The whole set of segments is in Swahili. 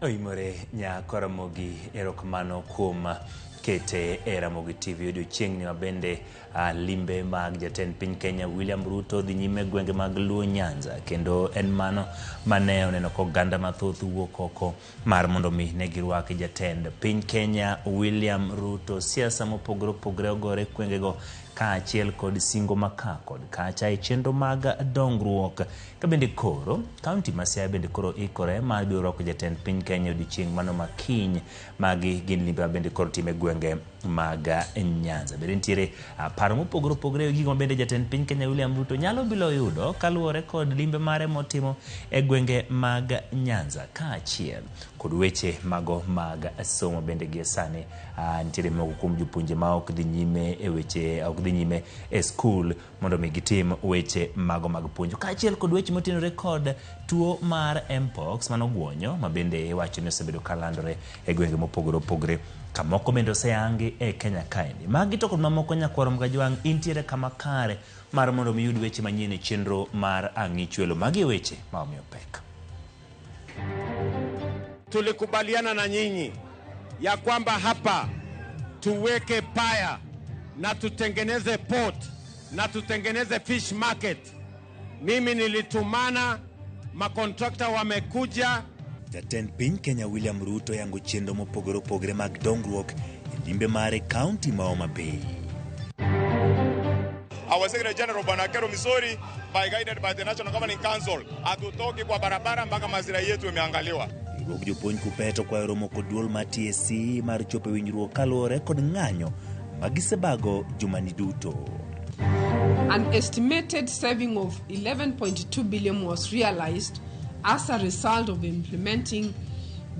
Oimore nyako Ramogi, erokamano kuom kete Ramogi TV odiochieng' ni mabende limbe mag jatend piny Kenya William Ruto dhi nyime gwenge mag Luo Nyanza, kendo en mano mane oneno koganda mathoth wuok oko mar mondo mi ne girwaki jatend piny Kenya William Ruto. Siasa mopogore opogore ogore gwengego kaachiel kod singo maka kod kacha e chenro mag dongruok. Ka bende koro kaunti ma Siaya bende koro ikore mar biro rwako jatend piny Kenya odiochieng' mano makiny. Magi gin limbe bende koro time gwenge mag Nyanza. Bende nitiere paro mopogore opogore gigo bende jatend piny Kenya William Ruto nyalo bilo yudo kaluwore kod limbe mare motimo e gwenge mag Nyanza kaachiel kod weche mago mag somo. Bende gi sani nitiere moko kuom jopuonje ma ok dhi nyime e weche ok dhi nyime e skul mondo mi gitim weche mago mag puonjo, kaachiel kod weche motenore kod tuo mar mpox manogwonyo ma bende iwacho ni osebedo kalandore e gwenge mopogore opogore. Kamoko bende oseyangi e Kenya kaendi. Magi to kod mamoko nyakwaro mga jwang' intiere kama kare mar mondo mi yud weche manyien e chenro mar ang'ichwelo. Magi weche ma omiyo pek. Tulikubaliana na nyinyi ya kwamba hapa tuweke paya na tutengeneze port na tutengeneze fish market. Mimi nilitumana, makontrakta wamekuja. Jatend piny Kenya William Ruto yango chenro mopogore opogore mag dongruok e limbe mare kaunti ma Homa Bay. Our Secretary General Bwana Kero Misori, by guided by the National Governing Council, atutoki kwa barabara mpaka mazira yetu imeangaliwa. Ruok jopuonj kupeto kwa romo kod duol ma TSC mar chope winjruok kaluwore kod ng'anyo magisebago jumani duto. An estimated saving of 11.2 billion was realized as a result of implementing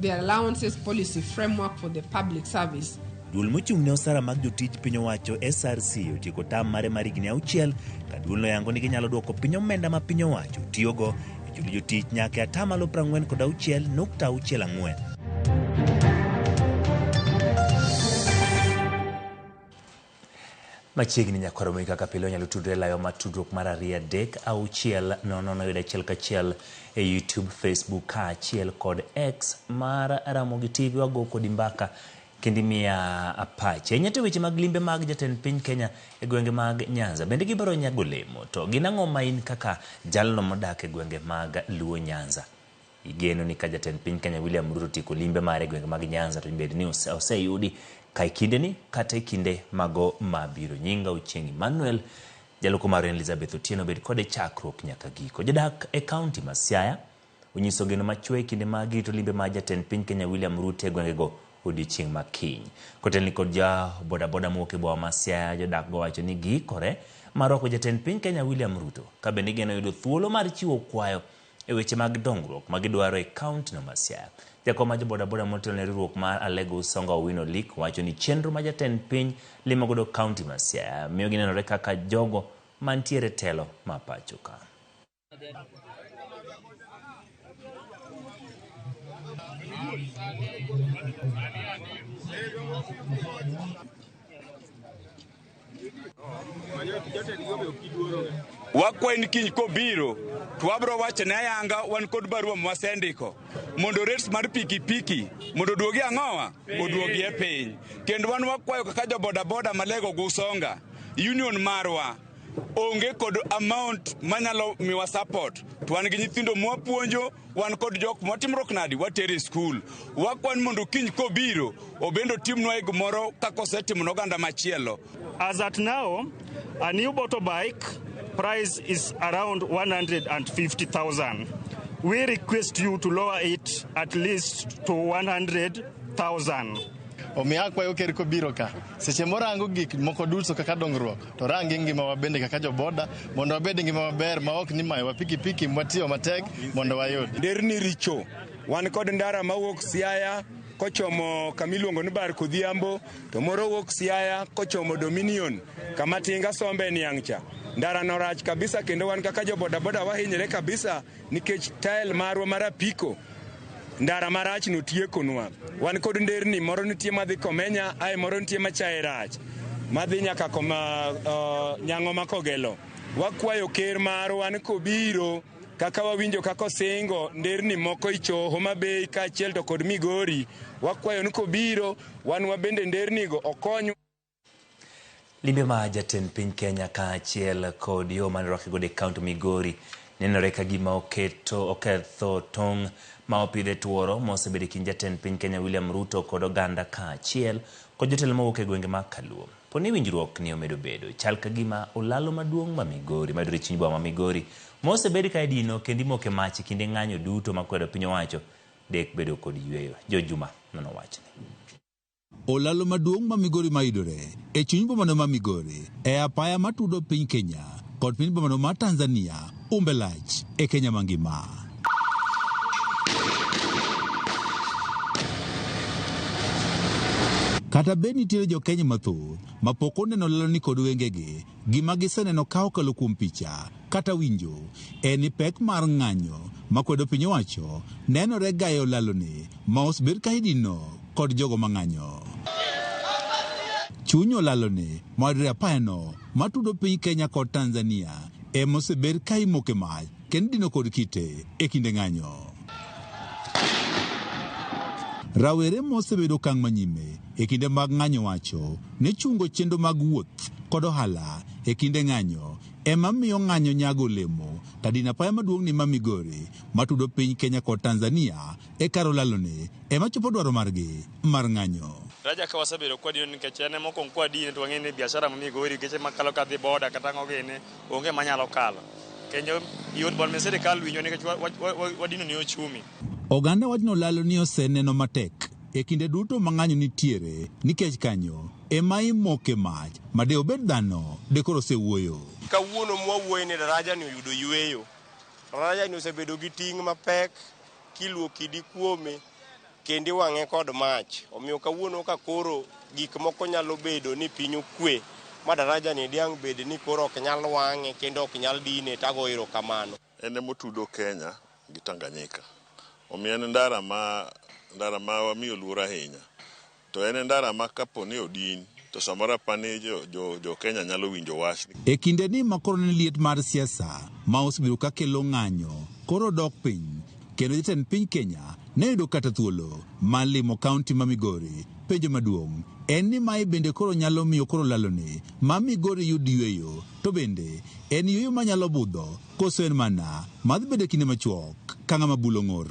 the allowances policy framework for the public service. Duol mochung'ne osara mag jotij piny owacho SRC otieko tam mare mar higni 6 ka duolno yango ni ginyalo duoko piny omenda ma piny owacho tiyogo e chulo jotich nyaka 46.64%. Machiegni nyakwaro mo kaka pile onyalo tudre layo matudruok mar 2-6-0-1 e YouTube, Facebook kaachiel kod X mar Ramogi TV. Wago kod mbaka kendi miya apache nyate weche mag limbe mag jatend piny Kenya e gwenge mag Nyanza. Bende gibaro nyago lemo to ginang'o main kaka jalno modak e gwenge mag Luo Nyanza. Igeno ni ka jatend piny Kenya William Ruto tiko limbe mare gwenge mag Nyanza to bende ni oseyudi kai kinde ni kata kinde mago mabiro. Nyinga Uchengi Manuel jaloko mar Elizabeth Otieno bed kode chakruok nyaka giko. Jodak e kaunti ma Siaya onyiso geno machwe kinde magi to limbe mag jatend piny Kenya William Ruto e gwengego odiochieng' makiny. Kotelni kod ja bodaboda moke bwa ma Siaya jodak go wacho ni giikore mar rwako jatend piny Kenya William Ruto ka bende geno yudo thuolo mar chiwo kwayo e weche mag dongruok magidwaro e kaunti no ma Siaya. Jakom ma bodaboda motelne riwruok mar Alego Songa Owino Lik wacho ni chenro ma jatend piny limo godo kaunti ma Siaya miyo ginenore kaka jogo mantiere telo ma pacho ka. Wakwen kiny kobiro to wabro wacho ne ayanga wan kod barua mwasendiko mondo rates mar pikipiki mondo duogi ang'owa oduogi e piny. Kendo wan wakwayo kaka jo bodaboda malego gusonga union marwa onge kod amount manyalo miwa support. To wan gi nyithindo mwapuonjo, wan kod jok mwatimrok nadi watere school. Wakwan mondo kiny kobiro obendo timnwa gimoro kako setimo oganda machielo. As at now, a new motorbike price is around 150,000. We request you to lower it at least to 100,000. Omiya kwayo ker kobiro ka seche morango gik moko duto kaka dongruok to rangi ngima wabende kaka joboda mondo wabed ngima maber ma ok ni mayo pikipiki mwatiyo matek mondo wayud. Nderni richo wan kod ndara mawuok Siaya kochomo kamiluongo ni Bar Kodhiambo to moro wuok Siaya kochomo Dominion kama tinga sombe niang'cha. Ndara no rach kabisa kendo wan kaka jobodaboda wahinyre kabisa nikech tael marwa marapiko ndara marach no tiekonwa. Wan kod nderni moro nitie madhi Komenya, ai moro nitie machae rach madhi nyaka Nyang'o Makogelo. Wakwayo ker marwa ni kobiro kaka wawinjo kaka osingo nderni moko icho Homa Bay kaachiel to kod Migori, wakwayo ni kobiro wan wabende ndernigo okony. Limbe ma jatend piny Kenya kaachiel kod yo mane orwaki godo e kaunti Migori nenore ka gima oketho tong' ma opidhe tuoro mosebedo e kind jatend piny Kenya William Ruto kod oganda kaachiel kod jotelo mawuok e gwenge mag Kaluo. Poni winjruok ni omedo bedo chal ka gima olalo maduong' ma Migori mayudore e chuny boma ma Migori mosebedo ka idino kendo imoke mach kinde ng'anyo duto makwedo piny owacho dek bedo kod yweyo. Jo Juma nono wachne. Olalo maduong' ma Migori mayudore e chuny boma ma Migori e apaya matudo piny Kenya kod piny boma ma Tanzania umbelach e Kenya mangima. Kata bed nitiere jo Kenya mathoth mapok oneno laloni kod wengegi, gima giseneno ka okalo kuom picha kata winjo en ni pek mar ng'anyo makwedo piny owacho nenore ga e olaloni ma osebed ka idino kod jogo mang'anyo. Chuny olaloni mayudore apayano matudo piny Kenya kod Tanzania emosebed ka imoke mach kendo dino kod kite e kinde ng'anyo. Rawere mosebedo kang' manyime e kinde mag ng'anyo wacho ne chungo chenro mag wuoth kod ohala e kinde ng'anyo ema miyo ng'anyo nyago olemo tadina apaya maduong' ni ma Migori matudo piny Kenya kod Tanzania e kar olaloni ema chopo dwaro margi mar ng'anyo. Raja ka wasebedo kwa dino nikech ene moko kwa dino to wang'e ni biashara ma Migori keche makalo kadhi boda kata ng'ogene onge manyalo kalo. Kenyo yot bon mesede kal winjo nikech wadino ni ochumi. Oganda wachno lalo ni oseneno matek e kinde duto mang'anyo nitiere nikech kanyo ema imoke mach made obed dhano dekoro osewuoyo. Kawuono mwawuoyo ni daraja ni oyudo yweyo. Daraja ni osebedo gi ting' mapek kiluo kidi kuome kendi wang'e kod mach. Omiyo kawuono ka koro gik moko nyalo bedo ni piny okwe ma daraja ni diang' bed ni koro ok nyal wang'e kendo ok nyal dine tago ero kamano. Ene motudo Kenya gi Tanganyika. Omiyo en ndara ma wamiyo luor ahinya. To en ndara ma kapo ni odin to samoro apani jo Kenya nyalo winjo wach. E kinde ni makoro ne liet mar siasa ma osebiro ka kelo ng'anyo koro dok piny kendo jatend piny Kenya ne yudo kata thuolo mar limo kaunti ma Migori. Penjo maduong' en ni mae bende koro nyalo miyo koro laloni ma Migori yud yweyo to bende en yweyo manyalo budho koso en mana madhi bedo kinde machuok ka ng'ama bulo ng'or.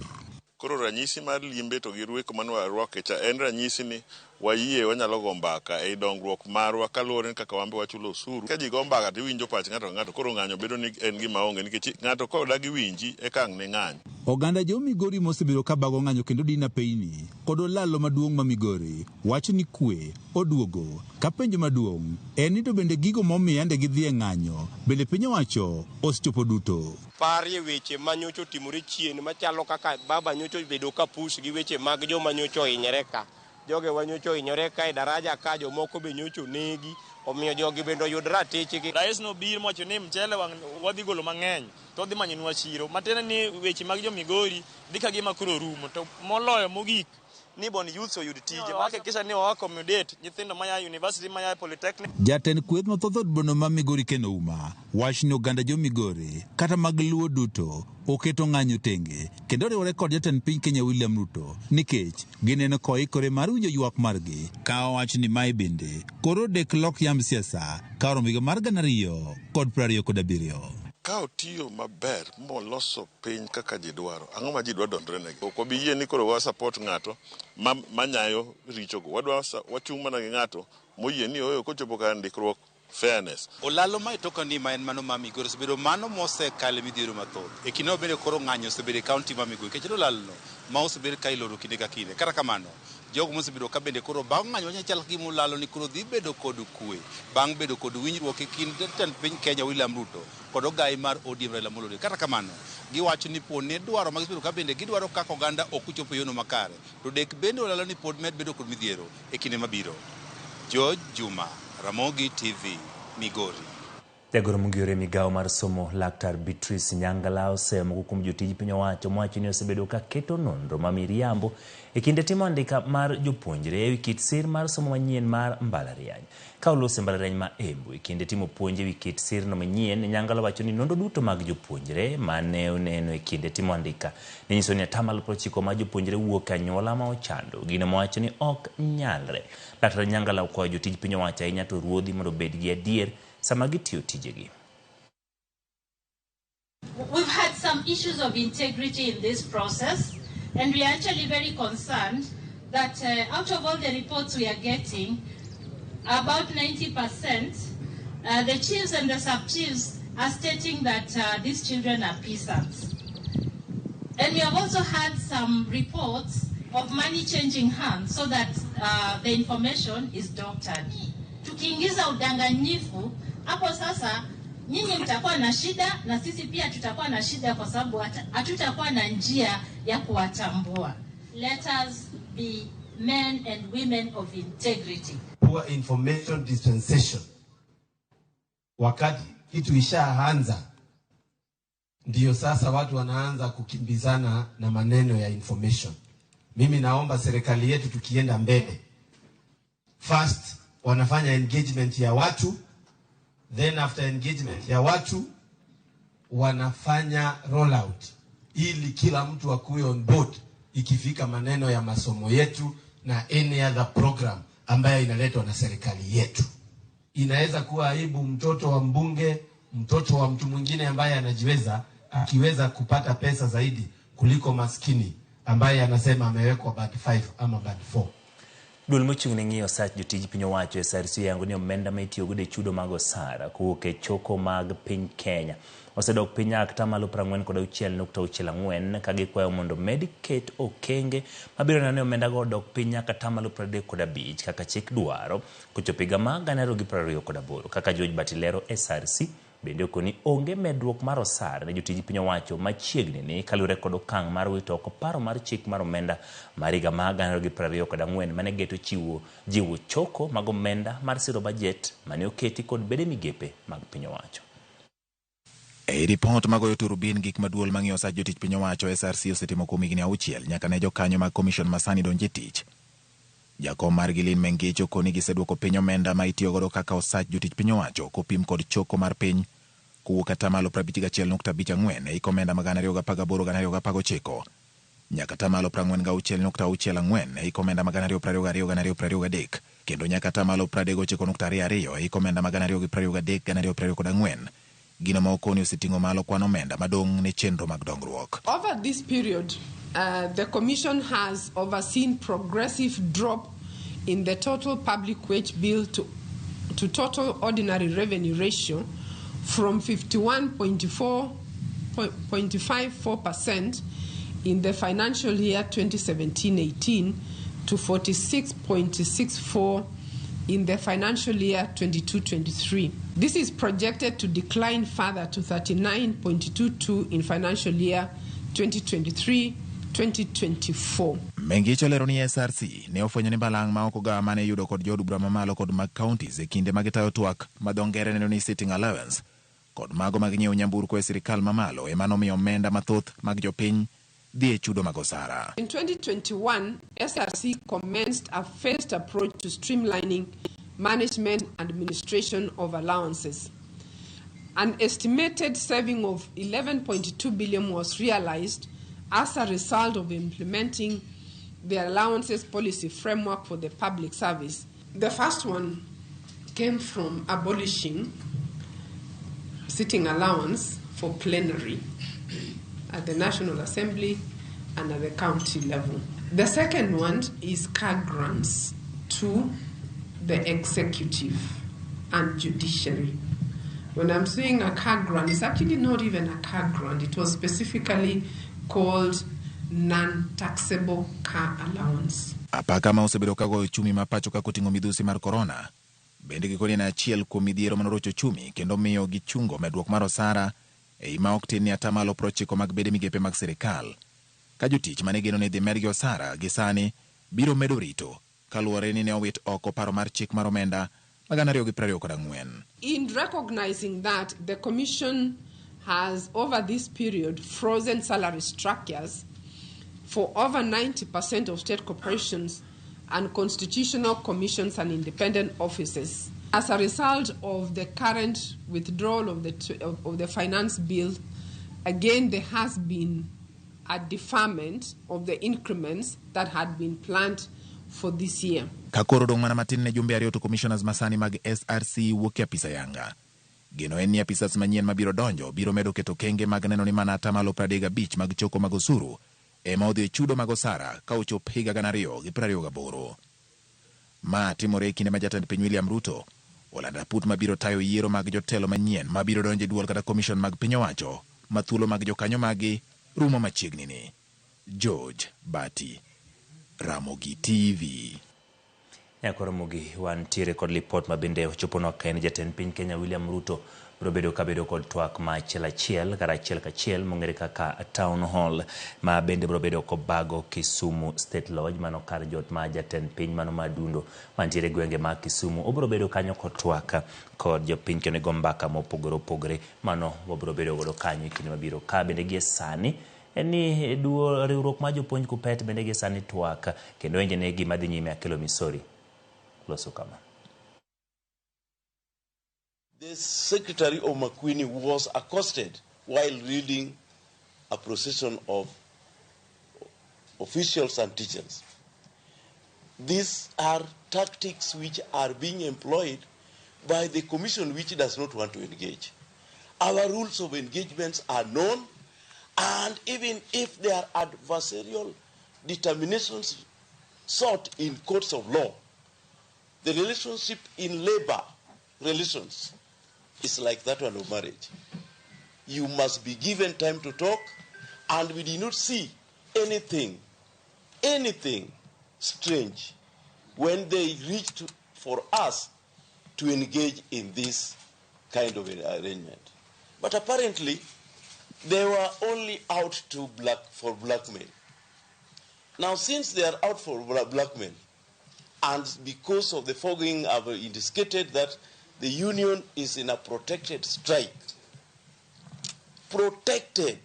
Koro ranyisi mar limbe to gi rweko mane warwako cha en ranyisi ni wayie wanyalo go mbaka e dongruok marwa kaluwore ni kaka wambe wachulo osuru. Ka ji go mbaka to iwinjo pach ng'ato ng'ato koro ng'anyo bedo ni en gima onge nikech ng'ato kodagi winji e kang' ne ng'anyo. Oganda jo Migori mosebiro ka bago ng'anyo kendo dina peyni kod olalo maduong' ma Migori wacho ni kwe oduogo ka penjo maduong' en ni to bende gigo momiyo ande gidhi e ng'anyo bende piny owacho osechopo duto. Parie weche manyocho timore chien machalo kaka baba nyocho bedo kapus gi weche mag joma nyocho hinyore ka. Joge wanyocho hinyore ka e daraja ka jomoko be nyocho negi omiyo jogi bende oyud ratiche gi. Rais no bir mocho ni mchele wadhi golo mang'eny to dhi manyo nwa chiro. Matena ni weche mag jo Migori dhi ka gima kuro rumo to moloyo mogik ni bon youth oyud tije make kisha ni wa accommodate nyithindo maya university maya polytechnic. Jatend kweth mathoth od bono ma Migori Ken Ouma wach ni oganda jo Migori kata mag luo duto oketo ng'anyo tenge kendo riwore kod jatend piny Kenya William Ruto nikech gineno koikore mar winjo ywak margi ka wach ni mae bende koro dek lok yamb siasa ka oromo higa mar 2027. Ka otiyo maber moloso piny kaka ji dwaro, ang'o ma ji dwa dondre negi. Ok wabi yie ni koro wa support ng'ato manyayo richogo. Wachung' mana gi ng'ato moyie ni oyo kochopo kar ndikruok fairness. Olalo ma itoka ni ma en mano ma Migori osebedo mano mosekale midhiero mathoth. E kinde bende koro ng'anyo osebedo e kaunti ma Migori. Kech olalo ma osebedo ka iloro kinde ka kinde. Kata kamano, jogo mosebedo ka bende koro bang' ng'anyo nyachal gimo lalo ni koro dhi bedo kod kwe. Bang' bedo kod winjruok e kind jatend piny Kenya William Ruto kod ogai mar ODM Raila Amolo Odinga. Kata kamano, giwacho ni pone dwaro mag bedo ka bende gidwaro kaka oganda ok ochopo yono makare. To dek bende olalo ni pod med bedo kod midhiero e kinde mabiro. George Juma, Ramogi TV, Migori. Jagoro mongire migao mar somo Laktar Beatrice Nyangala osemo kuom jotij piny owacho mowacho ni osebedo ka keto nonro ma miriambo e kinde timo andika mar jopuonjre e wi kit sir mar somo manyien mar mbalariany. Ka olose mbalariany ma Embu e kinde timo puonj e wi kit sir no manyien, Nyangala wacho ni nonro duto mag jopuonjre mane oneno e kinde timo andika ne nyiso ni 90% mar jopuonjre wuok anyuola ma ochando, gino mowacho ni ok nyalre. Laktar Nyangala okwayo jotij piny owacho ahinya to ruodhi mondo obed gi adier sama gitiyo tijegi. We've had some issues of integrity in this process, and we are actually very concerned that out of all the reports we are getting, about 90%, the chiefs and the sub-chiefs are stating that these children are peasants. And we have also had some reports of money changing hands so that the information is doctored. Tukiingiza udanganyifu, hapo sasa nyinyi mtakuwa na shida na sisi pia tutakuwa na shida kwa sababu hatutakuwa na njia ya kuwatambua. Let us be men and women of integrity. Poor information dispensation. Wakati kitu ishaanza, ndio sasa watu wanaanza kukimbizana na maneno ya information. Mimi naomba serikali yetu tukienda mbele, first wanafanya engagement ya watu, then after engagement ya watu wanafanya rollout ili kila mtu akuwe on board ikifika maneno ya masomo yetu na any other program ambayo inaletwa na serikali yetu. Inaweza kuwa aibu mtoto wa mbunge, mtoto wa mtu mwingine ambaye anajiweza akiweza kupata pesa zaidi kuliko maskini ambaye anasema amewekwa band 5 ama band 4. Dul mochung' ne ng'iyo sach jotij piny owacho SRC yango ni omenda ma itiyogo e chudo mag osara kowuok e choko mag piny Kenya osedok piny 46.64% ka gikwayo mondo med ket okenge mabiro neno ni omenda go odok piny nyaka 35% kaka chik dwaro kochopo higa ma 2028. Kaka George Batilero SRC bende okoni onge medruok mar osara ne jotij piny owacho machiegni ni kalure kod okang' mar wito oko paro mar chik mar omenda mar higa ma 2024 mane geto jiwo choko mag omenda mar siro bajet mane oketi kod bede migepe mag piny owacho. E ripot magoyo turubin gik maduol mang'iyo sach jotich piny owacho, SRC osetimo kuom higni 6 nyaka ne jokanyo mag commission masani donje tich. Jakom mar Gilin Mengicho koni giseduoko piny omenda ma itiyogodo kaka osach jotich piny owacho kopim kod choko mar piny kowuok 51.54% e omenda ma 2018-2019 nyaka 46.64% e omenda ma 2022-2023 kendo nyaka 39.22% e omenda ma 2023-2024. Gino ma okoni oseting'o malo kwan omenda madong' ne chenro mag dongruok. Over this period, the Commission has overseen progressive drop in the total public wage bill to total ordinary revenue ratio from 51.54% in the financial year 2017-18 to 46.64% in the financial year 22-23. This is projected to decline further to 39.22% in financial year 2023-2024. Mengicho lero ni SRC ne ofwenyo ni balang' ma ok ogawa mane yudo kod jood bura mamalo kod mag counties e kinde magitayo twak madongere neno ni sitting allowance kod mago mag nyiewo nyamburko e sirikal mamalo ema nomiyo omenda mathoth mag jopiny dhi e chudo mag osara. In 2021, SRC commenced a phased approach to streamlining management and administration of allowances. An estimated saving of 11.2 billion was realized as a result of implementing the allowances policy framework for the public service. The first one came from abolishing sitting allowance for plenary at the National Assembly and at the county level. The second one is car grants to the executive and judiciary. When I'm saying a car grant, it's actually not even a car grant. It was specifically called non-taxable car allowance. Apaka ma osebedo kago uchumi mapacho ka kuting'o midhusi mar corona bende gikoni na achiel kuom midhiero manorocho chumi kendo miyo gichungo medruok mar osara e ima ok tin ni 90% mag bede migepe mag sirikal. Ka jotich mane geno ni dhi medgi osara gisani biro medo rito kaluwore ni ne owit oko paro mar chik mar omenda 2024. In recognizing that the Commission has, over this period, frozen salary structures for over 90% of state corporations and constitutional commissions and independent offices. As a result of the current withdrawal of the finance bill, again, there has been a deferment of the increments that had been planned for this year. Kakoro dong mana matin ne jumbe ariyo to commissioners masani mag SRC wuok apisa yanga. Geno en ni apisas manyien mabiro donjo biro medo keto kenge mag neno ni mana atamalo 35 mag choko mag osuru ema odhi chudo mag osara ka ochop higa 2028. Ma timore kinde ma jatend piny William Ruto olanda put mabiro tayo yiero mag jotelo manyien mabiro donjo duol kata commission mag piny owacho mathuolo mag jokanyo magi rumo machiegni ni. George Bati, Ramogi TV. Ramogi wantiere kod lipot mabende ochoponwa ka en jatend piny Kenya William Ruto biro bedo kabedo kod twak ma achiel kachiel mong'ere kaka Town Hall ma bende biro bedo kobago Kisumu State Lodge mano kar jot ma jatend piny mano madundo mantiere gwenge ma Kisumu obiro bedo kanyo kotwak kod jopiny kendo go mbaka mopogore mano obiro bedo godo kanyo kinde mabiro ka bende gie sani eni duo riwruok ma jopuonj kupet bende gie sani twak kendo enje ne gima dhi nyime akelo misori loso kama. The Secretary of Makwini was accosted while reading a procession of officials and teachers. These are tactics which are being employed by the Commission, which does not want to engage. Our rules of engagements are known, and even if there are adversarial determinations sought in courts of law, the relationship in labor relations is like that one of marriage. You must be given time to talk, and we did not see anything strange when they reached for us to engage in this kind of an arrangement. But apparently, they were only out for blackmail. Now, since they are out for blackmail, and because of the foregoing, I've indicated that the union is in a protected strike, protected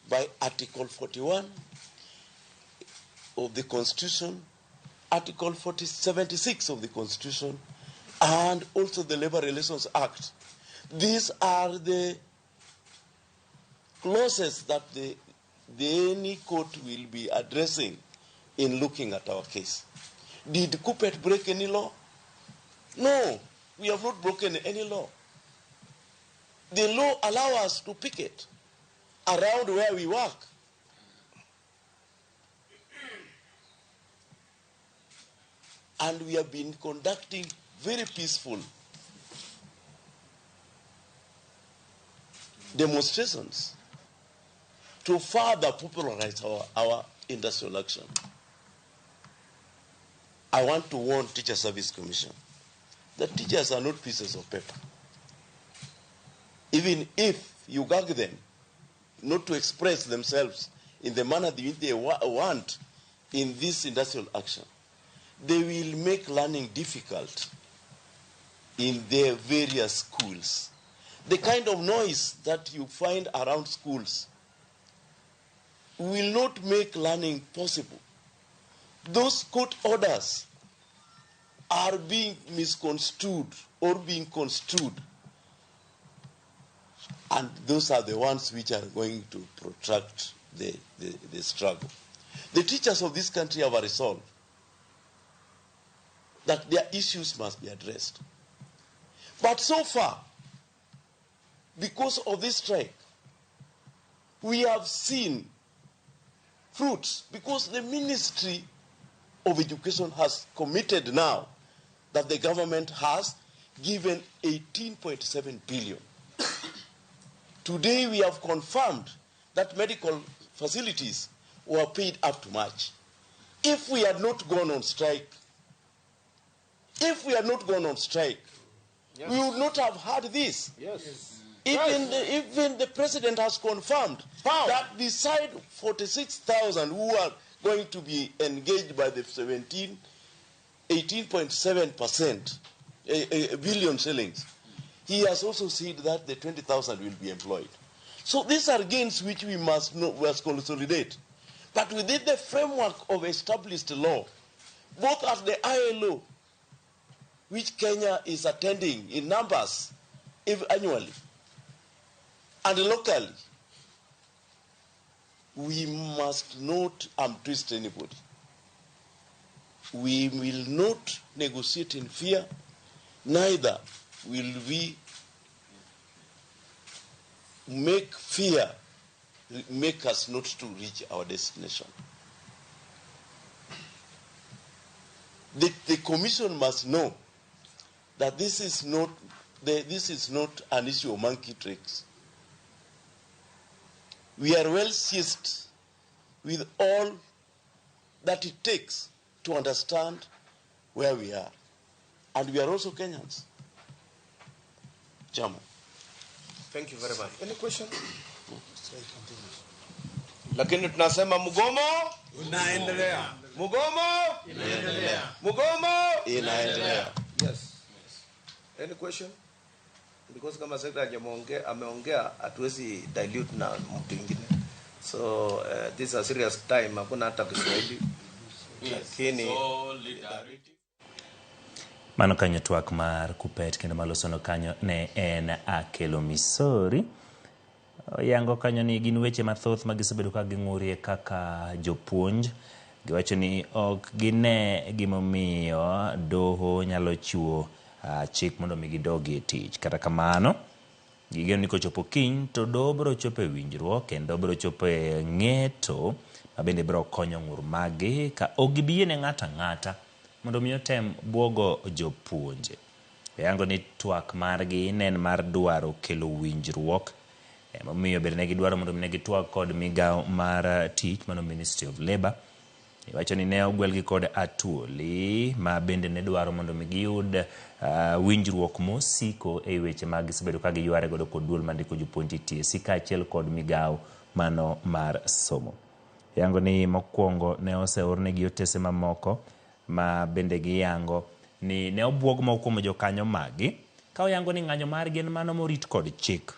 by Article 41 of the Constitution, Article 76 of the Constitution, and also the Labor Relations Act. These are the clauses that any court will be addressing in looking at our case. Did Kuppet break any law? No, we have not broken any law. The law allows us to picket around where we work. And we have been conducting very peaceful demonstrations to further popularize our industrial action. I want to warn Teacher Service Commission that teachers are not pieces of paper. Even if you gag them not to express themselves in the manner they want in this industrial action, they will make learning difficult in their various schools. The kind of noise that you find around schools will not make learning possible. Those court orders are being misconstrued or being construed, and those are the ones which are going to protract the struggle. The teachers of this country have a resolve that their issues must be addressed. But so far, because of this strike, we have seen fruits, because the Ministry of Education has committed now that the government has given 18.7 billion. Today we have confirmed that medical facilities were paid up to March. If we had not gone on strike, yes, we would not have had this. Yes. Even the president has confirmed that beside 46,000 who are going to be engaged by the 18.7%, billion shillings. He has also said that the 20,000 will be employed. So these are gains which we must consolidate. But within the framework of established law, both at the ILO, which Kenya is attending in numbers annually, and locally, we must not twist anybody. We will not negotiate in fear, neither will we make fear make us not to reach our destination. The Commission must know that this is not an issue of monkey tricks. We are well seized with all that it takes to understand where we are. And we are also Kenyans. Chairman. Thank you very much. Any question? Lakini tunasema mgomo unaendelea. Mgomo inaendelea. Mgomo inaendelea. Yes. Any question? Because kama secretary ameongea hatuwezi dilute na mtu mwingine. So this is a serious time, hakuna hata Kiswahili. Lakini solidarity. Mano kanyo twak mar kupet kendo malosono kanyo ne en akelo misori. Yango kanyo ni gin weche mathoth magisebedo ka ging'urie kaka jopuonj. Giwacho ni ok gine gimomiyo doho nyalo chiwo chik mondo mi gidogi e tich. Kata kamano, gigeno ni kochopo kiny to doho biro chopo e winjruok kendo biro chopo e ng'eto mabende biro konyo ng'ur magi ka ok gibiene ng'ata ng'ata mondo mi otem buogo jopuonje. Yango ni twak margi nen mar dwaro kelo winjruok. Momiyo bende ne gidwaro mondo ne gitwak kod migawo mar tich mano Ministry of Labour. Iwacho ni ne ogwelgi kod atuoli ma bende ne dwaro mondo mi giyud winjruok mosiko e weche mag sebedo ka giyware godo kod duol mandiko jopuonje TSC kaachiel kod migawo mano mar somo. Yango ni mokwongo ne oseornegi otese mamoko ma bende giyango ni ne obwog mokuomo jokanyo magi ka oyango ni ng'anyo margi en mano morit kod chik.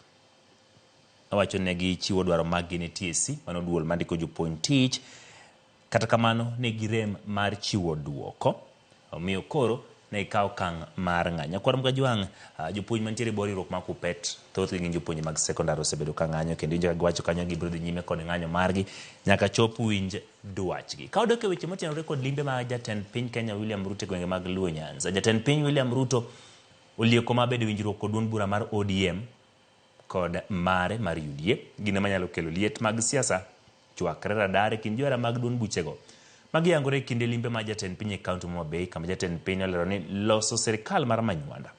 Owacho ne gichiwo dwaro maggi ne TSC mano duol mandiko jopuonj tich. Kata kamano ne girem mar chiwo duoko. Omiyo koro ne ikawo kang' mar ng'anyo. Kwar mga jwang' jopuonj mantiere boriruok ma kupet thoth gi jopuonj mag sekondar osebedo ka ng'anyo kendo injo giwacho kanyo gibiro dhi nyime kod ng'anyo margi nyaka chop winj dwachgi. Ka odok e weche motenore kod limbe mag jatend piny Kenya William Ruto e gwenge mag Luo Nyanza. Jatend piny William Ruto olieko mabedo winjruok kod duond bura mar ODM kod mare mar UDA. Gino manyalo kelo liet mag siasa chwakre radare kind johera mag duond buchego magiyangore kinde limbe ma jatend piny e kaunti ma Homabay kama jatend piny olero ni loso serikal mar manywanda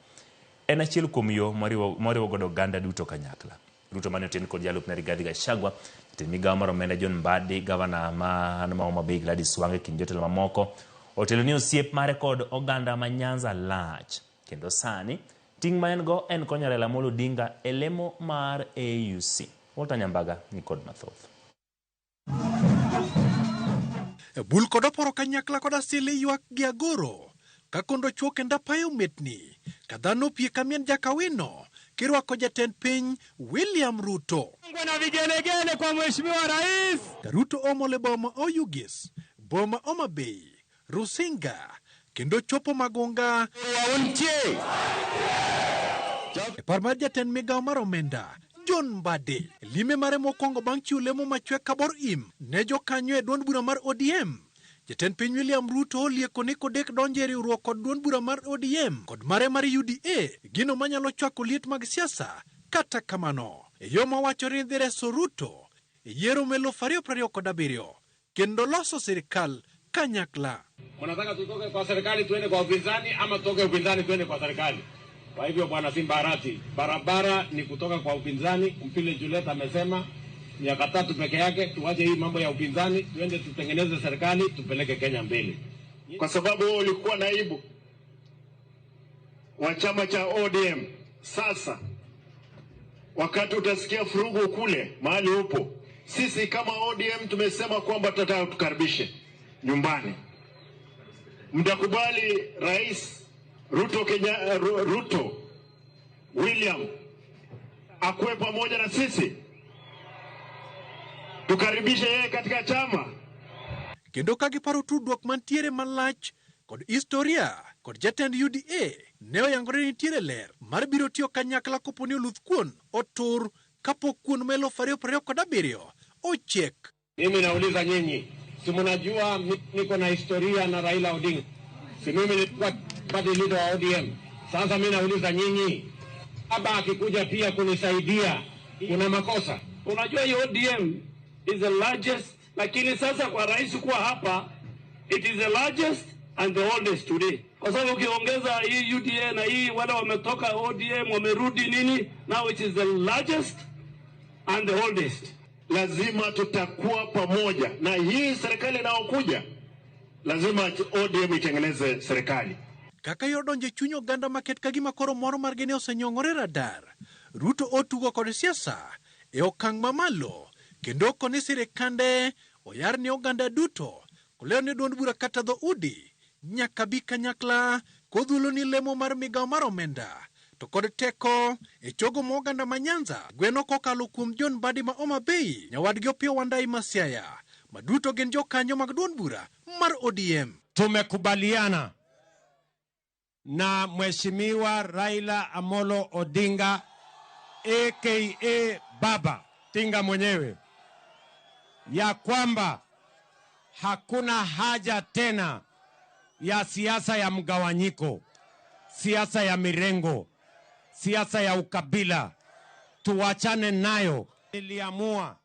en achiel kuom yo moriwo godo oganda duto kanyakla. Ruto mane oten kod jalupne Rigathi Gachagua, jatend migawo mar omenda John Mbadi, gavana ma Homabay Gladys Wanga kendo jotelo mamoko otelo ni osiep mare kod oganda ma Nyanza lach kendo sani ting' ma en go en konyo Raila Amolo Odinga e lemo mar AUC. Walter Nyambaga ni kod mathoth. Bul kod oporo kanyakla kod asili ywak gi agoro ka kondo chuo kenda payo metni ka dhano pie kamien jakawino kirwako jatend piny William Ruto. Na vigelegele kwa mheshimiwa rais. Ruto omole boma Oyugis, boma Homabay, Rusinga kendo chopo Magunga wauntie. E par mar jatend migawo mar omenda John Mbadi lime mare mokwongo bang' chiwo lemo machwe kabor im ne jokanyo e duond bura mar ODM. Jatend piny William Ruto lieko ni kodek donje riwruok kod duond bura mar ODM kod mare mar UDA gino manyalo chwako liet mag siasa. Kata kamano e yo mawachore ni dhi reso Ruto e yiero ma 2027 kendo loso sirikal kanyakla. Unataka tutoke kwa serikali tuende kwa upinzani ama tutoke upinzani tuende kwa serikali? Kwa hivyo bwana Simbarati, barabara ni kutoka kwa upinzani. Mpile Juliet amesema miaka 3 peke yake, tuache hii mambo ya upinzani, tuende tutengeneze serikali, tupeleke Kenya mbele. Kwa sababu wewe ulikuwa naibu wa chama cha ODM. Sasa wakati utasikia furugu kule mahali upo, sisi kama ODM tumesema kwamba tutataka tukaribishe nyumbani. Mtakubali rais Ruto William akuwe pamoja na sisi, tukaribishe yeye katika chama. Kendo ka giparo tudruok mantiere malach kod historia kod jatend UDA ne oyangore nitiere ler mar biro tiyo kanyakla koponi oluth kuon otur kapok kuon melo 2027 ochiek. Mimi nauliza nyinyi, si mnajua niko na historia na Raila Odinga? Si mimi nilikuwa party leader wa ODM? Sasa mimi nauliza nyinyi, baba akikuja pia kunisaidia, kuna makosa? Unajua hii ODM is the largest, lakini sasa kwa rais kuwa hapa, it is the largest and the oldest today. Kwa sababu ukiongeza hii UDA na hii wale wametoka ODM wamerudi nini, now it is the largest and the oldest. Lazima tutakuwa pamoja na hii serikali inayokuja, lazima ODM itengeneze serikali. Kaka yodonje chunyo oganda maket kagima koro moro mar gene osenyongore radar. Ruto otugo kod siasa e okang' mamalo kendo koni sirikande oyar ni oganda duto koleo ni duond bura kata dho udi nyaka bi kanyakla kodhulo ni lemo mar migao mar omenda to kod teko e chogo mo oganda ma Nyanza gweno kokalo kuom John Mbadi ma Homa Bay, nyawadgi Opiyo Wandayi ma Siaya, maduto gin jokanyo mag duond bura mar ODM. Tumekubaliana na Mheshimiwa Raila Amolo Odinga aka Baba Tinga mwenyewe ya kwamba hakuna haja tena ya siasa ya mgawanyiko, siasa ya mirengo, siasa ya ukabila. Tuwachane nayo. Niliamua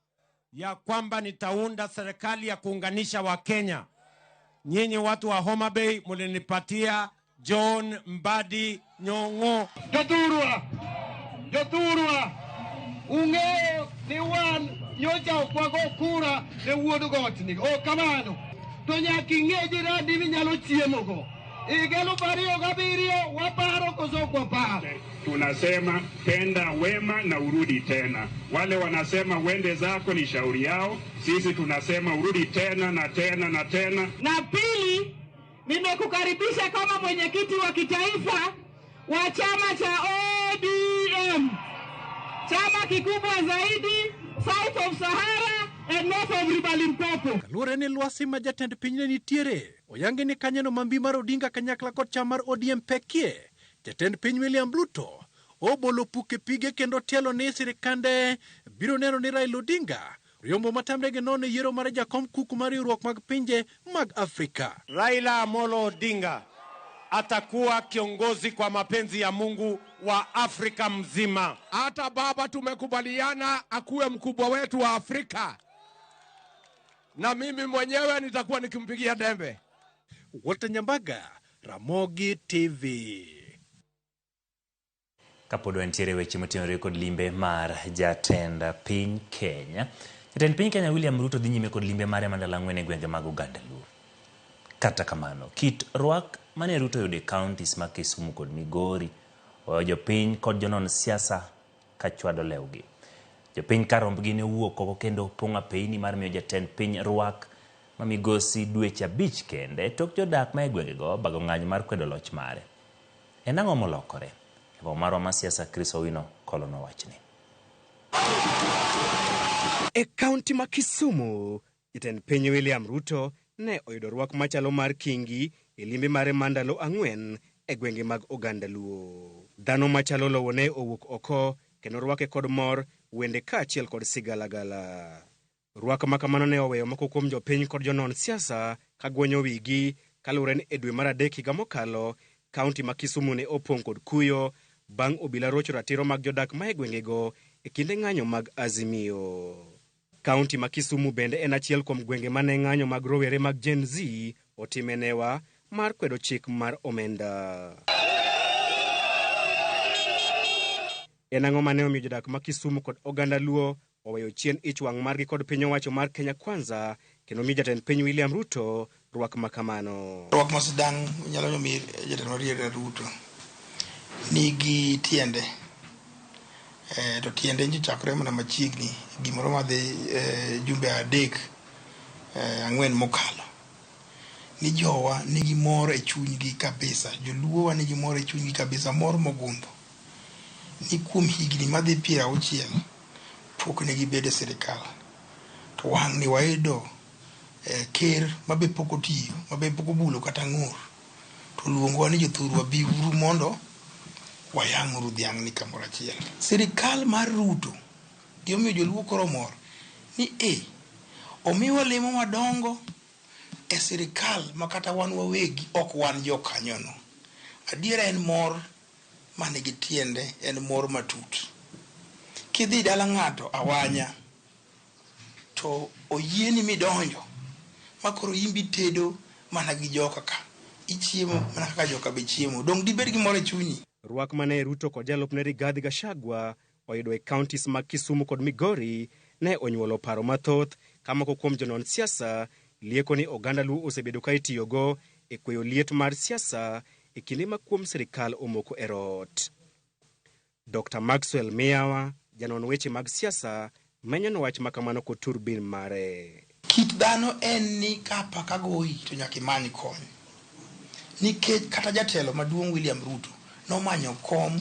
ya kwamba nitaunda serikali ya kuunganisha Wakenya. Nyinyi watu wa Homa Bay mulinipatia John Mbadi Nyong'o. Joturwa, ung'eyo ni wan nyocha okwago kura ne wuod gotni. O kamano, to nyaka ing'e jirani minyalo chiemogo. Igelo 2007 waparo koso kwa paro. Tunasema tenda wema na urudi tena. Wale wanasema wende zako ni shauri yao. Sisi tunasema urudi tena na tena na tena. Na pili, nimekukaribisha kama mwenyekiti wa kitaifa wa chama cha ODM. Chama kikubwa zaidi South of Sahara and North of River Limpopo. Kaluwore ni lwasi ma jatend piny ne nitiere, oyangi ni kanyano mambi mar Odinga kanyakla kod chama mar ODM pekie. Jatend piny William Ruto obolo puke pige kendo telo ni sirikande biro neno ni Raila Odinga riombo matamre gi nono yiero mar jakom kuku mar riwruok mag pinje mag Afrika. Raila Amolo Odinga atakuwa kiongozi kwa mapenzi ya Mungu wa Afrika mzima. Hata baba tumekubaliana akuwe mkubwa wetu wa Afrika, na mimi mwenyewe nitakuwa nikimpigia dembe. Walter Nyambaga, Ramogi TV. Kapod wantiere weche motenore kod limbe mar jatend piny Kenya. Jatend piny Kenya William Ruto dhi nyime kod limbe mare mandalo 4 e gwenge mag Uganda Luo. Kata kamano, kit rwak mane Ruto yude counties ma Kisumu kod Migori oyo jopiny kod jonon siasa kachwado lewgi. Jopiny karombgi ne wuok oko kendo pong'a peini mar miyo jatend piny rwak ma migosi dweche 5 kende tok jodak ma e gwengego bago ng'anyo mar kwedo loch mare. En ang'o molokore? Ebo marwa ma siasa Chris Owino kolono wachni. E kaunti ma Kisumu, jatend piny William Ruto ne oyudo rwak machalo mar kingi e limbe mare mandalo 4 e gwenge mag Uganda Luo. Dhano machalo lowo ne owuok oko kendo rwake kod mor, wende kaachiel kod sigalagala. Rwak makamano ne oweyo moko kuom jopiny kod jonon siasa kagwenyo wigi kaluwore ni e dwe mar 3 higa mokalo, kaunti ma Kisumu ne opong' kod kuyo bang' obila rocho ratiro mag jodak ma e gwengego e kinde ng'anyo mag Azimio. Kaunti ma Kisumu bende en achiel kuom gwenge mane ng'anyo mag rowere mag Gen Z otimenewa mar kwedo chik mar omenda. En ang'o mane omiyo jodak ma Kisumu kod Oganda Luo oweyo chien ich wang' margi kod piny owacho mar Kenya Kwanza kendo miyo jatend piny William Ruto rwak makamano? Rwak masidang' nyalo nyomi jatend mar Ruto nigi tiende. To tiende nyochakore mana machiegni gimoro madhi jumbe 3-4 mokalo. ni jowa nigi mor e chunygi kabisa, joluowa nigi mor e chunygi kabisa, mor mogundho ni kuom higni madhi 60 pok negi bedo sirikal, to wang' ni wayudo ker mabe pok otiyo, mabe pok obulo kata ng'ur, to luongowa ni jothurwa bi uru mondo wayang'uru dhiang' ni kamoro achiel. Sirikal mar Ruto gimomiyo joluo koro mor ni omiwa lemo madongo e sirikal makata wan wawegi ok wan jokanyono. Adiera en mor manigi tiende, en mor matut. Kidhi dala ng'ato awanya to oyieni midonjo makoro imbi tedo mana gi joka ka, ichiemo mana kaka joka be chiemo, dong dibed gi mor e chunyi. Rwak mane Ruto kod jalupne Rigathi Gachagua oyudo e counties mag Kisumu kod Migori ne onyuolo paro mathoth ka moko kuom jonon siasa lieko ni oganda Luo osebedo ka itiyogo e kweyo liet mar siasa e kinde ma kuom sirikal omoko e rot. Dr. Maxwell Miyawa, janon weche mag siasa, menyo wach makamano kod turbin mare. Kit dhano en ni kapa kagoyi to nyaka imany kony. Nikech kata jatelo maduong' William Ruto nomanyo kom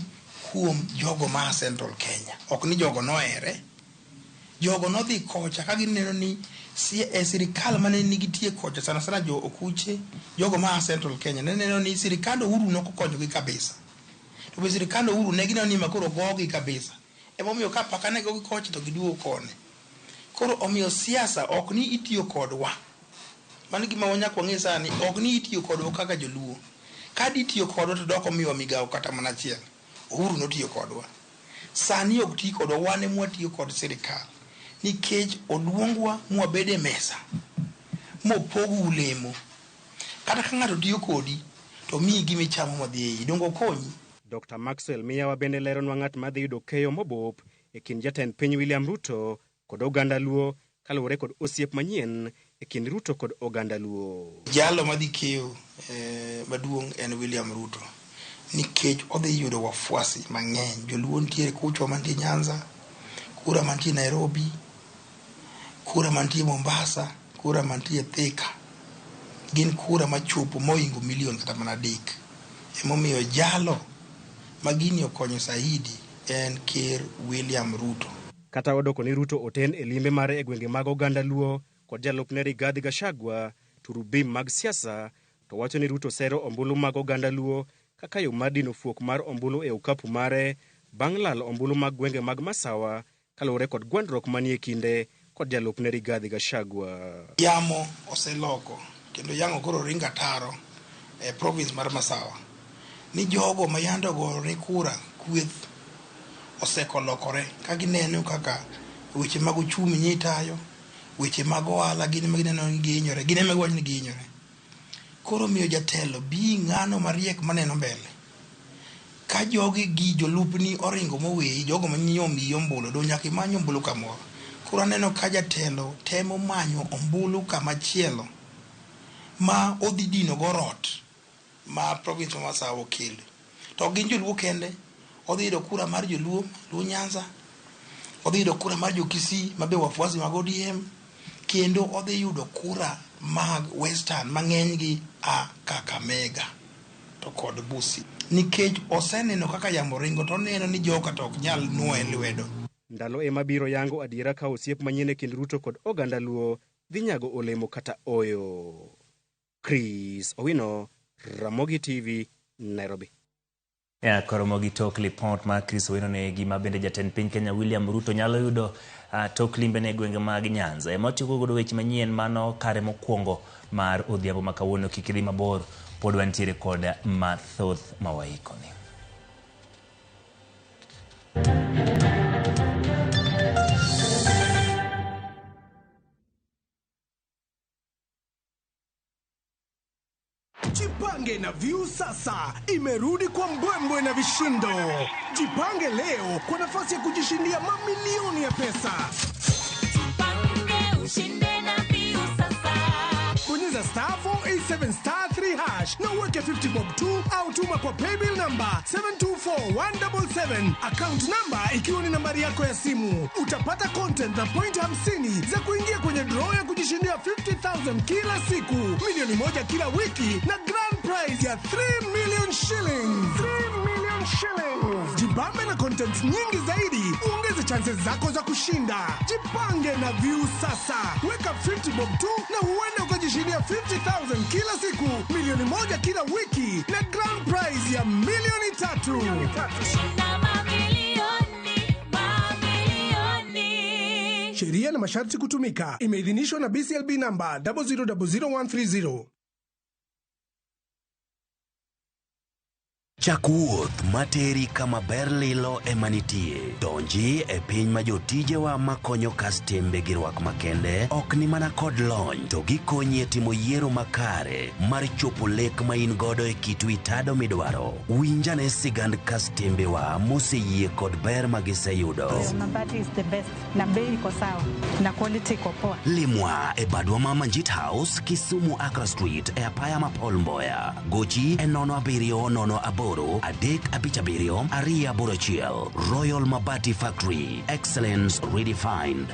kuom jogo ma Central Kenya. Ok ni jogo noere. Jogo nodhi kocha ka gineno ni sirikal mane nigitie kocha sana sana jo okuche, jogo ma Central Kenya neno ni sirikal Uhuru nokonyogi kabisa. To be sirikal Uhuru ne gineno ni makoro gogi kabisa. Emomiyo ka pakane gogi kocha to giduogo kone. Koro omiyo siasa ok ni itiyo kodwa. Mano gima wanyako ng'e sani, ok ni itiyo kodwa kaka joluo. Ka itiyo kodwa to doko miwa migawo kata mana achiel. Uhuru notiyo kodwa. Sani ok tiyo kodwa, wan ema watiyo kod sirikal. Nikech oduongwa mwabede mesa mopogu ulemo. Kata ka ng'ato tiyo kodi to miyi gimichamo madhi ei, dongo konyi. Dr. Maxwell Miyawa bende leronwa ng'at madhi yudo keyo mobop e kind jatend piny William Ruto kod oganda Luo kaluwore kod osiep manyien e kind Ruto kod oganda Luo. Jalo madhi keyo maduong' en William Ruto. Nikech odhi yudo wafuasi mang'eny. Joluo nitiere kucho mantie Nyanza, kura mantie Nairobi, kura mantie Mombasa, kura mantie Thika. Gin kura machopo moingo milion kata mana 3. Emomiyo jalo magini okonyo saidi en ker William Ruto. Kata odoko ni Ruto oten e limbe mare e gwenge mag oganda Luo kod jalupne Rigathi Gachagua turubim mag siasa, to wacho ni Ruto sero ombulu mag oganda Luo kaka yo mar dino fuok mar ombulu e okapu mare bang' lalo ombulu mag gwenge mag Masawa kaluwore kod gwandruok manie kinde kod jalupne Rigathi Gachagua. Yamo oseloko kendo yango koro ringa taro e province mar Masawa ni jogo mayando gore kura kweth osekolokore ka gineno kaka weche mag uchumi nyitayo, weche mag ohala gin magineno ni gihinyore, gin ema giwacho ni gihinyore. Koro miyo jatelo bi ng'ano mariek maneno mbele. Ka jogi gi jolupni oringo moweyi, jogo manyom ombulu, do nyaka imany ombulu kamoro. Koro aneno ka jatelo temo manyo ombulu kamachielo ma odhi dino go rot ma province ma Masawa okelo. To gin joluo kende, odhi yudo kura mar joluo, Luo Nyanza, odhi yudo kura mar jo-Kisii mabe wafuasi mag ODM, kendo odhi yudo kura mag Western mang'enygi a Kakamega to kod Busi. Nikech oseneno kaka yamo ringo to neno ni joka to ok nyal nuo e lwedo. Ndalo ema biro yango adiera ka osiep manyien e kind Ruto kod oganda Luo dhi nyago olemo kata oyo. Chris Owino, Ramogi TV, Nairobi. Koromogi tok lipot mar Chris Owino ne gima bende jatend piny Kenya William Ruto nyalo yudo tok limbe ne gwenge mag Nyanza. Emotiyo godo weche manyien mano kare mokwongo mar odhiambo ma kawuono. Kik idhi mabor, pod wantiere kod mathoth mawaikoni. Jipange na View sasa imerudi kwa mbwembwe na vishindo. Jipange leo kwa nafasi ya kujishindia mamilioni ya pesa. Jipange ushinde na View sasa. Bonyeza *487*3# hash na uweke 50 bob tu au tuma kwa paybill number 724177, account number ikiwa ni nambari yako ya simu. Utapata content na point 50 za kuingia kwenye draw ya kujishindia 50,000 kila siku, milioni moja kila wiki na grand prize ya 3 million shillings. 3 million shillings. Jibambe na content nyingi zaidi, uongeze chances zako za kushinda. Jipange na View sasa. Weka 50 bob tu na huenda ukajishindia 50,000 kila siku, milioni moja kila wiki na grand prize ya milioni 3. Sheria na masharti kutumika. Imeidhinishwa na BCLB namba 0000130. Chakuoth materi kama berlilo emanitie. Donji e piny ma jotije wa makonyo kastembe gi rwak makende ok ni mana kod lony, to gikonyi e timo yiero makare mar chopo lek ma in godo e kitu itado midwaro. Winjane sigand kastembe wa moseyie kod ber ma giseyudo. Mabati is the best. Na bei iko sawa. Na quality iko poa. Limwa e badwa ma Manjit House, Kisumu Accra Street e apaya ma Paul Mboya. Gochi e 070 Adek Abichabirio, Aria Borachiel, Royal Mabati Factory, excellence redefined.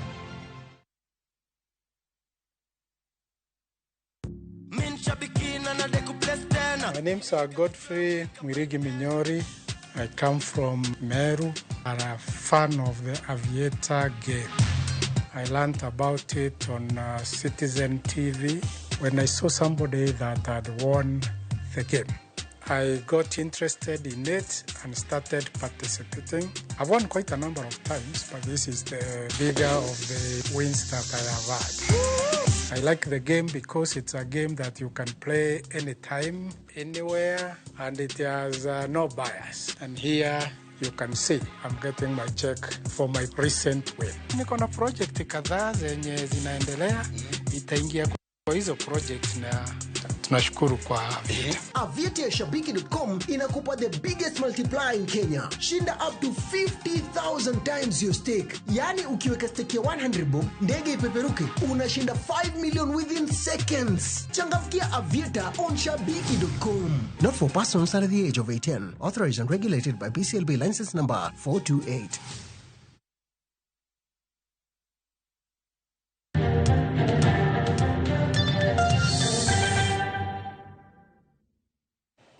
My name's Godfrey Mwirigi Minyori. I come from Meru. I'm a fan of the Aviator game. I learned about it on Citizen TV when I saw somebody that had won the game. I got interested in it and started participating. I've won quite a number of times, but this is the bigger of the wins that I have had. I like the game because it's a game that you can play anytime, anywhere, and it has no bias. And here you can see I'm getting my check for my recent win. Niko na project kadhaa zenye zinaendelea, itaingia kwa hizo project na tunashukuru kwa Aviator. Aviator ya shabiki.com inakupa the biggest multiplier in Kenya. Shinda up to 50,000 times your stake. Yani ukiweka stake ya 100 bob, ndege ipeperuke, unashinda 5 million within seconds. Changamkia Aviator on shabiki.com. Not for persons under the age of 18. Authorized and regulated by BCLB license number 428.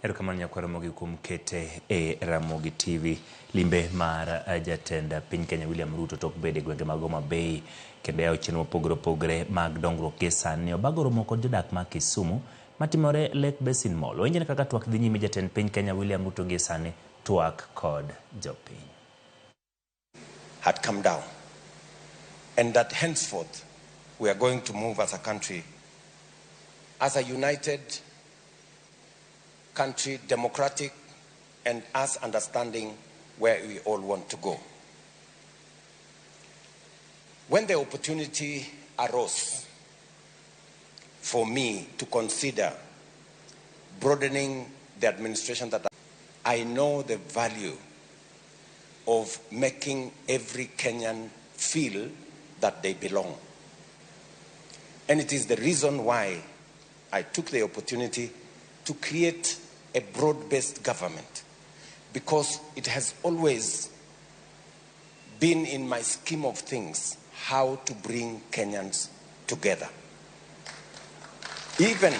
Erokamano kwa Ramogi kuom kete e Ramogi TV. Limbe mar jatend piny Kenya William Ruto tok bede gwenge mag Homa Bay kendo yawo chenro mopogore mag dongruok gi sani obago romo kod jodak ma Kisumu matimore Lake Basin Mall. Wenjene kaka twak dhi nyime jatend piny Kenya William Ruto gi sani twak kod jopiny had come down, and that henceforth we are going to move as a country, as a united country, democratic, and us understanding where we all want to go. When the opportunity arose for me to consider broadening the administration that I know the value of making every Kenyan feel that they belong. And it is the reason why I took the opportunity to create a broad-based government, because it has always been in my scheme of things how to bring Kenyans together. Even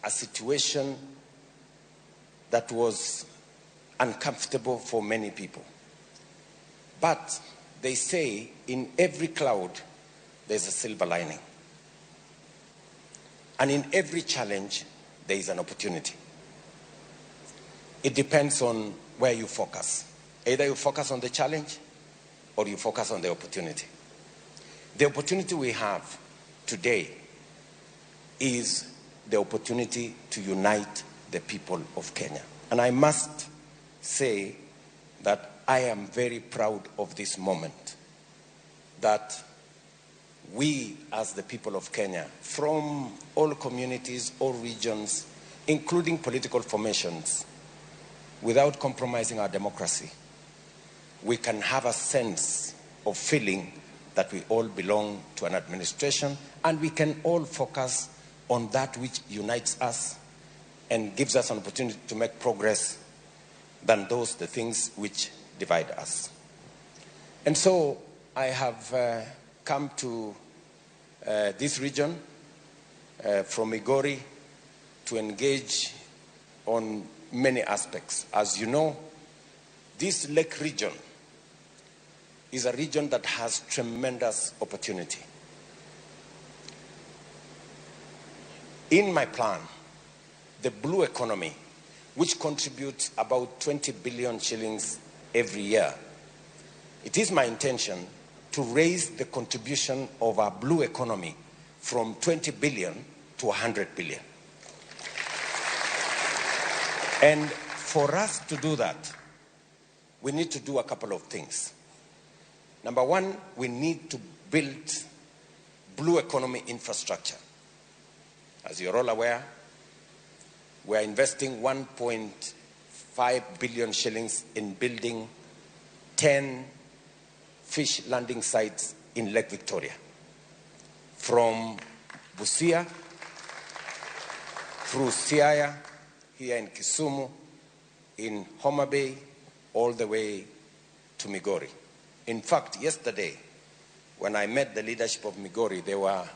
a situation that was uncomfortable for many people. But they say in every cloud there's a silver lining. And in every challenge, there is an opportunity. It depends on where you focus. Either you focus on the challenge or you focus on the opportunity. The opportunity we have today is the opportunity to unite the people of Kenya. And I must say that I am very proud of this moment, that we as the people of Kenya, from all communities, all regions, including political formations, without compromising our democracy, we can have a sense of feeling that we all belong to an administration and we can all focus on that which unites us and gives us an opportunity to make progress than the things which divide us. And so I have come to this region from Migori to engage on many aspects. As you know, this lake region is a region that has tremendous opportunity. In my plan, the blue economy, which contributes about 20 billion shillings every year, it is my intention to raise the contribution of our blue economy from 20 billion to 100 billion. And for us to do that, we need to do a couple of things. Number one, we need to build blue economy infrastructure. As you're all aware, we are investing 1.5 billion shillings in building 10 fish landing sites in Lake Victoria. From Busia, through Siaya, here in Kisumu, in Homa Bay, all the way to Migori. In fact, yesterday, when I met the leadership of Migori, they were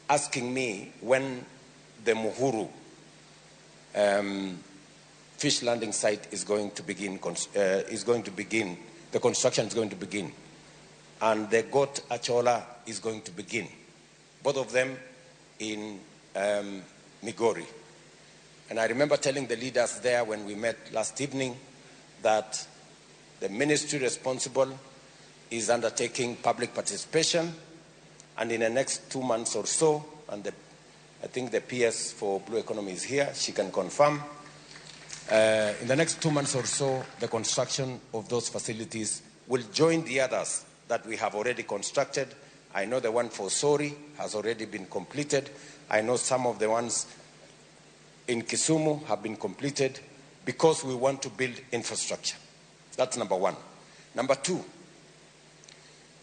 asking me when the Muhuru fish landing site is going to begin, the construction is going to begin. And the Got Achola is going to begin. Both of them in Migori. And I remember telling the leaders there when we met last evening that the ministry responsible is undertaking public participation, and in the next 2 months or so, and I think the PS for Blue Economy is here, she can confirm, in the next 2 months or so, the construction of those facilities will join the others that we have already constructed. I know the one for Sori has already been completed. I know some of the ones in Kisumu have been completed because we want to build infrastructure. That's number one. Number two,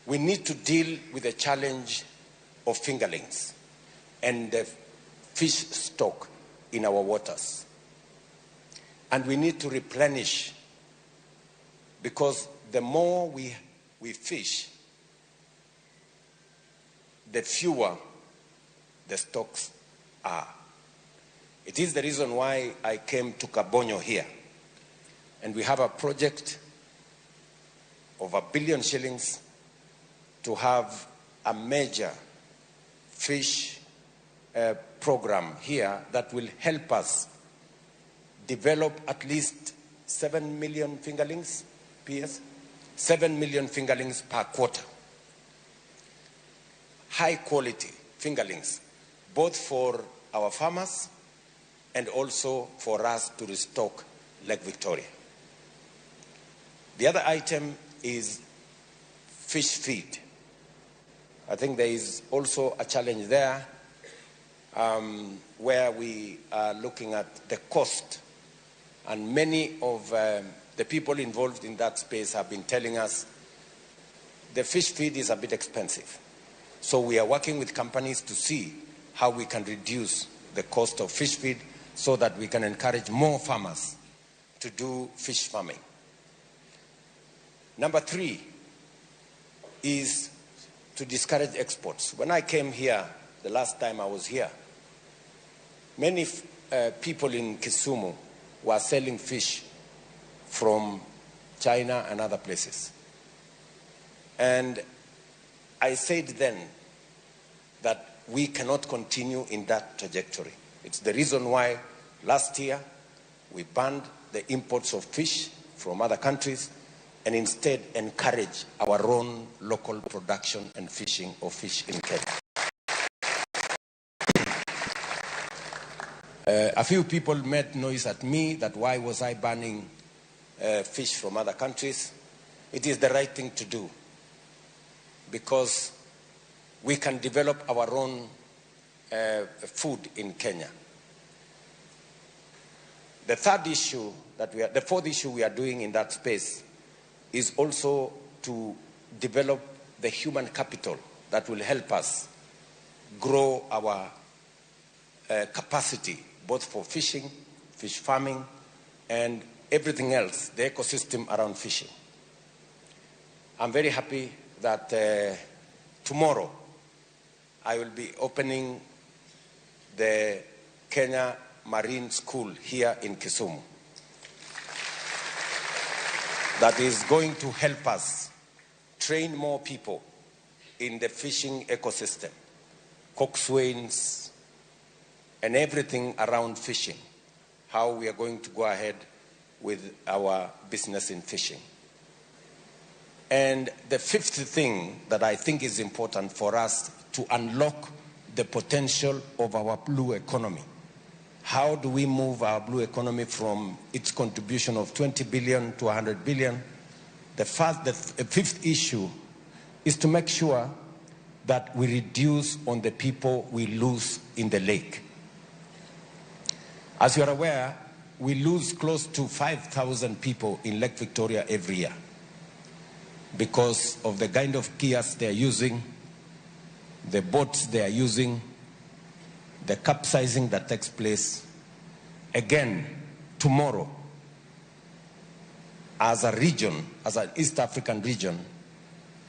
we need to deal with the challenge of fingerlings and the fish stock in our waters. And we need to replenish, because the more we fish, the fewer the stocks are. It is the reason why I came to Kabonyo here. And we have a project of 1 billion shillings to have a major fish program here that will help us develop at least 7 million fingerlings, PS, 7 million fingerlings per quarter. High quality fingerlings, both for our farmers and also for us to restock Lake Victoria. The other item is fish feed. I think there is also a challenge there where we are looking at the cost, and many of the people involved in that space have been telling us the fish feed is a bit expensive. So we are working with companies to see how we can reduce the cost of fish feed so that we can encourage more farmers to do fish farming. Number three is to discourage exports. When I came here, the last time I was here, many people in Kisumu were selling fish from China and other places. And I said then that we cannot continue in that trajectory. It's the reason why last year we banned the imports of fish from other countries and instead encourage our own local production and fishing of fish in Kenya. A few people made noise at me that why was I banning fish from other countries. It is the right thing to do, because we can develop our own food in Kenya. The fourth issue we are doing in that space is also to develop the human capital that will help us grow our capacity, both for fishing, fish farming, and everything else, the ecosystem around fishing. I'm very happy that tomorrow I will be opening the Kenya Marine School here in Kisumu. That is going to help us train more people in the fishing ecosystem, coxswains, and everything around fishing, how we are going to go ahead with our business in fishing. And the fifth thing that I think is important for us to unlock the potential of our blue economy. How do we move our blue economy from its contribution of 20 billion to 100 billion? The fifth issue is to make sure that we reduce on the people we lose in the lake. As you are aware, we lose close to 5,000 people in Lake Victoria every year because of the kind of gears they are using, the boats they are using, the capsizing that takes place. Again, tomorrow, as a region, as an East African region,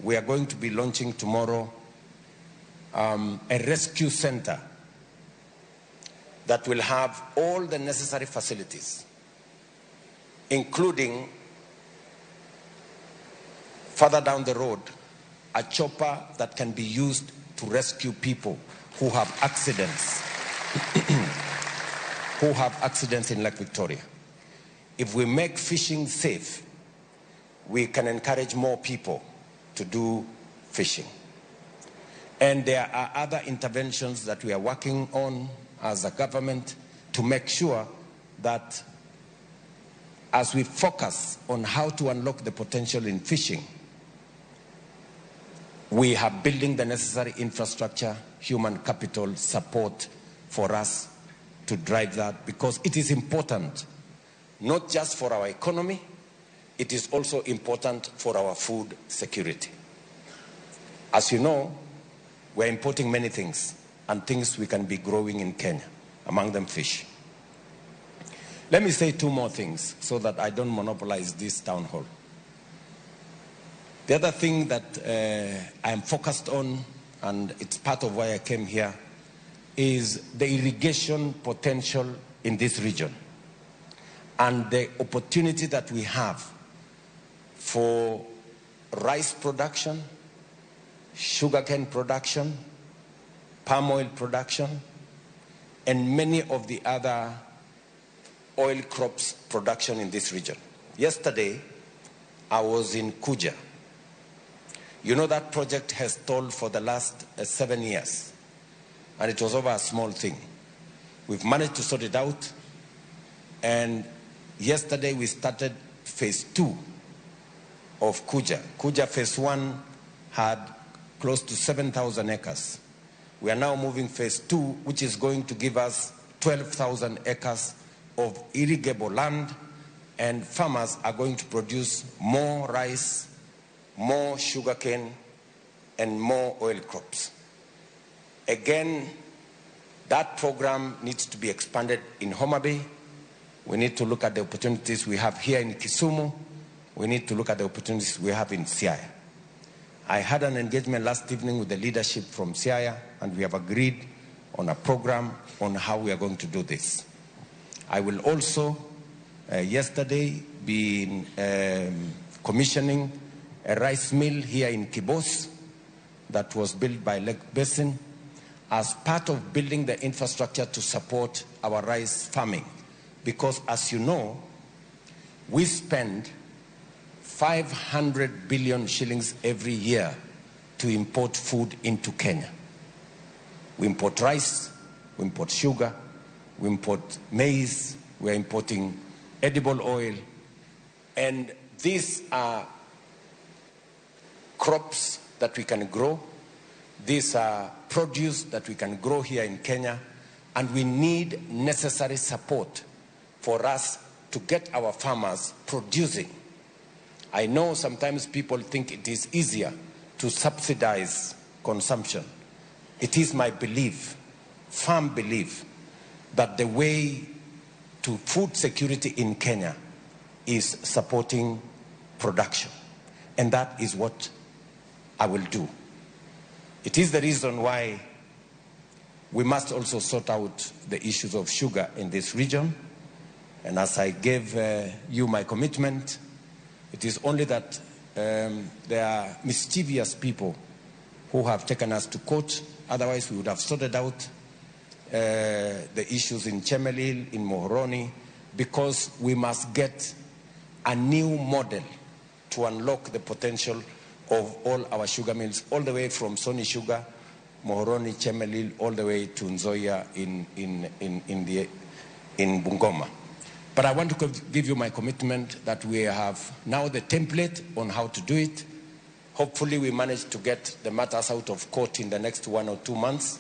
we are going to be launching tomorrow a rescue center that will have all the necessary facilities, including further down the road, a chopper that can be used to rescue people who have accidents, who have accidents in Lake Victoria. If we make fishing safe, we can encourage more people to do fishing. And there are other interventions that we are working on as a government to make sure that as we focus on how to unlock the potential in fishing, we are building the necessary infrastructure, human capital support for us to drive that, because it is important, not just for our economy, it is also important for our food security. As you know, we're importing many things and things we can be growing in Kenya, among them fish. Let me say two more things so that I don't monopolize this town hall. The other thing that I am focused on, and it's part of why I came here, is the irrigation potential in this region and the opportunity that we have for rice production, sugarcane production, palm oil production, and many of the other oil crops production in this region. Yesterday, I was in Kuja. You know, that project has stalled for the last 7 years, and it was over a small thing. We've managed to sort it out, and yesterday we started phase 2 of Kuja. Kuja phase 1 had close to 7,000 acres. We are now moving phase 2, which is going to give us 12,000 acres of irrigable land, and farmers are going to produce more rice, more sugarcane, and more oil crops. Again, that program needs to be expanded in Homa Bay. We need to look at the opportunities we have here in Kisumu. We need to look at the opportunities we have in Siaya. I had an engagement last evening with the leadership from Siaya, and we have agreed on a program on how we are going to do this. I will also, yesterday, be commissioning a rice mill here in Kibos that was built by Lake Basin as part of building the infrastructure to support our rice farming. Because as you know, we spend 500 billion shillings every year to import food into Kenya. We import rice, we import sugar, we import maize, we are importing edible oil, and these are crops that we can grow. These are produce that we can grow here in Kenya, and we need necessary support for us to get our farmers producing. I know sometimes people think it is easier to subsidize consumption. It is my belief, firm belief, that the way to food security in Kenya is supporting production. And that is what I will do. It is the reason why we must also sort out the issues of sugar in this region. And as I gave you my commitment, it is only that there are mischievous people who have taken us to court. Otherwise, we would have sorted out the issues in Chemelil, in Muhoroni, because we must get a new model to unlock the potential of all our sugar mills, all the way from Sony Sugar, Muhoroni, Chemelil, all the way to Nzoia in Bungoma. But I want to give you my commitment that we have now the template on how to do it. Hopefully we manage to get the matters out of court in the next 1 or 2 months,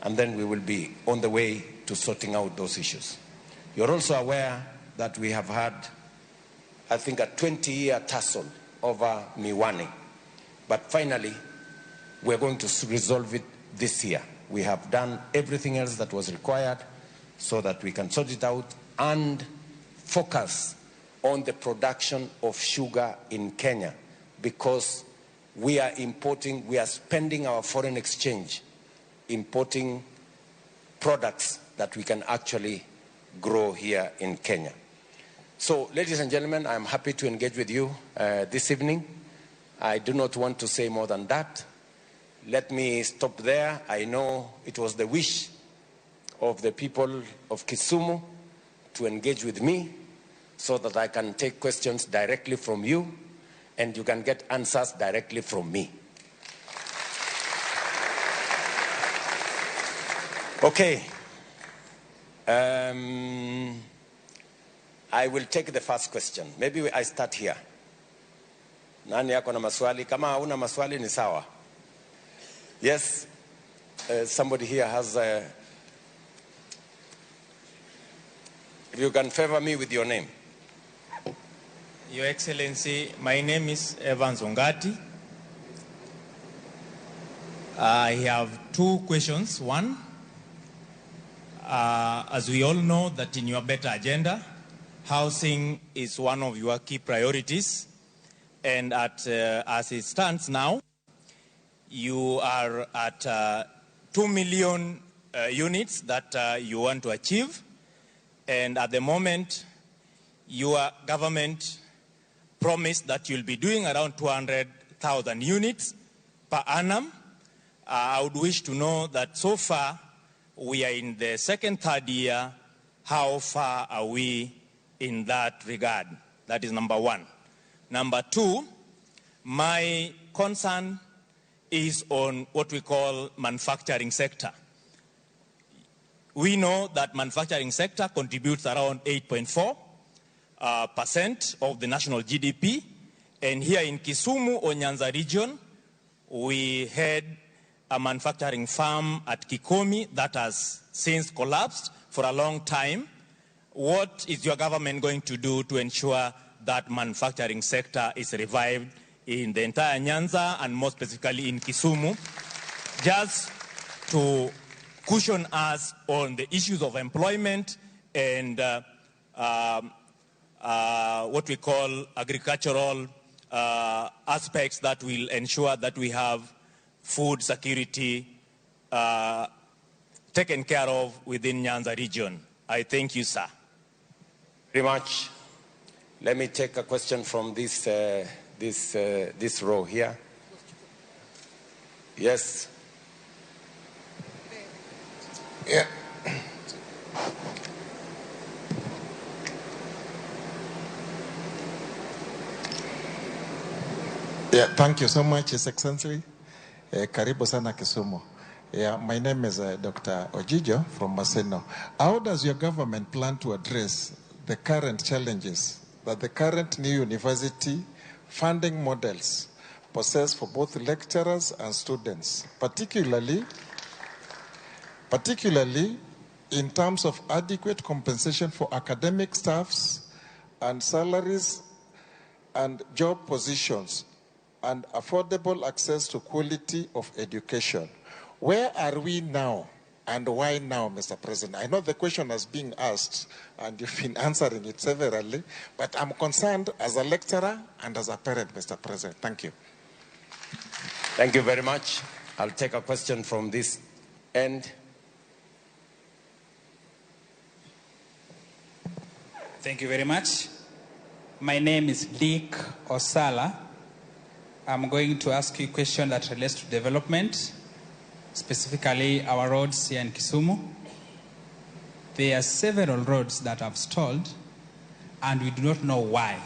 and then we will be on the way to sorting out those issues. You're also aware that we have had, I think, a 20-year tussle over Miwani. But finally, we're going to resolve it this year. We have done everything else that was required so that we can sort it out and focus on the production of sugar in Kenya, because we are importing, we are spending our foreign exchange importing products that we can actually grow here in Kenya. So, ladies and gentlemen, I'm happy to engage with you this evening. I do not want to say more than that. Let me stop there. I know it was the wish of the people of Kisumu to engage with me so that I can take questions directly from you and you can get answers directly from me. Okay. I will take the first question. Maybe I start here. Nani yako na maswali? Kama hauna maswali ni sawa. Yes, somebody here has if you can favor me with your name. Your Excellency, my name is Evans Ongati. I have 2 questions. One, as we all know that in your better agenda, housing is one of your key priorities. And as it stands now, you are at 2 million units that you want to achieve. And at the moment, your government promised that you'll be doing around 200,000 units per annum. I would wish to know that so far, we are in the second, third year. How far are we in that regard? That is number one. Number two, my concern is on what we call manufacturing sector. We know that manufacturing sector contributes around 8.4% of the national GDP. And here in Kisumu or Nyanza region, we had a manufacturing farm at Kikomi that has since collapsed for a long time. What is your government going to do to ensure that manufacturing sector is revived in the entire Nyanza and more specifically in Kisumu, just to cushion us on the issues of employment and what we call agricultural aspects that will ensure that we have food security taken care of within Nyanza region. I thank you, sir. Very much. Let me take a question from this row here. Yes. Yeah. Yeah, thank you so much, His Excellency. Karibu sana Kisumu. Yeah, my name is Dr. Ojijo from Maseno. How does your government plan to address the current challenges that the current new university funding models possess for both lecturers and students, particularly in terms of adequate compensation for academic staffs and salaries and job positions and affordable access to quality of education? Where are we now And why now, Mr. President? I know the question has been asked and you've been answering it severally, but I'm concerned as a lecturer and as a parent, Mr. President. Thank you. Thank you very much. I'll take a question from this end. Thank you very much. My name is Dick Osala. I'm going to ask you a question that relates to development, specifically our roads here in Kisumu. There are several roads that have stalled, and we do not know why.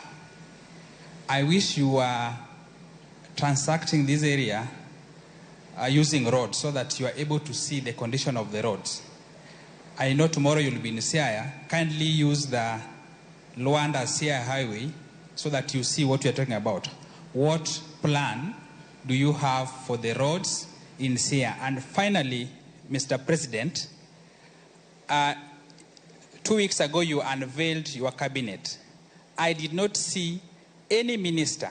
I wish you were transacting this area using roads so that you are able to see the condition of the roads. I know tomorrow you'll be in Siaya. Kindly use the Luanda Siaya Highway so that you see what we are talking about. What plan do you have for the roads in Siaya? And finally, Mr. President, 2 weeks ago you unveiled your cabinet. I did not see any minister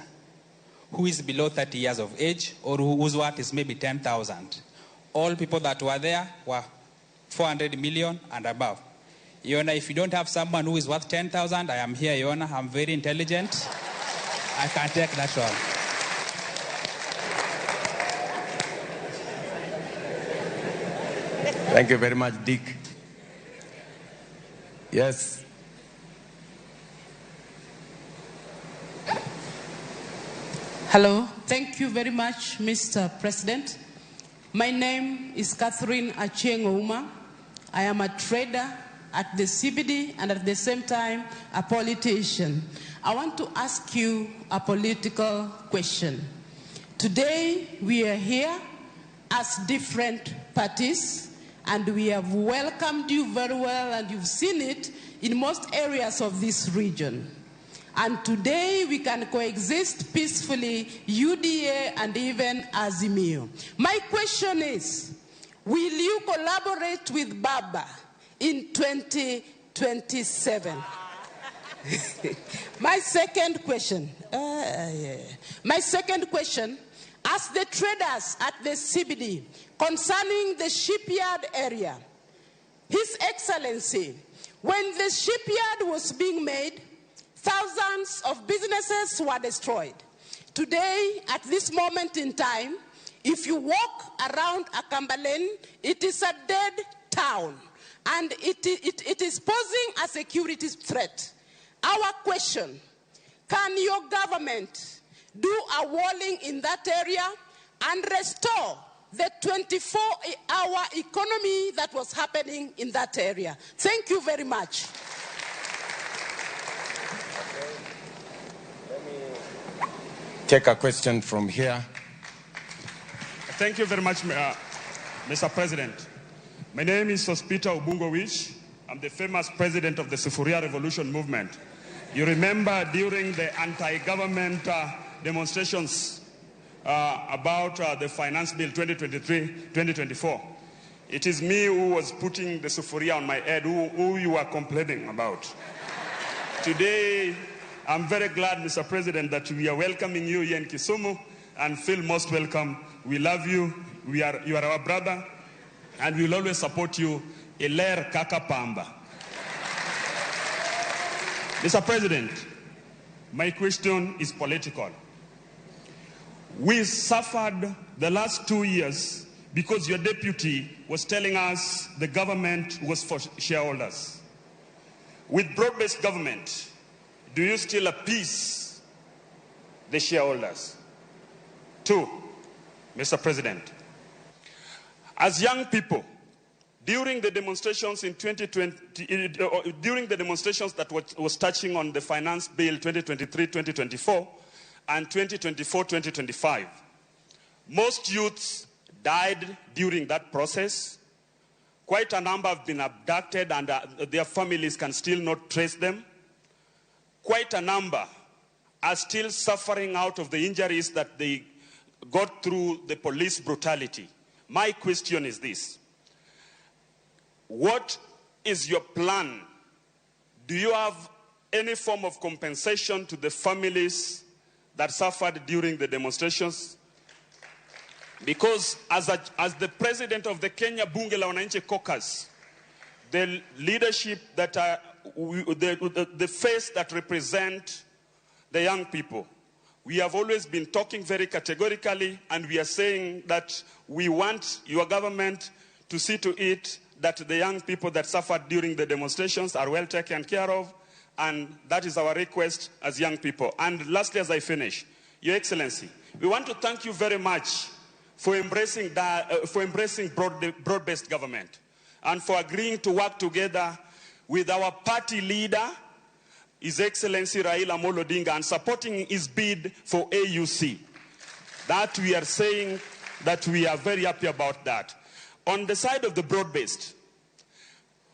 who is below 30 years of age or whose worth is maybe 10,000. All people that were there were 400 million and above. Yona, if you don't have someone who is worth 10,000, I am here, Yona. I'm very intelligent. I can take that one. Thank you very much, Dick. Yes. Hello. Thank you very much, Mr. President. My name is Catherine Achieng Ouma. I am a trader at the CBD and at the same time a politician. I want to ask you a political question. Today we are here as different parties and we have welcomed you very well and you've seen it in most areas of this region. And today we can coexist peacefully, UDA and even Azimio. My question is, will you collaborate with Baba in 2027? My second question, ask the traders at the CBD concerning the shipyard area. His Excellency, when the shipyard was being made, thousands of businesses were destroyed. Today, at this moment in time, if you walk around Akambalene, it is a dead town, and it is posing a security threat. Our question, can your government do a walling in that area and restore the 24-hour economy that was happening in that area? Thank you very much. Take a question from here. Thank you very much, Mr. President. My name is Sospita Ubungowich. I'm the famous president of the Sufuria Revolution movement. You remember during the anti-government demonstrations about the Finance Bill 2023-2024, it is me who was putting the Sufuria on my head, who you were complaining about. Today, I'm very glad, Mr. President, that we are welcoming you here in Kisumu and feel most welcome. We love you. You are our brother, and we will always support you. Iler Kaka Pamba. Mr. President, my question is political. We suffered the last 2 years because your deputy was telling us the government was for shareholders. With broad-based government, do you still appease the shareholders? 2, Mr. President, as young people, during the demonstrations in 2020, during the demonstrations that was touching on the Finance Bill 2023-2024 and 2024-2025, most youths died during that process. Quite a number have been abducted and their families can still not trace them. Quite a number are still suffering out of the injuries that they got through the police brutality. My question is this: what is your plan? Do you have any form of compensation to the families that suffered during the demonstrations? Because as the president of the Kenya Bunge la Wananchi Caucus, the leadership that are the face that represent the young people, we have always been talking very categorically, and we are saying that we want your government to see to it that the young people that suffered during the demonstrations are well taken care of, and that is our request as young people. And lastly, as I finish, Your Excellency, we want to thank you very much for embracing broad-based government and for agreeing to work together with our party leader, His Excellency Raila Amolo Odinga, and supporting his bid for AUC. That we are saying that we are very happy about that. On the side of the broad-based,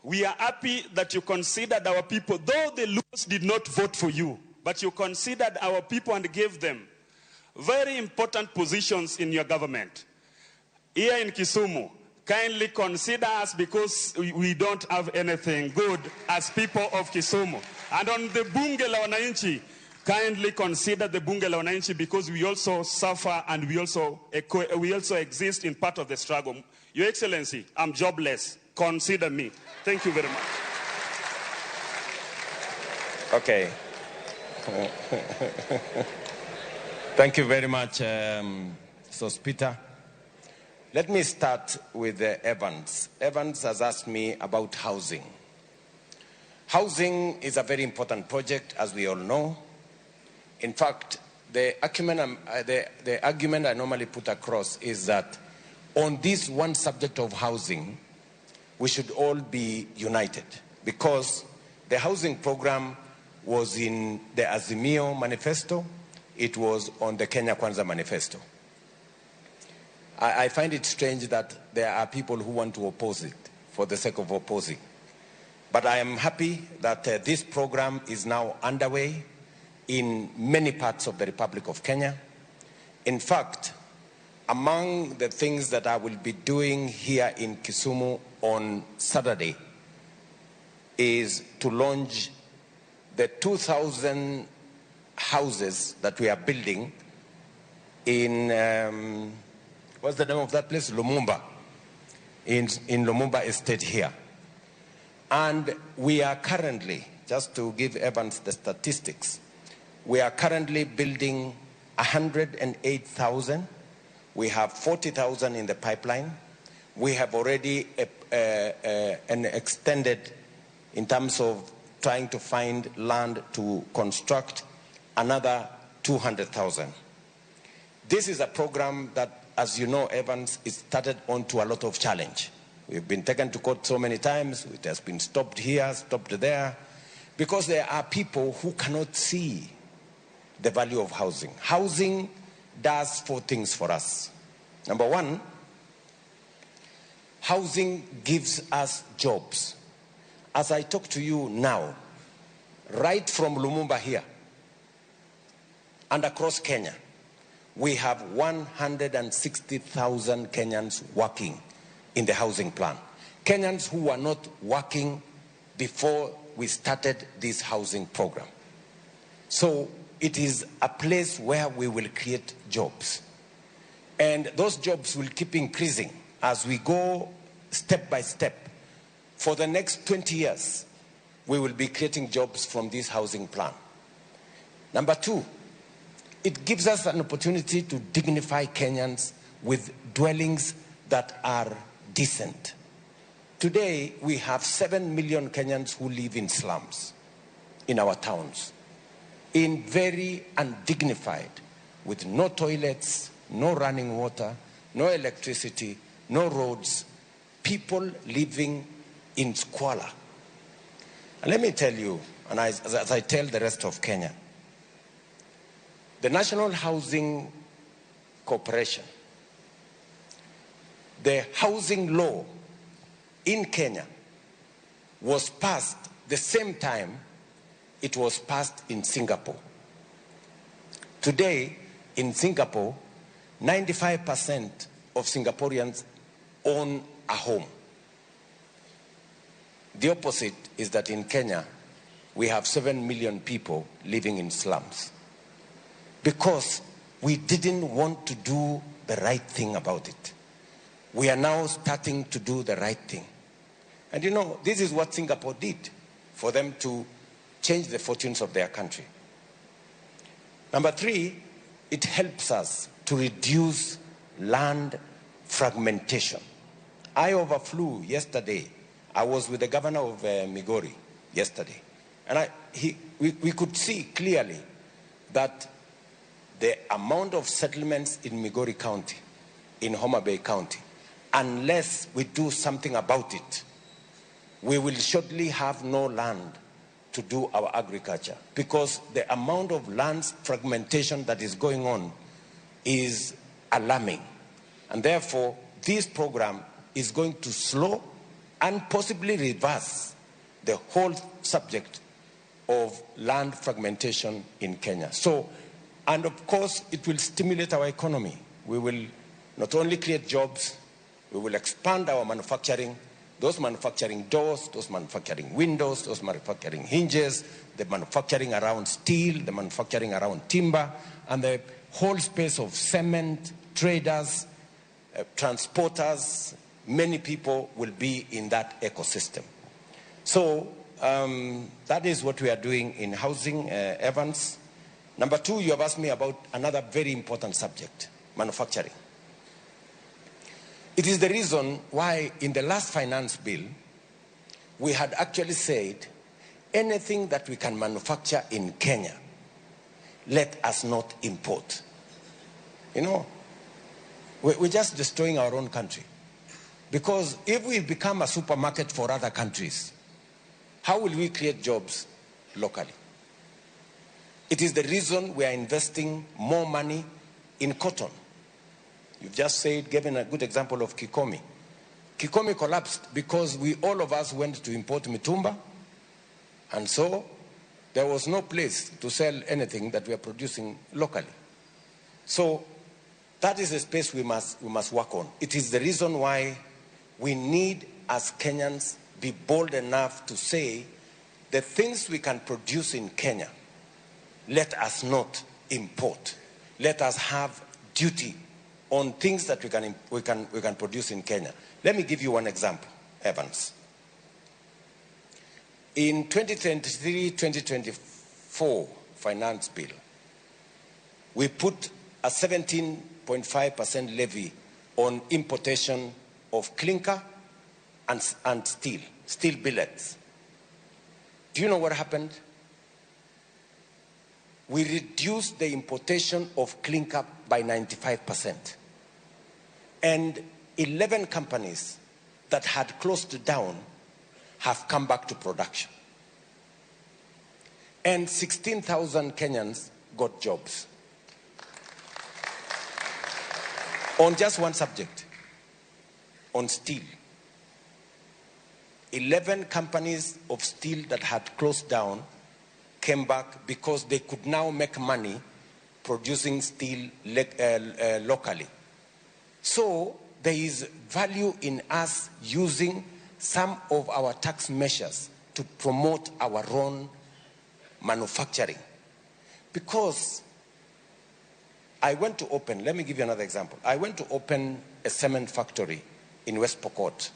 we are happy that you considered our people, though the Luos did not vote for you, but you considered our people and gave them very important positions in your government. Here in Kisumu, kindly consider us because we don't have anything good as people of Kisumu. And on the Bunge la Wananchi, kindly consider the Bunge la Wananchi because we also suffer and we also exist in part of the struggle. Your Excellency, I'm jobless. Consider me. Thank you very much. Okay. Thank you very much, Sospita. Let me start with Evans. Evans has asked me about housing. Housing is a very important project, as we all know. In fact, the argument I normally put across is that on this one subject of housing, we should all be united, because the housing program was in the Azimio manifesto. It was on the Kenya Kwanza manifesto. I find it strange that there are people who want to oppose it for the sake of opposing. But I am happy that this program is now underway in many parts of the Republic of Kenya. In fact, among the things that I will be doing here in Kisumu on Saturday is to launch the 2,000 houses that we are building in, what's the name of that place? Lumumba, in Lumumba Estate here. And we are currently, just to give Evans the statistics, we are currently building 108,000. We have 40,000 in the pipeline. We have already an extended, in terms of trying to find land to construct, another 200,000. This is a program that, as you know, Evans, is started onto a lot of challenge. We've been taken to court so many times. It has been stopped here, stopped there, because there are people who cannot see the value of housing. Housing does 4 things for us. Number one, housing gives us jobs. As I talk to you now, right from Lumumba here and across Kenya, we have 160,000 Kenyans working in the housing plan. Kenyans who were not working before we started this housing program. So it is a place where we will create jobs. And those jobs will keep increasing as we go step by step. For the next 20 years, we will be creating jobs from this housing plan. Number two, it gives us an opportunity to dignify Kenyans with dwellings that are decent. Today, we have 7 million Kenyans who live in slums in our towns, in very undignified, with no toilets, no running water, no electricity, no roads, people living in squalor. And let me tell you, and as I tell the rest of Kenya, the National Housing Corporation, the housing law in Kenya was passed the same time it was passed in Singapore. Today, in Singapore, 95% of Singaporeans own a home. The opposite is that in Kenya, we have 7 million people living in slums. Because we didn't want to do the right thing about it. We are now starting to do the right thing. And you know, this is what Singapore did for them to change the fortunes of their country. Number three, it helps us to reduce land fragmentation. I overflew yesterday. I was with the governor of Migori yesterday. And we could see clearly that the amount of settlements in Migori County, in Homa Bay County, unless we do something about it, we will shortly have no land to do our agriculture, because the amount of land fragmentation that is going on is alarming. And therefore, this program is going to slow and possibly reverse the whole subject of land fragmentation in Kenya. So, and of course, it will stimulate our economy. We will not only create jobs, we will expand our manufacturing, those manufacturing doors, those manufacturing windows, those manufacturing hinges, the manufacturing around steel, the manufacturing around timber, and the whole space of cement, traders, transporters. Many people will be in that ecosystem. So that is what we are doing in housing, Evans. Number two, you have asked me about another very important subject, manufacturing. It is the reason why in the last finance bill, we had actually said, anything that we can manufacture in Kenya, let us not import. You know, we're just destroying our own country. Because if we become a supermarket for other countries, how will we create jobs locally? It is the reason we are investing more money in cotton. You've just said, given a good example of Kikomi. Kikomi collapsed because all of us went to import mitumba, and so there was no place to sell anything that we are producing locally. So that is a space we must work on. It is the reason why we need, as Kenyans, be bold enough to say the things we can produce in Kenya, let us not import. Let us have duty on things that we can produce in Kenya. Let me give you one example, Evans. In 2023-2024 finance bill, we put a 17.5% levy on importation of clinker and steel billets. Do you know what happened? We reduced the importation of clinker by 95%. And 11 companies that had closed down have come back to production. And 16,000 Kenyans got jobs. On just one subject, on steel. 11 companies of steel that had closed down came back because they could now make money producing steel locally. So there is value in us using some of our tax measures to promote our own manufacturing. Because I went to open, let me give you another example. I went to open a cement factory in West Pokot.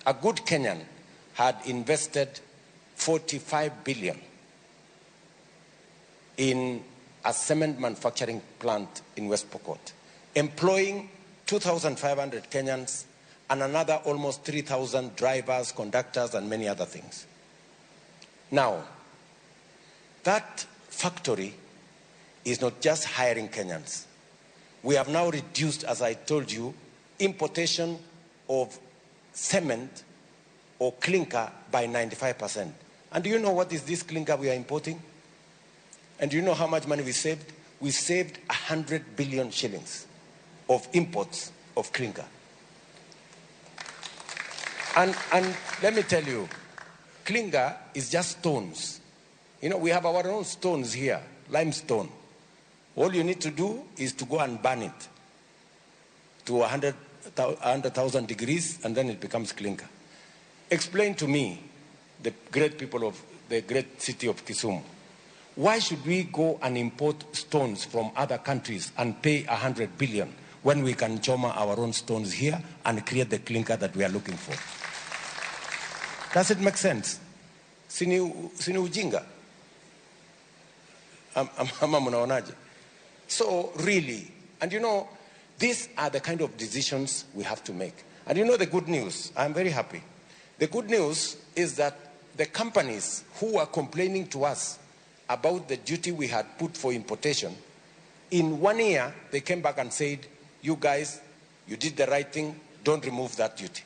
A good Kenyan had invested 45 billion in a cement manufacturing plant in West Pokot, employing 2,500 Kenyans and another almost 3,000 drivers, conductors, and many other things. Now, that factory is not just hiring Kenyans. We have now reduced, as I told you, importation of cement or clinker by 95%. And do you know what is this clinker we are importing? And do you know how much money we saved? We saved 100 billion shillings of imports of clinker. And let me tell you, clinker is just stones. You know, we have our own stones here, limestone. All you need to do is to go and burn it to 100,000 degrees, and then it becomes clinker. Explain to me, the great people of the great city of Kisumu, why should we go and import stones from other countries and pay 100 billion when we can choma our own stones here and create the clinker that we are looking for. Does it make sense? Sini ujinga? Ama mnaonaje? So really, and you know, these are the kind of decisions we have to make. And you know the good news, I'm very happy. The good news is that the companies who were complaining to us about the duty we had put for importation, in 1 year, they came back and said, you guys, you did the right thing, don't remove that duty.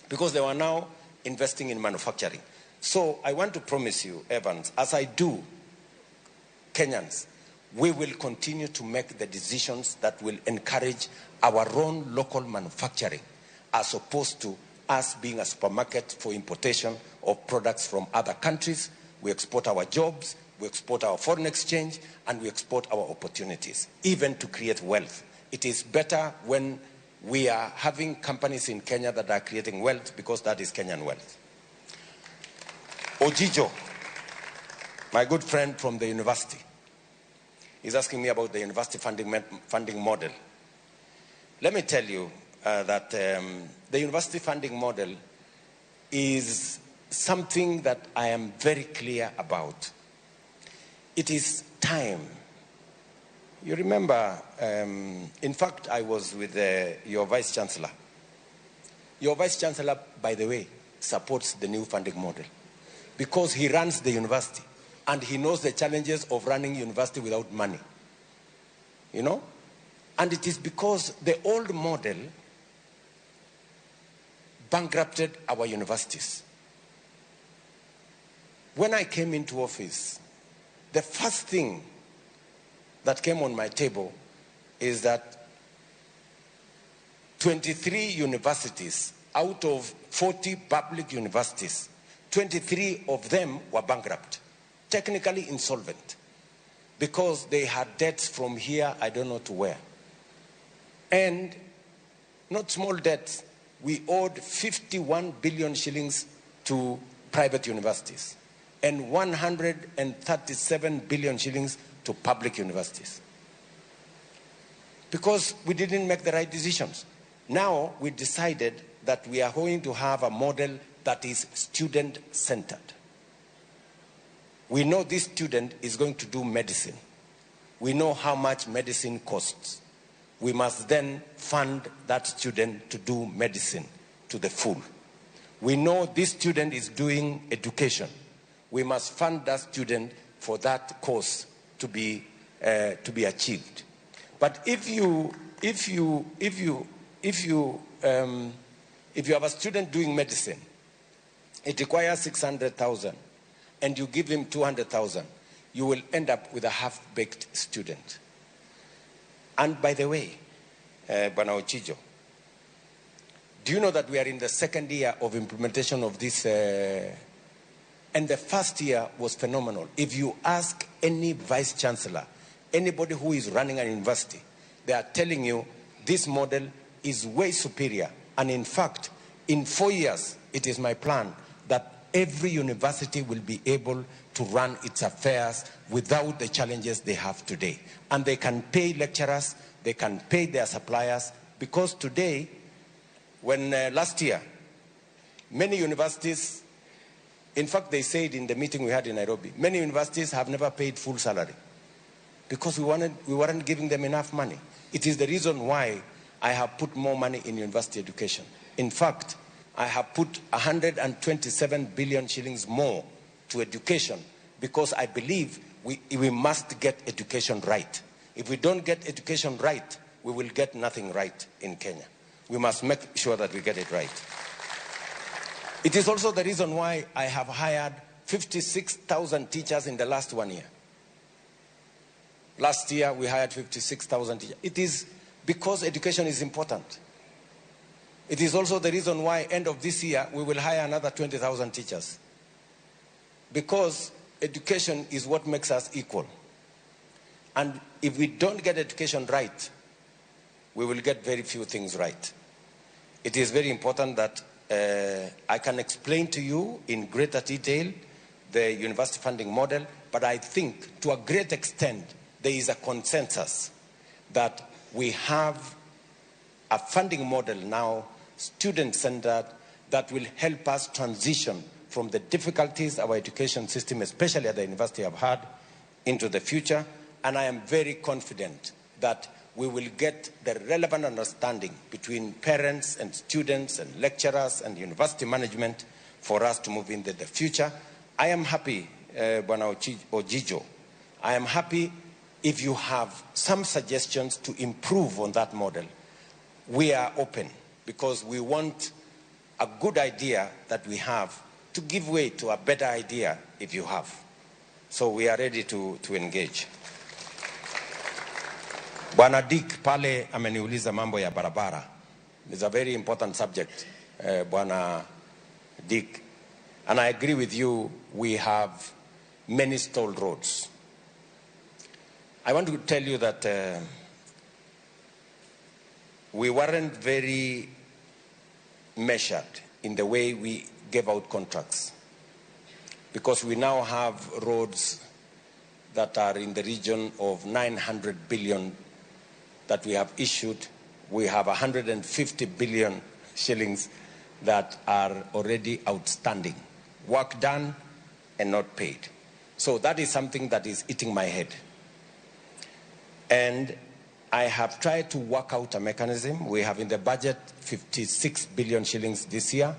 Because they were now investing in manufacturing. So I want to promise you, Evans, as I do, Kenyans, we will continue to make the decisions that will encourage our own local manufacturing, as opposed to us being a supermarket for importation of products from other countries. We export our jobs, we export our foreign exchange, and we export our opportunities, even to create wealth. It is better when we are having companies in Kenya that are creating wealth, because that is Kenyan wealth. Ojijo, my good friend from the university, is asking me about the university funding model. Let me tell you that the university funding model is something that I am very clear about. It is time. You remember, in fact, I was with your Vice Chancellor. Your Vice Chancellor, by the way, supports the new funding model because he runs the university and he knows the challenges of running university without money. You know? And it is because the old model bankrupted our universities. When I came into office, the first thing that came on my table is that 23 universities out of 40 public universities, 23 of them were bankrupt, technically insolvent, because they had debts from here, I don't know to where. And not small debts. We owed 51 billion shillings to private universities and 137 billion shillings to public universities, because we didn't make the right decisions. Now we decided that we are going to have a model that is student-centered. We know this student is going to do medicine. We know how much medicine costs. We must then fund that student to do medicine to the full. We know this student is doing education. We must fund that student for that course to be achieved. But if you have a student doing medicine, it requires 600,000, and you give him 200,000, you will end up with a half-baked student. And by the way, Bwana Ochijo, do you know that we are in the second year of implementation of this? And the first year was phenomenal. If you ask any vice chancellor, anybody who is running an university, they are telling you this model is way superior. And in fact, in 4 years, it is my plan that every university will be able to run its affairs without the challenges they have today. And they can pay lecturers, they can pay their suppliers, because today, when last year, many universities, in fact, they said in the meeting we had in Nairobi, many universities have never paid full salary because we weren't giving them enough money. It is the reason why I have put more money in university education. In fact, I have put 127 billion shillings more to education because I believe we must get education right. If we don't get education right, we will get nothing right in Kenya. We must make sure that we get it right. It is also the reason why I have hired 56,000 teachers in the last 1 year. Last year, we hired 56,000 teachers. It is because education is important. It is also the reason why, end of this year, we will hire another 20,000 teachers. Because education is what makes us equal. And if we don't get education right, we will get very few things right. It is very important that I can explain to you in greater detail the university funding model, but I think to a great extent there is a consensus that we have a funding model now, student-centered, that will help us transition from the difficulties our education system, especially at the university, have had into the future. And I am very confident that we will get the relevant understanding between parents and students and lecturers and university management for us to move into the future. I am happy, Bwana Ojijo, I am happy if you have some suggestions to improve on that model. We are open because we want a good idea that we have to give way to a better idea if you have. So we are ready to engage. Bwana Dick pale ameniuliza mambo ya barabara. It's a very important subject, Bwana Dick. And I agree with you, we have many stalled roads. I want to tell you that we weren't very measured in the way we gave out contracts, because we now have roads that are in the region of 900 billion that we have issued. We have 150 billion shillings that are already outstanding, work done and not paid. So that is something that is eating my head. And I have tried to work out a mechanism. We have in the budget 56 billion shillings this year.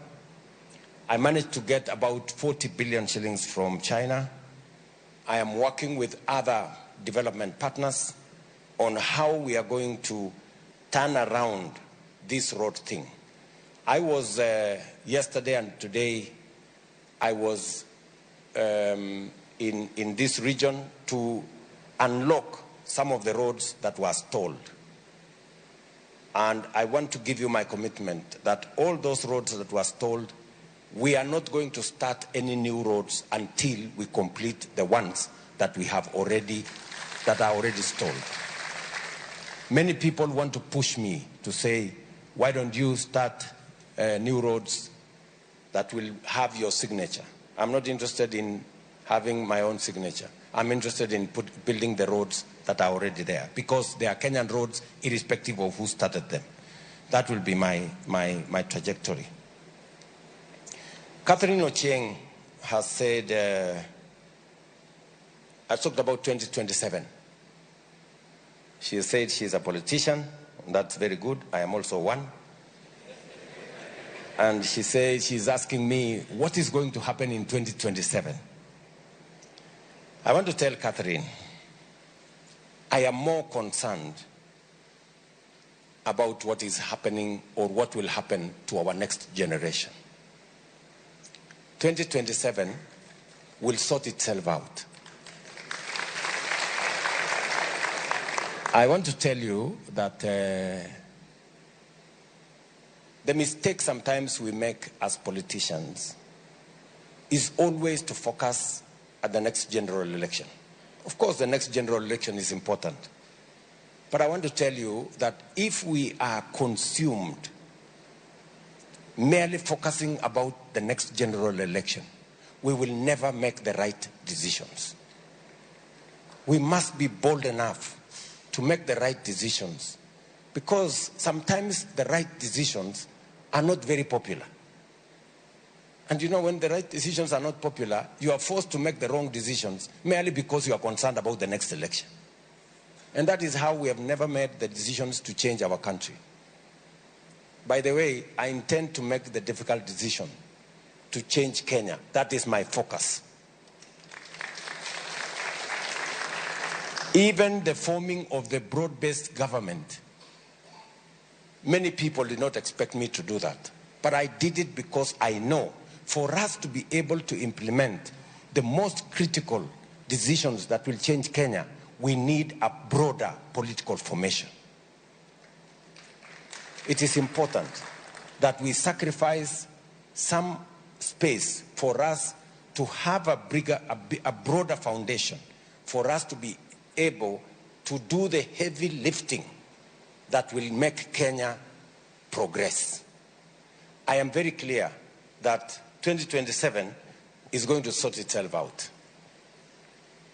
I managed to get about 40 billion shillings from China. I am working with other development partners on how we are going to turn around this road thing. I was, yesterday and today, I was in this region to unlock some of the roads that were stalled. And I want to give you my commitment that all those roads that were stalled, we are not going to start any new roads until we complete the ones that we have already, that are already stalled. Many people want to push me to say, why don't you start new roads that will have your signature? I'm not interested in having my own signature. I'm interested in building the roads that are already there, because they are Kenyan roads irrespective of who started them. That will be my trajectory. Catherine Ochieng has said, I talked about 2027. She said she's a politician. That's very good. I am also one. And she said she's asking me, what is going to happen in 2027? I want to tell Catherine, I am more concerned about what is happening or what will happen to our next generation. 2027 will sort itself out. I want to tell you that the mistake sometimes we make as politicians is always to focus at the next general election. Of course, the next general election is important. But I want to tell you that if we are consumed merely focusing about the next general election, we will never make the right decisions. We must be bold enough to make the right decisions, because sometimes the right decisions are not very popular. And you know, when the right decisions are not popular, you are forced to make the wrong decisions merely because you are concerned about the next election. And that is how we have never made the decisions to change our country. By the way, I intend to make the difficult decision to change Kenya. That is my focus. Even the forming of the broad-based government, many people did not expect me to do that. But I did it because I know for us to be able to implement the most critical decisions that will change Kenya, we need a broader political formation. It is important that we sacrifice some space for us to have a broader foundation, for us to be able to do the heavy lifting that will make Kenya progress. I am very clear that 2027 is going to sort itself out.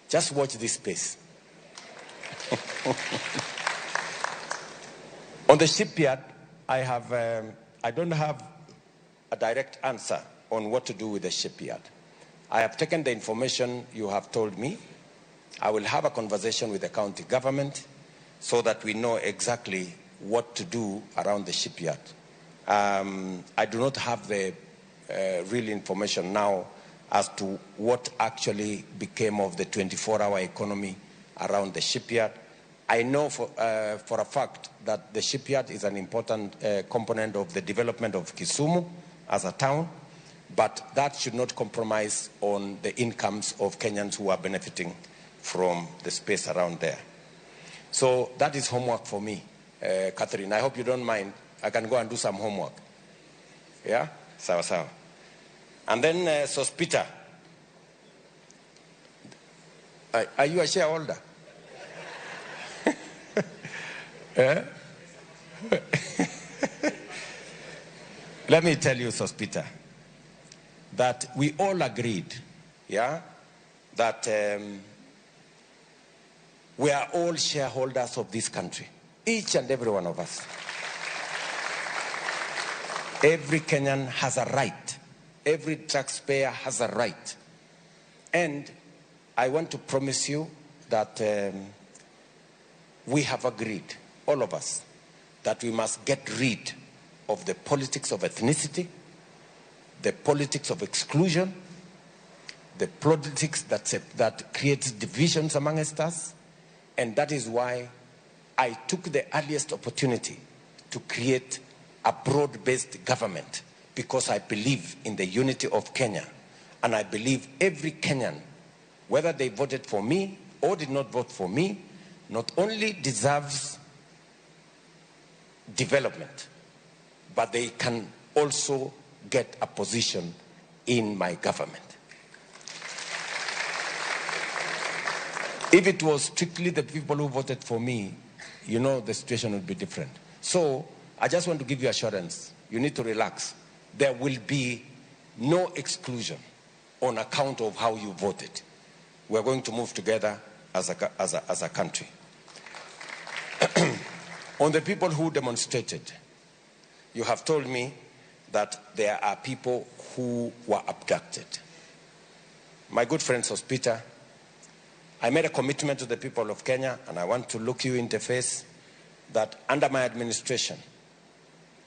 Just watch this space. On the shipyard, I don't have a direct answer on what to do with the shipyard. I have taken the information you have told me. I will have a conversation with the county government so that we know exactly what to do around the shipyard. I do not have the real information now as to what actually became of the 24-hour economy around the shipyard. I know for a fact that the shipyard is an important component of the development of Kisumu as a town, but that should not compromise on the incomes of Kenyans who are benefiting from the space around there. So that is homework for me, Catherine. I hope you don't mind. I can go and do some homework. Yeah? Sawa sawa. And then Sospita. Are you a shareholder? Let me tell you, Sospita, that we all agreed, yeah, that we are all shareholders of this country, each and every one of us. Every Kenyan has a right. Every taxpayer has a right. And I want to promise you that we have agreed, all of us, that we must get rid of the politics of ethnicity, the politics of exclusion, the politics that creates divisions amongst us. And that is why I took the earliest opportunity to create a broad-based government, because I believe in the unity of Kenya. And I believe every Kenyan, whether they voted for me or did not vote for me, not only deserves development, but they can also get a position in my government. If it was strictly the people who voted for me, you know, the situation would be different. So I just want to give you assurance. You need to relax. There will be no exclusion on account of how you voted. We're going to move together as a country. On the people who demonstrated, you have told me that there are people who were abducted. My good friend Sospita, I made a commitment to the people of Kenya, and I want to look you in the face, that under my administration,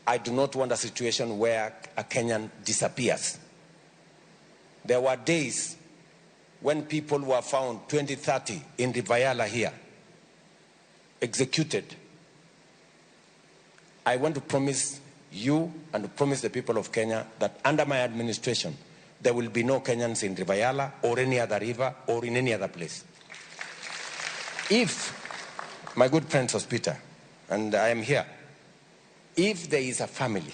I do not want a situation where a Kenyan disappears. There were days when people were found 2030 in Rivayala here, executed. I want to promise you and to promise the people of Kenya that under my administration, there will be no Kenyans in Rivayala or any other river or in any other place. If, my good friend Sospita, and I am here, if there is a family,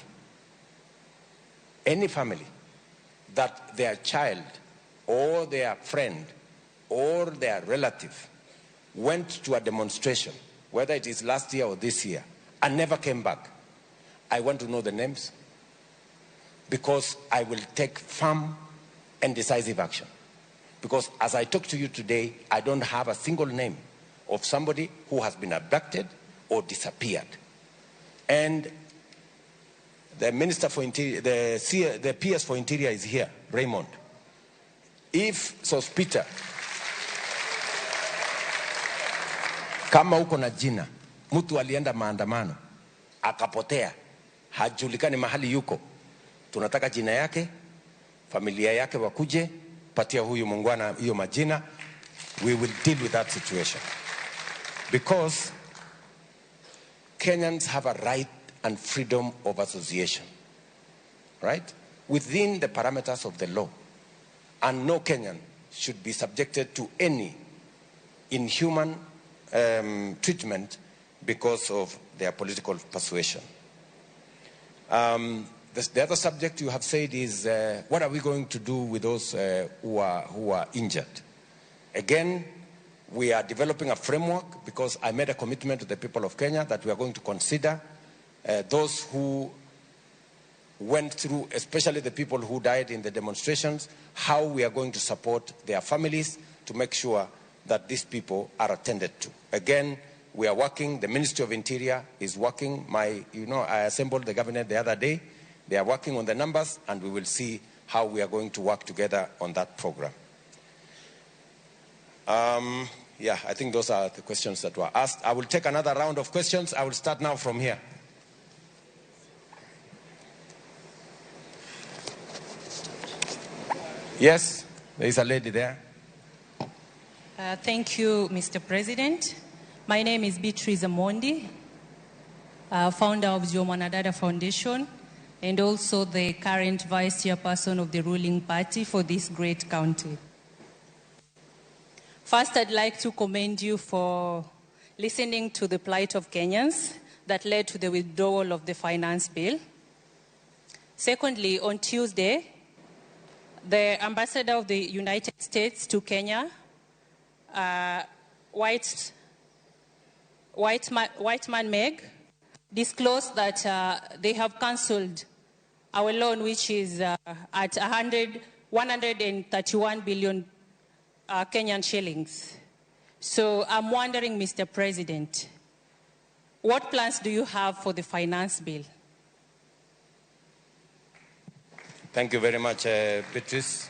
any family, that their child or their friend or their relative went to a demonstration, whether it is last year or this year, and never came back, I want to know the names, because I will take firm and decisive action. Because as I talk to you today, I don't have a single name of somebody who has been abducted or disappeared. And the Minister for Interior, the PS for Interior is here, Raymond. If Sospita, kama uko na jina, mtu alienda maandamano, akapotea, hajulikani mahali yuko, tunataka jina yake, familia yake wakuje, patia huyu mungwana hiyo majina, we will deal with that situation. Because Kenyans have a right and freedom of association, right? Within the parameters of the law. And no Kenyan should be subjected to any inhuman treatment because of their political persuasion. The other subject you have said is, what are we going to do with those who are injured? Again, we are developing a framework, because I made a commitment to the people of Kenya that we are going to consider those who went through, especially the people who died in the demonstrations, how we are going to support their families to make sure that these people are attended to. Again, We are working. The Ministry of Interior is working. I assembled the cabinet the other day. They are working on the numbers, and we will see how we are going to work together on that program. Yeah, I think those are the questions that were asked. I will take another round of questions. I will start now from here. Yes, there is a lady there. Thank you, Mr. President. My name is Beatrice Amondi, founder of Jomanadada Foundation, and also the current vice chairperson of the ruling party for this great county. First, I'd like to commend you for listening to the plight of Kenyans that led to the withdrawal of the finance bill. Secondly, on Tuesday, the ambassador of the United States to Kenya, White Man Meg, disclosed that they have cancelled our loan, which is at 131 billion Kenyan shillings. So I'm wondering, Mr. President, what plans do you have for the finance bill? Thank you very much, Beatrice.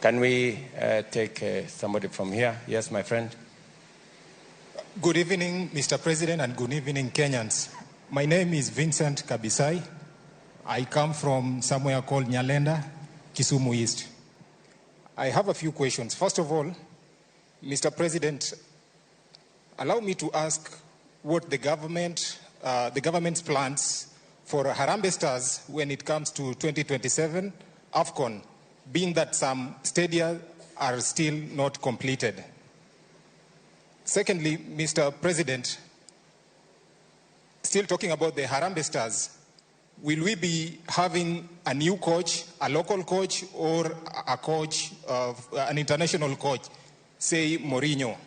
Can we take somebody from here? Yes, my friend. Good evening, Mr. President, and good evening, Kenyans. My name is Vincent Kabisai. I come from somewhere called Nyalenda, Kisumu East. I have a few questions. First of all, Mr. President, allow me to ask what the government's plans for Harambee Stars when it comes to 2027 AFCON, being that some stadia are still not completed. Secondly, Mr. President, still talking about the Harambee Stars, will we be having a new coach, a local coach, or a coach of an international coach, say Mourinho?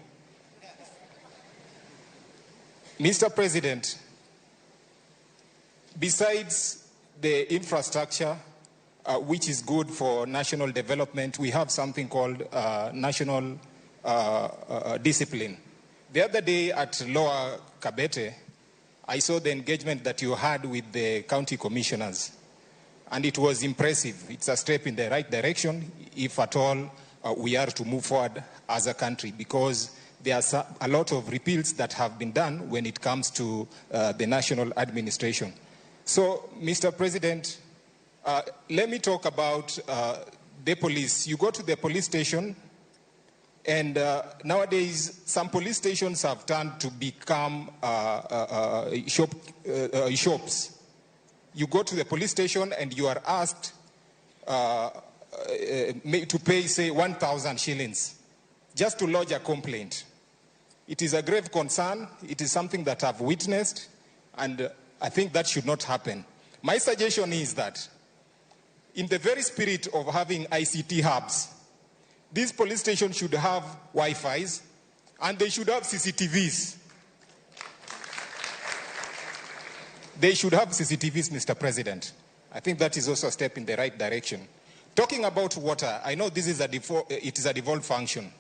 Mr. President, besides the infrastructure, which is good for national development, we have something called national discipline. The other day at Lower Kabete, I saw the engagement that you had with the county commissioners, and it was impressive. It's a step in the right direction, if at all we are to move forward as a country, because there are a lot of repeals that have been done when it comes to the national administration. So, Mr. President, let me talk about the police. You go to the police station, and nowadays some police stations have turned to become shops. You go to the police station and you are asked to pay, say, 1,000 shillings just to lodge a complaint. It is a grave concern. It is something that I've witnessed, and I think that should not happen. My suggestion is that in the very spirit of having ICT hubs, these police stations should have Wi-Fis, and they should have CCTVs. They should have CCTVs, Mr. President. I think that is also a step in the right direction. Talking about water, I know this is it is a devolved function,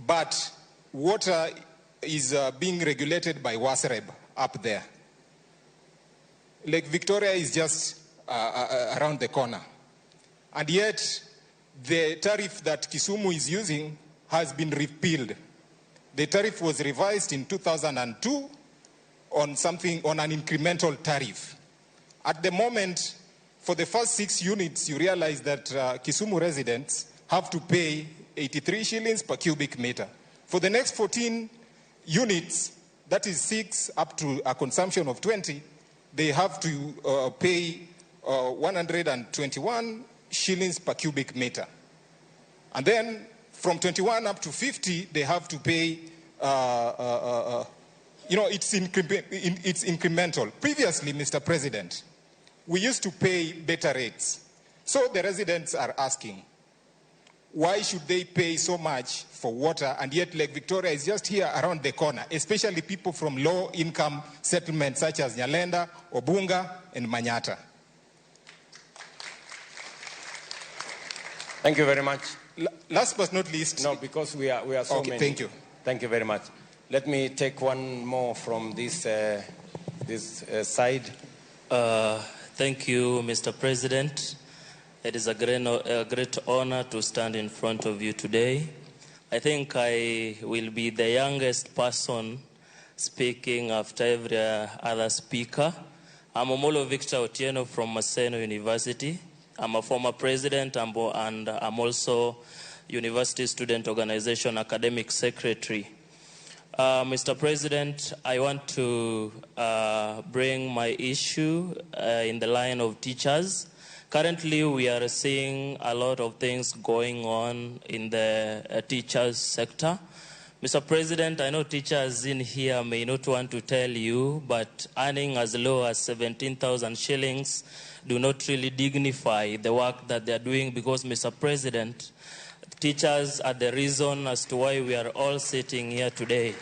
but water is being regulated by WASREB up there. Lake Victoria is just around the corner. And yet, the tariff that Kisumu is using has been repealed. The tariff was revised in 2002 on an incremental tariff. At the moment, for the first 6 units, you realize that Kisumu residents have to pay 83 shillings per cubic meter. For the next 14 units, that is 6 up to a consumption of 20, they have to pay 121 shillings per cubic meter. And then from 21 up to 50, they have to pay, it's incremental. Previously, Mr. President, we used to pay better rates. So the residents are asking, why should they pay so much for water, and yet Lake Victoria is just here around the corner, especially people from low-income settlements such as Nyalenda, Obunga, and Manyata? Thank you very much. Last but not least. No, because we are so okay, many. thank you. Thank you very much. Let me take one more from this side. Thank you, Mr. President. It is a great honor to stand in front of you today. I think I will be the youngest person speaking after every other speaker. I'm Omolo Victor Otieno from Maseno University. I'm a former president and I'm also University Student Organization Academic Secretary. Mr. President, I want to bring my issue in the line of teachers. Currently, we are seeing a lot of things going on in the teachers sector. Mr. President, I know teachers in here may not want to tell you, but earning as low as 17,000 shillings do not really dignify the work that they are doing because, Mr. President, teachers are the reason as to why we are all sitting here today.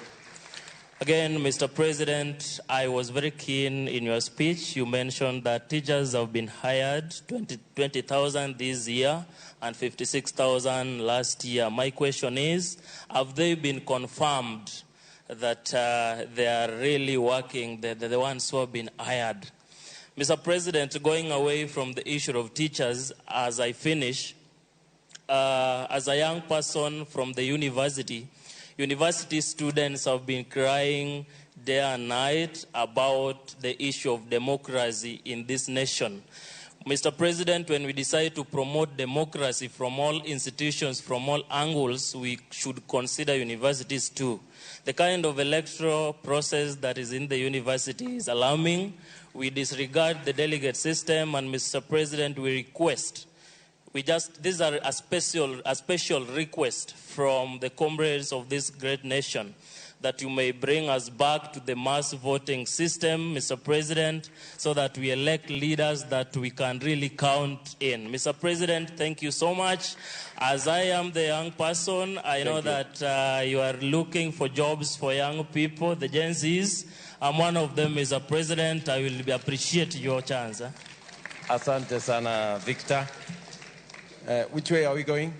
Again, Mr. President, I was very keen in your speech. You mentioned that teachers have been hired, 20,000 this year and 56,000 last year. My question is, have they been confirmed that they are really working, the ones who have been hired? Mr. President, going away from the issue of teachers, as I finish, as a young person from the university students have been crying day and night about the issue of democracy in this nation. Mr. President, when we decide to promote democracy from all institutions, from all angles, we should consider universities too. The kind of electoral process that is in the university is alarming. We disregard the delegate system, and Mr. President, we request these are a special request from the comrades of this great nation that you may bring us back to the mass voting system, Mr. President, so that we elect leaders that we can really count in. Mr. President, thank you so much. As I am the young person, I know that you are looking for jobs for young people, the Gen Zs. I'm one of them, Mr. President. I will appreciate your chance. Asante sana, Victor. Which way are we going?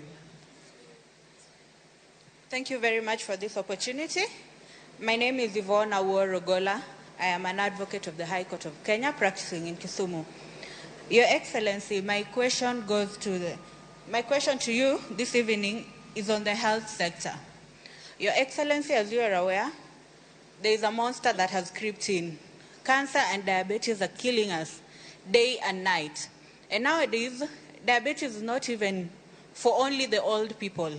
Thank you very much for this opportunity. My name is Yvonne Awuor-Rogola. I am an advocate of the High Court of Kenya, practicing in Kisumu. Your Excellency, my question to you this evening is on the health sector. Your Excellency, as you are aware, there is a monster that has crept in. Cancer and diabetes are killing us day and night. And nowadays, diabetes is not even for only the old people,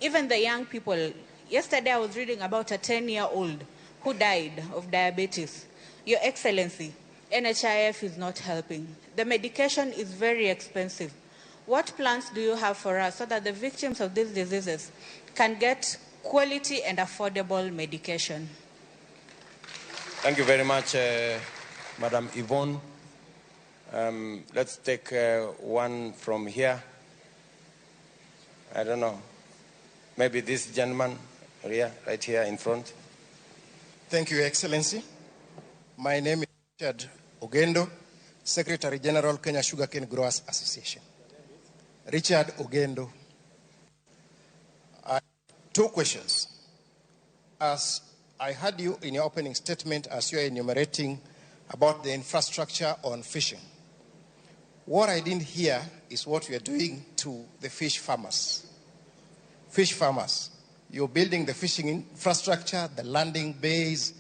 even the young people. Yesterday I was reading about a 10-year-old who died of diabetes. Your Excellency, NHIF is not helping. The medication is very expensive. What plans do you have for us so that the victims of these diseases can get quality and affordable medication? Thank you very much, Madam Yvonne. Let's take one from here. I don't know. Maybe this gentleman here, right here in front. Thank you, Your Excellency. My name is Richard Ogendo, Secretary General, Kenya Sugarcane Growers Association. Richard Ogendo. Two questions. As I heard you in your opening statement, as you are enumerating about the infrastructure on fishing, what I didn't hear is what you are doing to the fish farmers. Fish farmers, you're building the fishing infrastructure, the landing bays,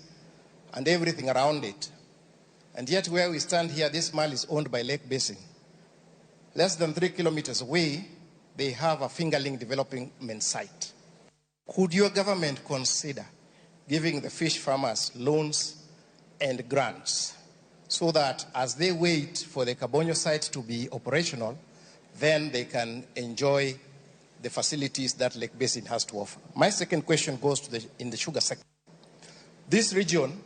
and everything around it. And yet where we stand here, this mall is owned by Lake Basin. Less than 3 kilometers away, they have a fingerling development site. Could your government consider giving the fish farmers loans and grants so that as they wait for the Kabonyo site to be operational, then they can enjoy the facilities that Lake Basin has to offer? My second question goes to in the sugar sector. This region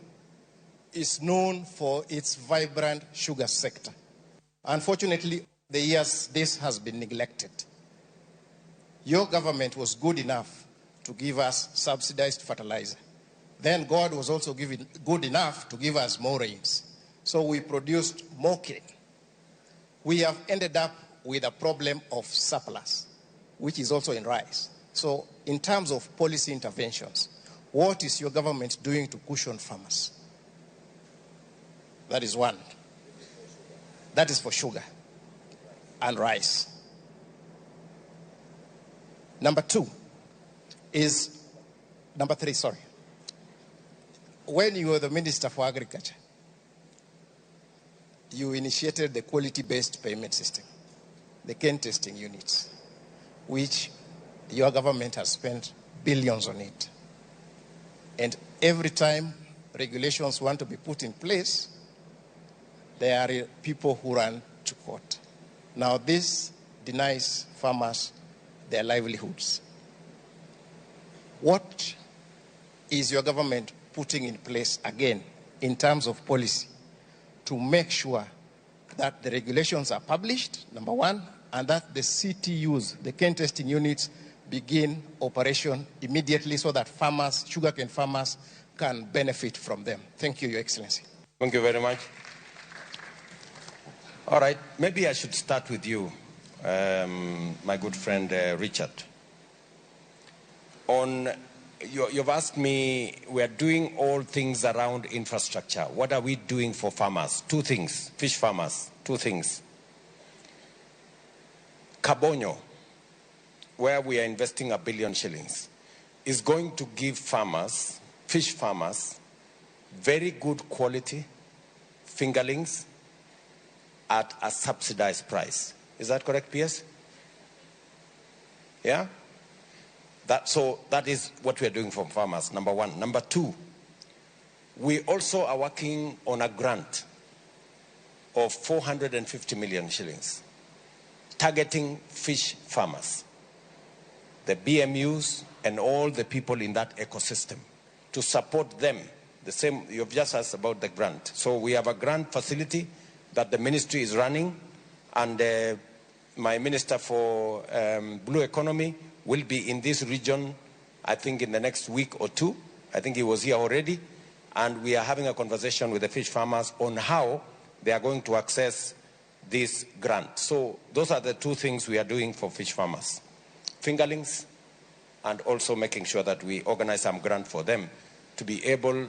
is known for its vibrant sugar sector. Unfortunately, the years this has been neglected. Your government was good enough to give us subsidized fertilizer. Then God was also good enough to give us more rains. So we produced more cane. We have ended up with a problem of surplus. which is also in rice. So in terms of policy interventions, what is your government doing to cushion farmers? That is one. That is for sugar and rice. Number three, sorry. When you were the Minister for Agriculture, you initiated the quality-based payment system, the cane testing units, which your government has spent billions on it. And every time regulations want to be put in place, there are people who run to court. Now this denies farmers their livelihoods. What is your government putting in place again in terms of policy to make sure that the regulations are published, number one, and that the CTUs, the cane testing units, begin operation immediately so that farmers, sugarcane farmers, can benefit from them? Thank you, Your Excellency. Thank you very much. All right, maybe I should start with you, my good friend Richard. You've asked me, we are doing all things around infrastructure. What are we doing for farmers? Two things, fish farmers, two things. Kabonyo, where we are investing $1 billion shillings, is going to give farmers, fish farmers, very good quality fingerlings at a subsidized price. Is that correct, PS? Yeah? So that is what we are doing for farmers, number one. Number two, we also are working on a grant of 450 million shillings, targeting fish farmers, the BMUs and all the people in that ecosystem, to support them. The same, you've just asked about the grant. So we have a grant facility that the ministry is running, and my Minister for Blue Economy will be in this region, I think in the next week or two. I think he was here already. And we are having a conversation with the fish farmers on how they are going to access this grant. So those are the two things we are doing for fish farmers. Fingerlings, and also making sure that we organize some grant for them to be able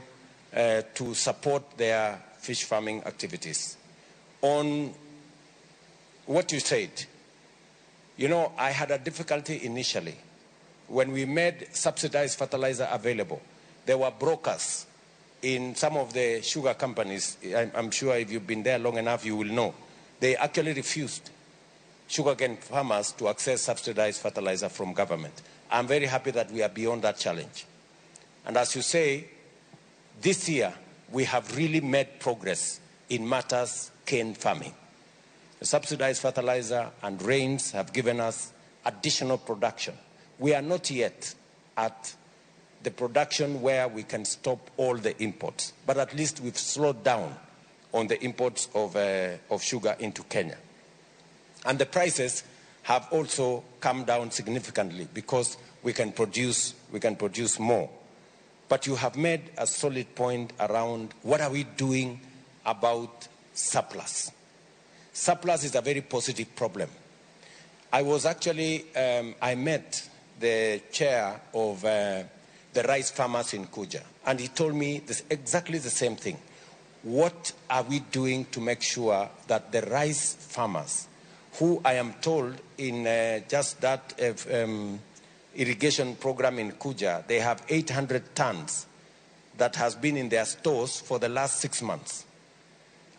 to support their fish farming activities. On what you said, you know, I had a difficulty initially. When we made subsidized fertilizer available, there were brokers in some of the sugar companies. I'm sure if you've been there long enough, you will know. They actually refused sugarcane farmers to access subsidized fertilizer from government. I'm very happy that we are beyond that challenge. And as you say, this year, we have really made progress in matters cane farming. The subsidized fertilizer and rains have given us additional production. We are not yet at the production where we can stop all the imports, but at least we've slowed down on the imports of sugar into Kenya. And the prices have also come down significantly because we can produce more. But you have made a solid point around what are we doing about surplus. Surplus is a very positive problem. I was actually, I met the chair of the rice farmers in Kuja, and he told me exactly the same thing. What are we doing to make sure that the rice farmers, who I am told in just that irrigation program in Kuja, they have 800 tons that has been in their stores for the last 6 months.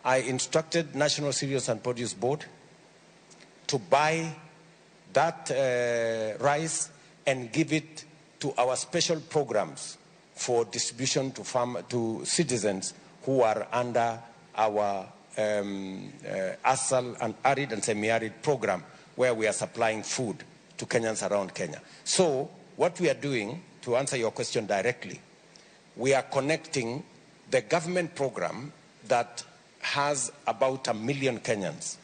I instructed National Cereals and Produce Board to buy that rice and give it to our special programs for distribution to citizens who are under our ASAL and arid and semi-arid program, where we are supplying food to Kenyans around Kenya. So what we are doing, to answer your question directly, we are connecting the government program that has about 1 million Kenyans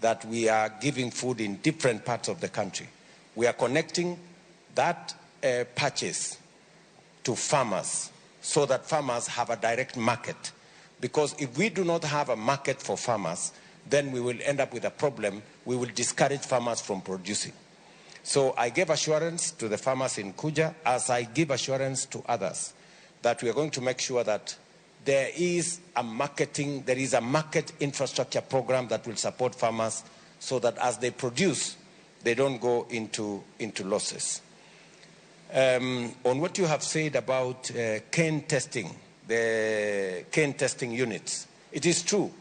that we are giving food in different parts of the country. We are connecting that purchase to farmers so that farmers have a direct market. Because if we do not have a market for farmers, then we will end up with a problem. We will discourage farmers from producing. So I gave assurance to the farmers in Kuja, as I give assurance to others, that we are going to make sure that there is a market infrastructure program that will support farmers so that as they produce, they don't go into losses. On what you have said about cane testing, the cane testing units, it is true.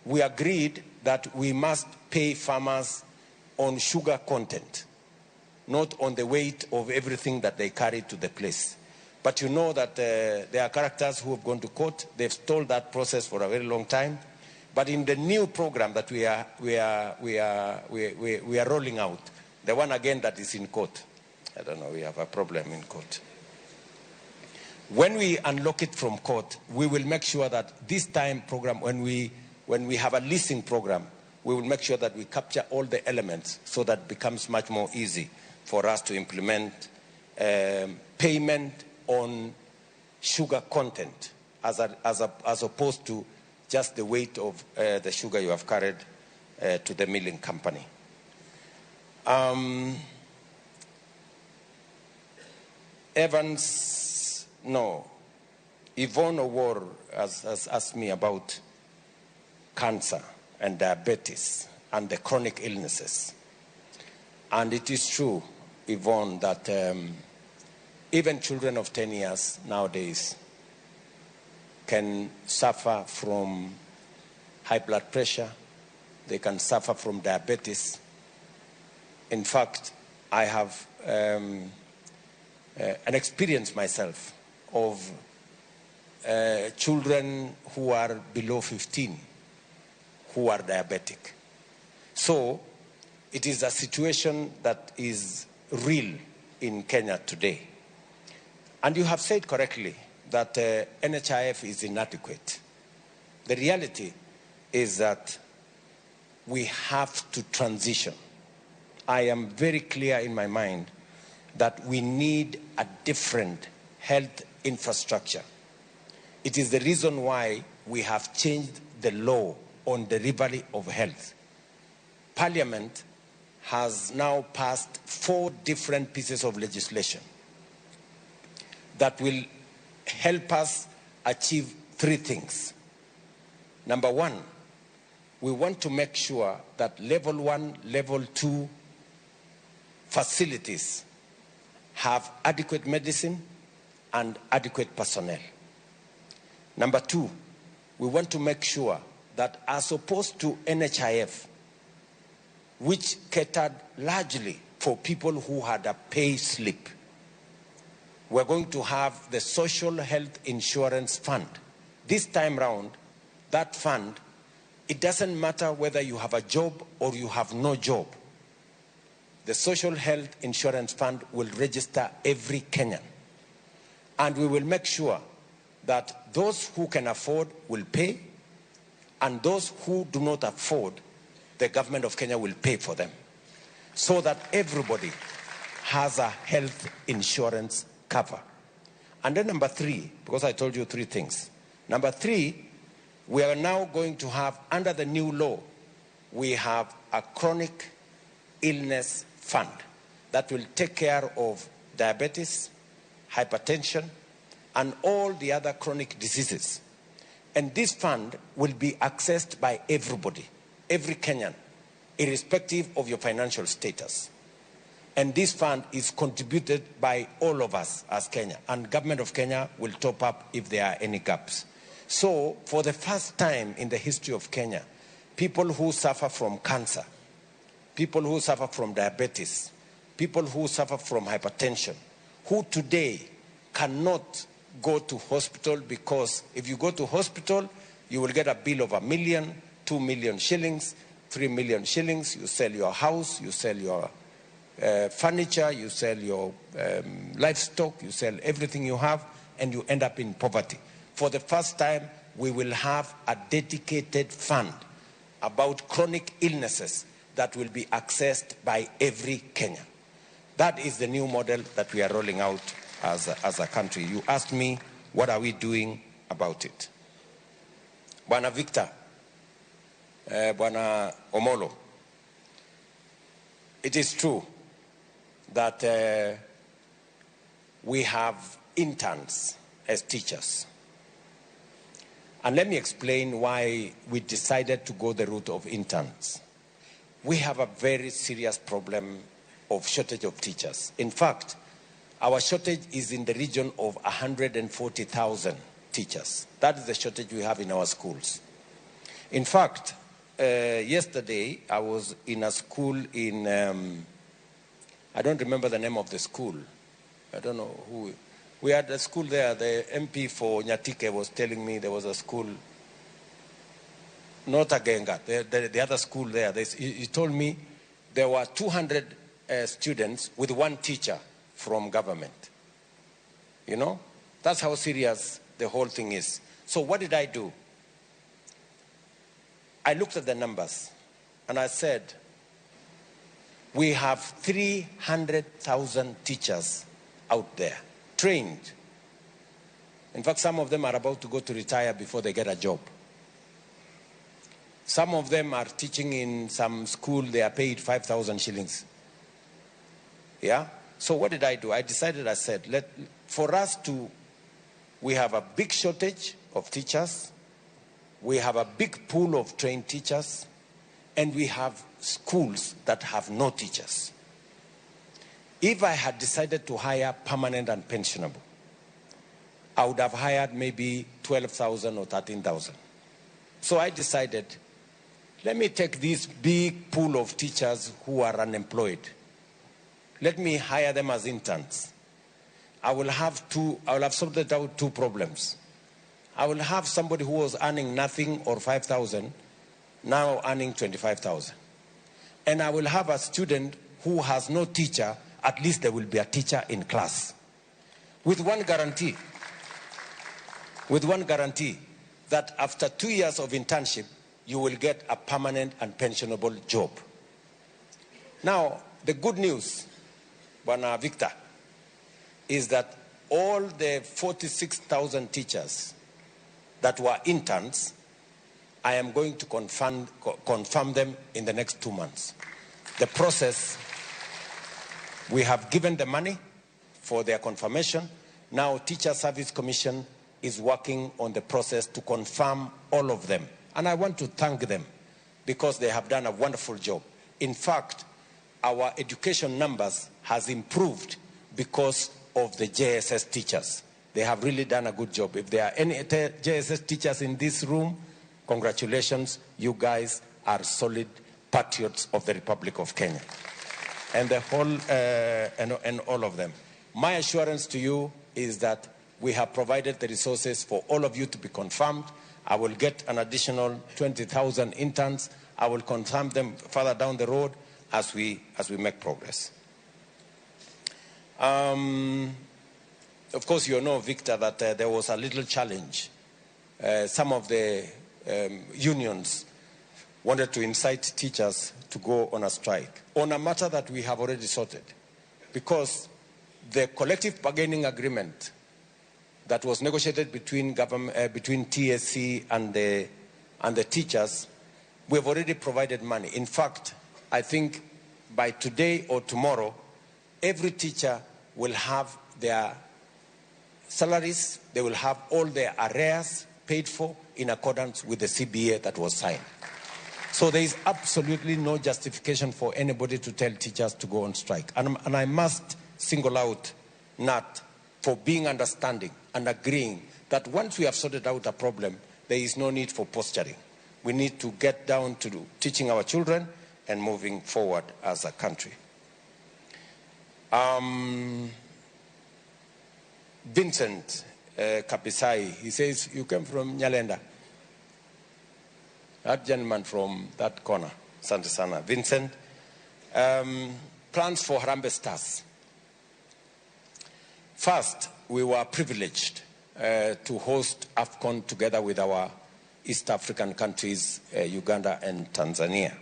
We agreed that we must pay farmers on sugar content, not on the weight of everything that they carry to the place. But you know that there are characters who have gone to court. They've stalled that process for a very long time. But in the new program that we are rolling out, the one again that is in court, I don't know, we have a problem in court. When we unlock it from court, we will make sure that this time program, when we have a leasing program, we will make sure that we capture all the elements so that it becomes much more easy for us to implement payment on sugar content as opposed to just the weight of the sugar you have carried to the milling company. Yvonne Owor has asked me about cancer and diabetes and the chronic illnesses. And it is true, Yvonne, that even children of 10 years nowadays can suffer from high blood pressure. They can suffer from diabetes. In fact, I have an experience myself of children who are below 15 who are diabetic. So it is a situation that is real in Kenya today. And you have said correctly that NHIF is inadequate. The reality is that we have to transition. I am very clear in my mind that we need a different health infrastructure. It is the reason why we have changed the law on delivery of health. Parliament has now passed 4 different pieces of legislation that will help us achieve 3 things. Number 1, we want to make sure that level 1, level 2 facilities have adequate medicine and adequate personnel. Number 2, we want to make sure that as opposed to NHIF, which catered largely for people who had a pay slip, we're going to have the Social Health Insurance Fund. This time round, that fund, it doesn't matter whether you have a job or you have no job. The Social Health Insurance Fund will register every Kenyan. And we will make sure that those who can afford will pay, and those who do not afford, the government of Kenya will pay for them, so that everybody has a health insurance cover. And then number 3, because I told you 3 things. Number 3, we are now going to have, under the new law, we have a chronic illness fund that will take care of diabetes, hypertension, and all the other chronic diseases. And this fund will be accessed by everybody, every Kenyan, irrespective of your financial status. And this fund is contributed by all of us as Kenya, and government of Kenya will top up if there are any gaps. So for the first time in the history of Kenya, people who suffer from cancer, people who suffer from diabetes, people who suffer from hypertension, who today cannot go to hospital, because if you go to hospital, you will get a bill of 1 million, 2 million shillings, 3 million shillings. You sell your house, you sell your furniture, you sell your livestock, you sell everything you have, and you end up in poverty. For the first time, we will have a dedicated fund about chronic illnesses that will be accessed by every Kenyan. That is the new model that we are rolling out as a country. You asked me, what are we doing about it? Bwana Victor, Bwana Omolo, it is true that we have interns as teachers. And let me explain why we decided to go the route of interns. We have a very serious problem of shortage of teachers. In fact, our shortage is in the region of 140,000 teachers. That is the shortage we have in our schools. In fact, yesterday I was in a school in, I don't remember the name of the school. I don't know who. We had a school there. The MP for Nyatike was telling me there was a school, not Agenga, the other school there. He told me there were 200 students with one teacher from government. You know, that's how serious the whole thing is. So what did I do? I looked at the numbers and I said, we have 300,000 teachers out there, trained. In fact, some of them are about to go to retire before they get a job. Some of them are teaching in some school, they are paid 5,000 shillings. Yeah? So what did I do? I decided, I said, we have a big shortage of teachers, we have a big pool of trained teachers, and we have schools that have no teachers. If I had decided to hire permanent and pensionable, I would have hired maybe 12,000 or 13,000. So I decided, let me take this big pool of teachers who are unemployed. Let me hire them as interns. I will have sorted out two problems. I will have somebody who was earning nothing or 5,000, now earning 25,000. And I will have a student who has no teacher, at least there will be a teacher in class. With one guarantee, that after 2 years of internship, you will get a permanent and pensionable job. Now, the good news, Bwana Victor, is that all the 46,000 teachers that were interns, I am going to confirm them in the next 2 months. The process, we have given the money for their confirmation. Now, Teacher Service Commission is working on the process to confirm all of them. And I want to thank them because they have done a wonderful job. In fact, our education numbers has improved because of the JSS teachers. They have really done a good job. If there are any JSS teachers in this room, congratulations, you guys are solid patriots of the Republic of Kenya. And the whole, and all of them. My assurance to you is that we have provided the resources for all of you to be confirmed. I will get an additional 20,000 interns. I will confirm them further down the road as we make progress. Of course, you know, Victor, that there was a little challenge. Some of the unions wanted to incite teachers to go on a strike on a matter that we have already sorted, because the collective bargaining agreement that was negotiated between TSC and the teachers, we have already provided money. In fact, I think by today or tomorrow, every teacher will have their salaries, they will have all their arrears paid for in accordance with the CBA that was signed. So there is absolutely no justification for anybody to tell teachers to go on strike. And I must single out NAT for being understanding and agreeing that once we have sorted out a problem, there is no need for posturing. We need to get down to teaching our children and moving forward as a country. Vincent Kapisai, he says, you came from Nyalenda. That gentleman from that corner, Santa Sana. Vincent, plans for Harambee Stars. First, we were privileged to host AFCON together with our East African countries, Uganda and Tanzania.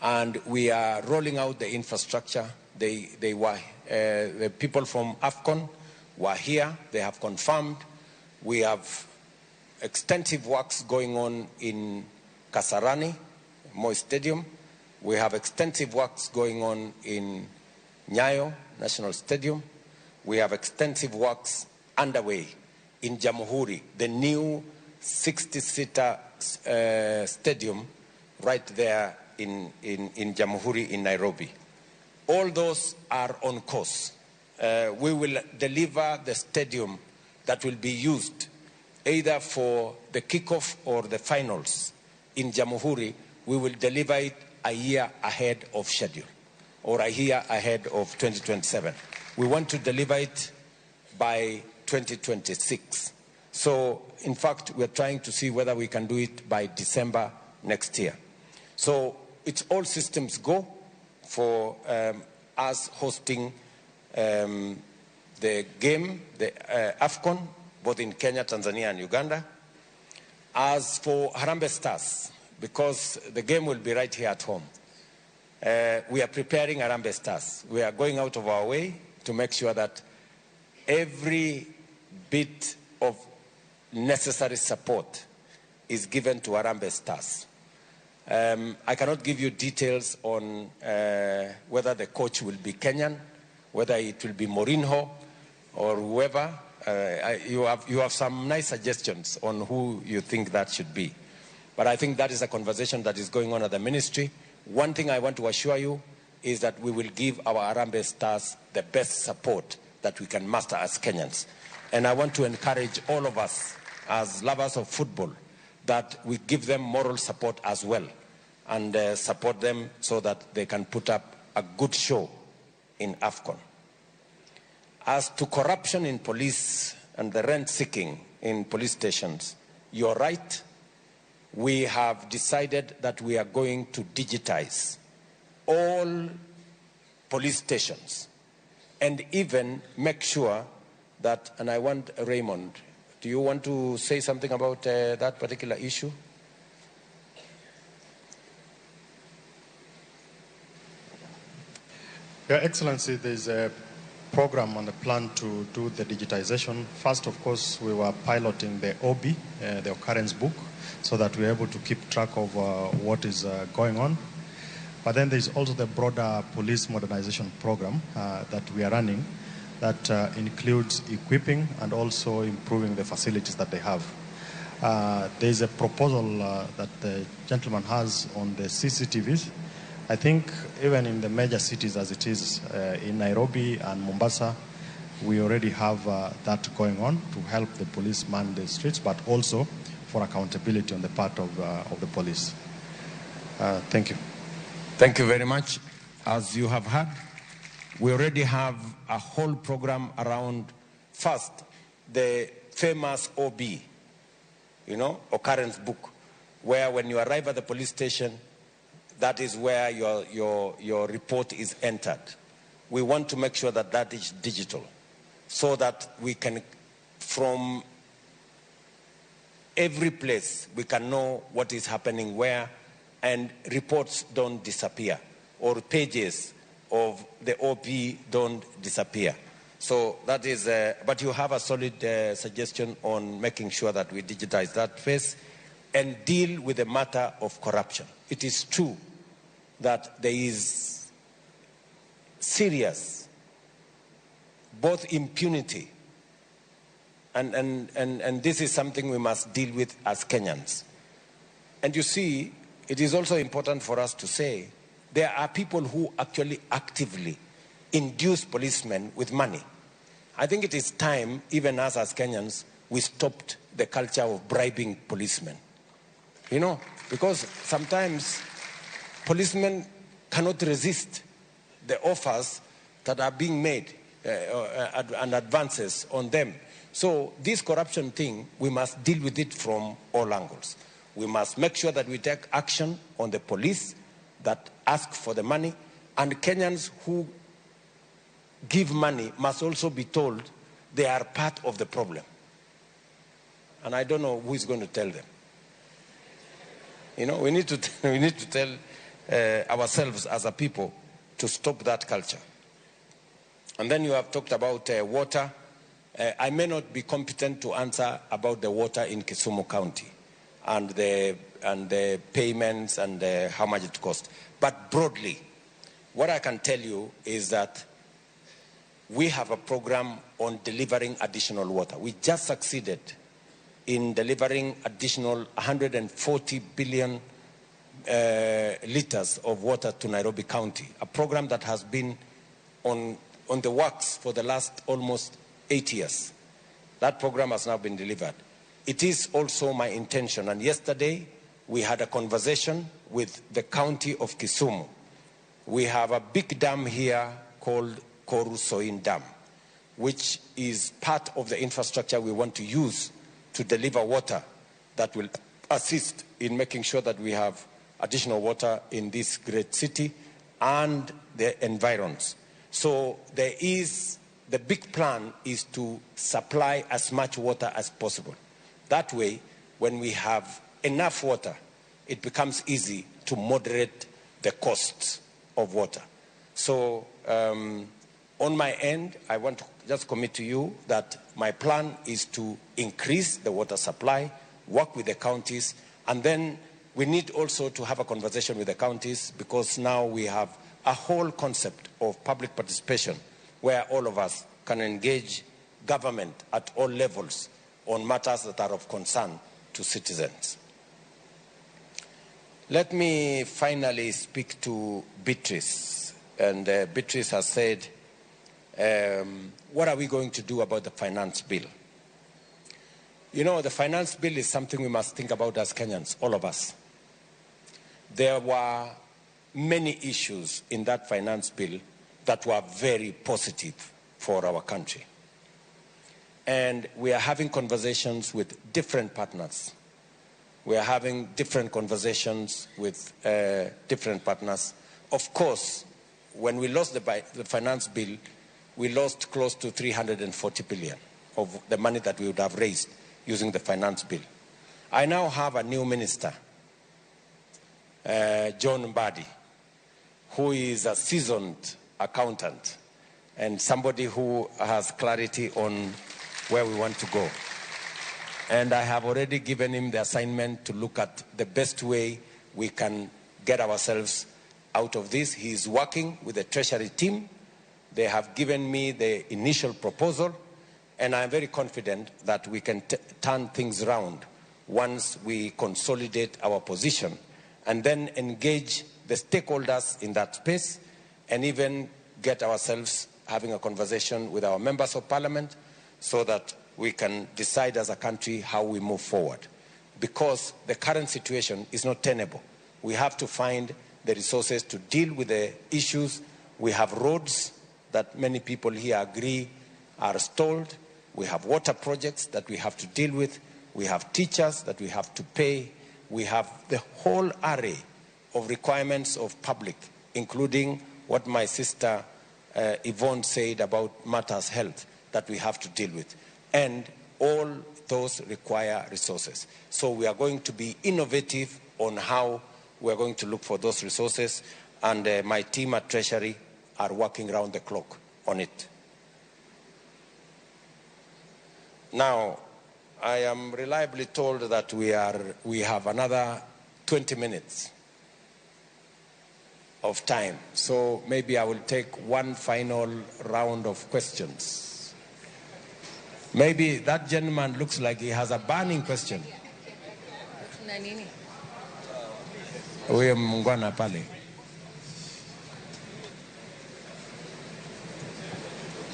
And we are rolling out the infrastructure. The people from AFCON were here. They have confirmed. We have extensive works going on in Kasarani, Moi Stadium. We have extensive works going on in Nyayo National Stadium. We have extensive works underway in Jamhuri, the new 60-seater stadium right there in Jamhuri in Nairobi. All those are on course. We will deliver the stadium that will be used either for the kickoff or the finals in Jamhuri. We will deliver it a year ahead of schedule, or a year ahead of 2027. We want to deliver it by 2026. So, in fact, we're trying to see whether we can do it by December next year. So, it's all systems go for us hosting the game, the AFCON, both in Kenya, Tanzania, and Uganda. As for Harambee Stars, because the game will be right here at home, we are preparing Harambee Stars. We are going out of our way to make sure that every bit of necessary support is given to Harambee Stars. I cannot give you details on whether the coach will be Kenyan, whether it will be Mourinho or whoever. You have some nice suggestions on who you think that should be. But I think that is a conversation that is going on at the ministry. One thing I want to assure you is that we will give our Harambee Stars the best support that we can muster as Kenyans. And I want to encourage all of us as lovers of football that we give them moral support as well, and support them so that they can put up a good show in AFCON. As to corruption in police and the rent seeking in police stations, you're right. We have decided that we are going to digitize all police stations and even make sure that, and I want Raymond, do you want to say something about that particular issue? Your Excellency, there's a program and a plan to do the digitization. First, of course, we were piloting the OB, the occurrence book, so that we're able to keep track of what is going on. But then there's also the broader police modernization program that we are running that includes equipping and also improving the facilities that they have. There's a proposal that the gentleman has on the CCTVs. I think even in the major cities as it is in Nairobi and Mombasa, we already have that going on to help the police man the streets, but also for accountability on the part of the police. Thank you. Thank you very much. As you have heard, we already have a whole program around, first, the famous OB, occurrence book, where when you arrive at the police station, that is where your report is entered. We want to make sure that that is digital, so that we can, from every place, we can know what is happening where, and reports don't disappear, or pages of the OP don't disappear. So that is, but you have a solid suggestion on making sure that we digitize that phase and deal with the matter of corruption. It is true that there is serious, both impunity, and this is something we must deal with as Kenyans. And you see, it is also important for us to say there are people who actually actively induce policemen with money. I think it is time, even us as Kenyans, we stopped the culture of bribing policemen. Because sometimes policemen cannot resist the offers that are being made and advances on them. So this corruption thing, we must deal with it from all angles. We must make sure that we take action on the police that ask for the money, and Kenyans who give money must also be told they are part of the problem. And I don't know who is going to tell them. We need to tell ourselves as a people to stop that culture. And then you have talked about water. I may not be competent to answer about the water in Kisumu County and the payments and how much it costs. But broadly, what I can tell you is that we have a program on delivering additional water. We just succeeded in delivering additional 140 billion liters of water to Nairobi County, a program that has been on the works for the last almost 8 years. That program has now been delivered. It is also my intention, and yesterday we had a conversation with the county of Kisumu. We have a big dam here called Korusoin Dam, which is part of the infrastructure we want to use to deliver water that will assist in making sure that we have additional water in this great city and the environs. So the big plan is to supply as much water as possible. That way, when we have enough water, it becomes easy to moderate the costs of water. So on my end, I want to just commit to you that my plan is to increase the water supply, work with the counties, and then we need also to have a conversation with the counties, because now we have a whole concept of public participation where all of us can engage government at all levels on matters that are of concern to citizens. Let me finally speak to Beatrice. And Beatrice has said, what are we going to do about the finance bill? You know, the finance bill is something we must think about as Kenyans, all of us. There were many issues in that finance bill that were very positive for our country. And we are having conversations with different partners. We are having different conversations with different partners. Of course, when we lost the finance bill, we lost close to 340 billion of the money that we would have raised using the finance bill. I now have a new minister, John Mbadi, who is a seasoned accountant and somebody who has clarity on where we want to go. And I have already given him the assignment to look at the best way we can get ourselves out of this. He is working with the Treasury team. They have given me the initial proposal, and I'm very confident that we can turn things around once we consolidate our position and then engage the stakeholders in that space and even get ourselves having a conversation with our members of parliament so that we can decide as a country how we move forward. Because the current situation is not tenable. We have to find the resources to deal with the issues. We have roads that many people here agree are stalled. We have water projects that we have to deal with. We have teachers that we have to pay. We have the whole array of requirements of public, including what my sister Yvonne said about matters health that we have to deal with. And all those require resources. So we are going to be innovative on how we are going to look for those resources, and my team at Treasury are working around the clock on it. Now, I am reliably told that we have another 20 minutes of time. So maybe I will take one final round of questions. Maybe that gentleman looks like he has a burning question. Huyo mungwana pale.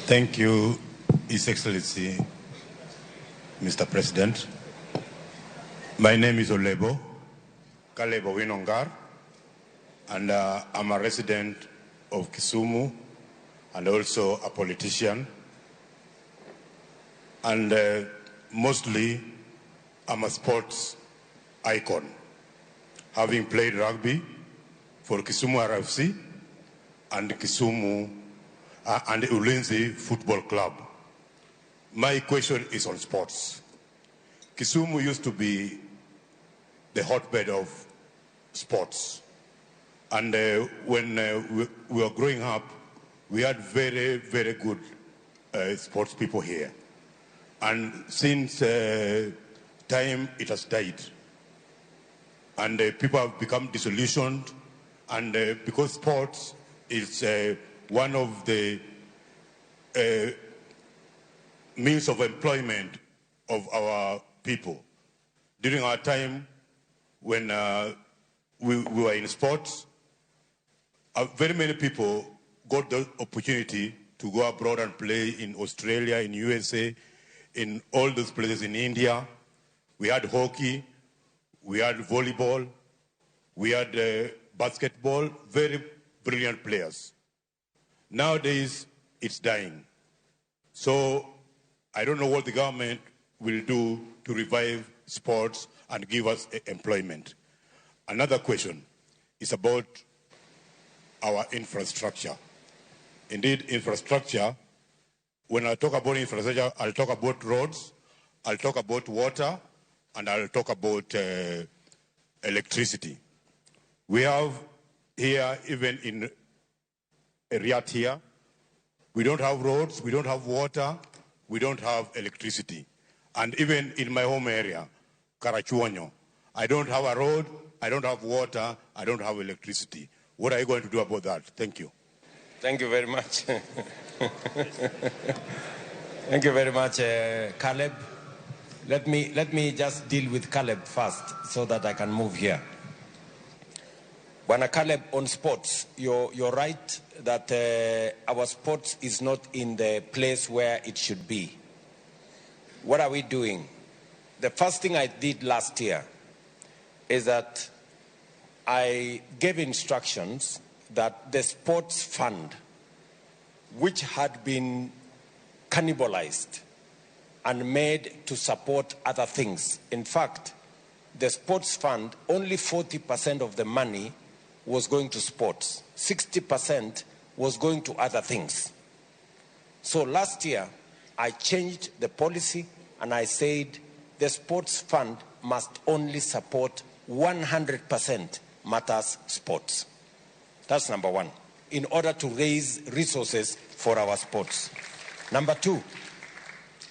Thank you, His Excellency, Mr. President. My name is Olebo, Kalebo Winongar, and I'm a resident of Kisumu and also a politician. And mostly, I'm a sports icon, having played rugby for Kisumu RFC and Kisumu and Ulinzi Football Club. My question is on sports. Kisumu used to be the hotbed of sports. And when we were growing up, we had very, very good sports people here. And since time, it has died. And people have become disillusioned. And because sports is one of the means of employment of our people. During our time when we were in sports, very many people got the opportunity to go abroad and play in Australia, in USA, in all those places, in India. We had hockey, we had volleyball, we had basketball, very brilliant players. Nowadays, it's dying. So I don't know what the government will do to revive sports and give us employment. Another question is about our infrastructure. Indeed, infrastructure, when I talk about infrastructure, I'll talk about roads, I'll talk about water, and I'll talk about electricity. We have here, even in Riyadh here, we don't have roads, we don't have water, we don't have electricity. And even in my home area, Karachuonyo, I don't have a road, I don't have water, I don't have electricity. What are you going to do about that? Thank you. Thank you very much. Thank you very much, Caleb. Let me just deal with Caleb first so that I can move here. Bwana Caleb, on sports, you're right that our sports is not in the place where it should be. What are we doing? The first thing I did last year is that I gave instructions that the sports fund, which had been cannibalized and made to support other things. In fact, the sports fund, only 40% of the money was going to sports. 60% was going to other things. So last year, I changed the policy and I said the sports fund must only support 100% matters sports. That's number one, in order to raise resources for our sports. Number two,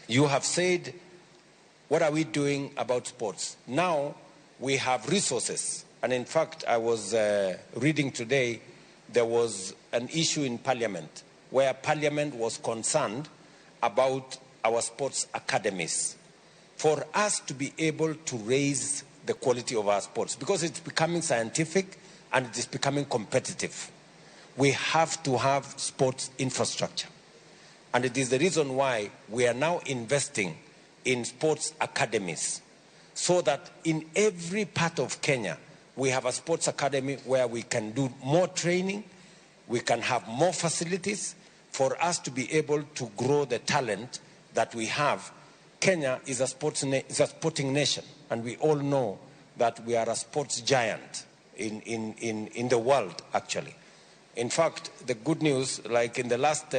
you have said, what are we doing about sports? Now we have resources. And in fact, I was reading today, there was an issue in Parliament where Parliament was concerned about our sports academies. For us to be able to raise the quality of our sports, because it's becoming scientific and it is becoming competitive, we have to have sports infrastructure. And it is the reason why we are now investing in sports academies, so that in every part of Kenya, we have a sports academy where we can do more training, we can have more facilities for us to be able to grow the talent that we have. Kenya is a sporting nation, and we all know that we are a sports giant in the world, actually. In fact, the good news, like in the last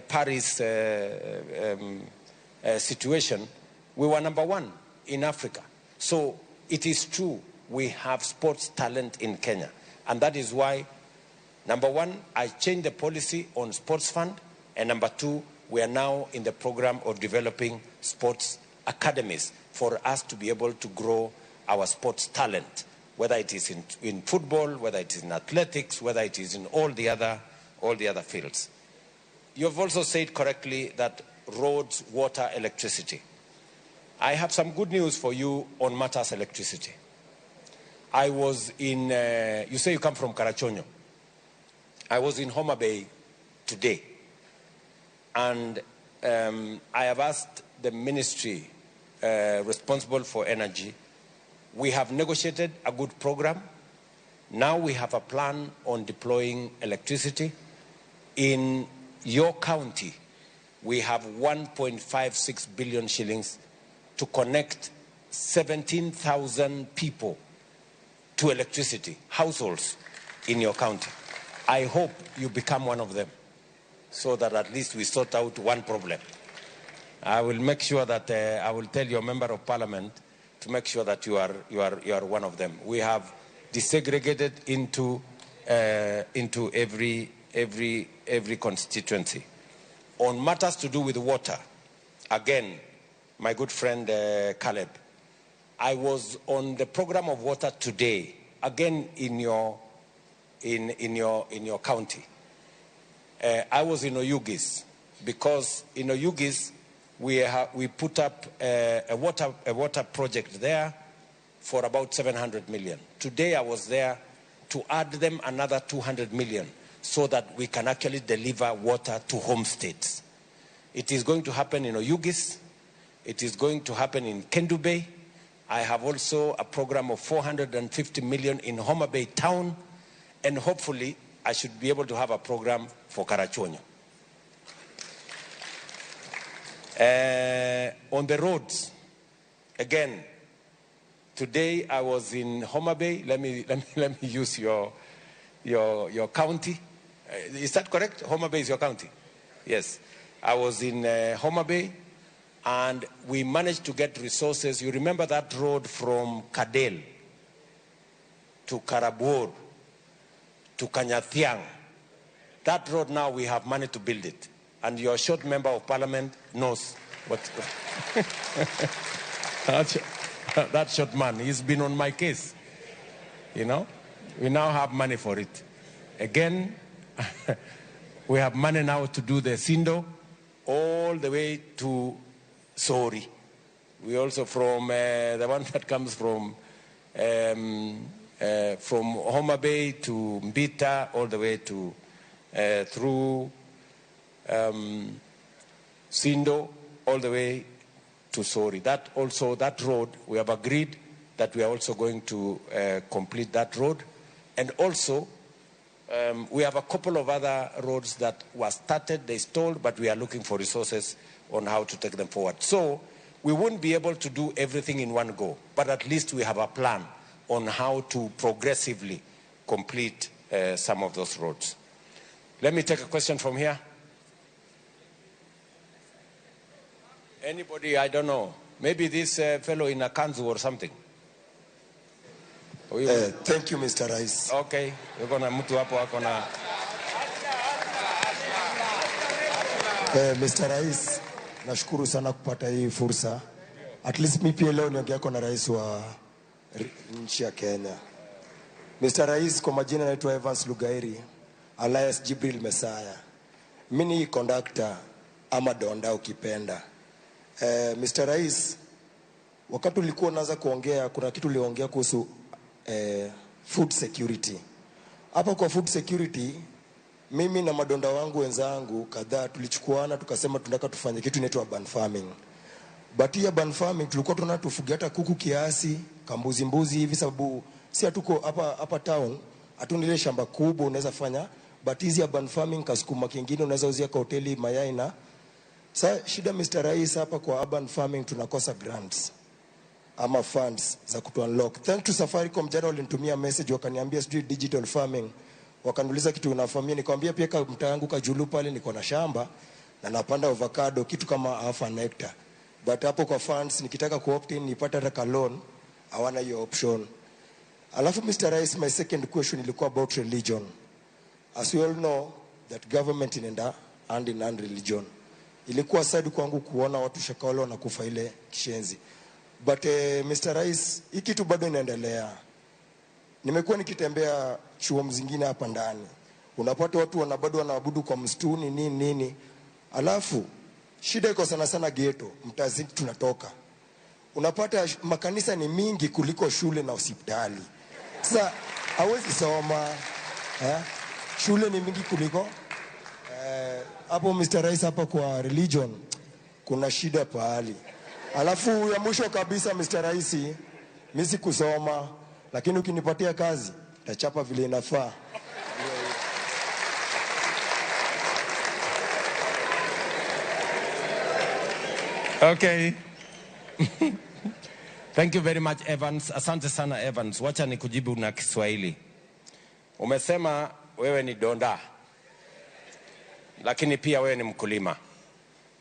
Paris situation, we were number one in Africa. So it is true, we have sports talent in Kenya. And that is why, number one, I changed the policy on sports fund. And number two, we are now in the program of developing sports academies for us to be able to grow our sports talent, whether it is in football, whether it is in athletics, whether it is in all the other fields. You have also said correctly that roads, water, electricity. I have some good news for you on matters electricity. I was in, you say you come from Karachuonyo. I was in Homa Bay today. And I have asked the ministry responsible for energy. We have negotiated a good program. Now we have a plan on deploying electricity. In your county, we have 1.56 billion shillings to connect 17,000 people to electricity, households in your county. I hope you become one of them, so that at least we sort out one problem. I will make sure that I will tell your member of parliament to make sure that you are one of them. We have desegregated into every constituency. On matters to do with water, again, my good friend Caleb, I was on the program of water today, again in your county. I was in Oyugis. because in Oyugis, we put up a water project there for about 700 million. Today I was there to add them another 200 million so that we can actually deliver water to home states. It is going to happen in Oyugis. It is going to happen in Kendu Bay. I have also a program of 450 million in Homa Bay town, and hopefully I should be able to have a program for Karachuonyo. On the roads, again, today I was in Homa Bay. Let me use your county. Is that correct? Homa Bay is your county? Yes. I was in Homa Bay, and we managed to get resources. You remember that road from Kadel to Karabuor to Kanyathiang? That road now we have money to build it. And your short member of parliament knows what. That short man, he's been on my case. You know, we now have money for it. Again, we have money now to do the Sindo all the way to Sori. We also from the one that comes from Homa Bay to Mbita all the way to through Sindo all the way to Sori. That road, we have agreed that we are also going to complete that road. And also, we have a couple of other roads that were started, they stalled, but we are looking for resources on how to take them forward. So, we won't be able to do everything in one go, but at least we have a plan on how to progressively complete some of those roads. Let me take a question from here. Anybody, I don't know. Maybe this fellow in a kanzu or something. Thank you, Mr. Rais. Okay. We're going to mtu hapo wako na. Mr. Rais, nashukuru sana kupata hii fursa. At least mimi pia leo niongea na rais wa nchi ya Kenya. Mr. Rais, kwa majina naitwa Evans Lugairi, alias Jibril Mesaya. Mimi ni conductor ama donda ukipenda. Mr. Rais, wakati ulikuwa unaanza kuongea, kuna kitu uliongea kuhusu food security. Hapa kwa food security, mimi na madonda wangu wenzangu kadhaa tulichukuana tukasema tunataka tufanye kitu inaitwa urban farming. But ya urban farming tulikuwa tunataka tufuge hata kuku kiasi, mbuzi hivi, sababu si hatuko hapa town, hatuna ile shamba kubwa unaweza fanya, but hizi urban farming kasukuma kingine unaweza uzia kwa hoteli mayai na. Sasa shida Mr. Rais, hapa kwa urban farming tunakosa grants ama funds za kutu unlock. Thanks to Safaricom, jana walinitumia message wakaniambia sijui digital farming. Wakaniuliza kitu unafahamia, nikamwambia pia mtaa yangu Kajulu pale niko na shamba na napanda avocado kitu kama half an hectare. But hapo kwa funds nikitaka ku-opt in nipata hata loan, hawana hiyo option. Alafu Mr. Rais, my second question ilikuwa about religion. As we all know that government inaenda hand in hand religion. Ilikuwa sad kwangu kuona watu Shakahola wanakufa ile kishenzi. But Mr. Rais, hii kitu bado inaendelea. Nimekuwa nikitembea chuo mzingine hapa ndani. Unapata watu bado wanaabudu kwa msituni nini. Alafu shida iko sana ghetto, mtazini tunatoka. Unapata makanisa ni mingi kuliko shule na hospitali. Sasa hawezi soma. Shule ni mingi kuliko hapo Mr. Rais, hapa kwa religion kuna shida pahali. Alafu ya mwisho kabisa Mr. Rais, mimi sikusoma, lakini ukinipatia kazi tachapa vile inafaa. Okay. Thank you very much Evans. Asante sana Evans. Wacha nikujibu na Kiswahili. Umesema wewe ni donda, lakini pia wewe ni mkulima.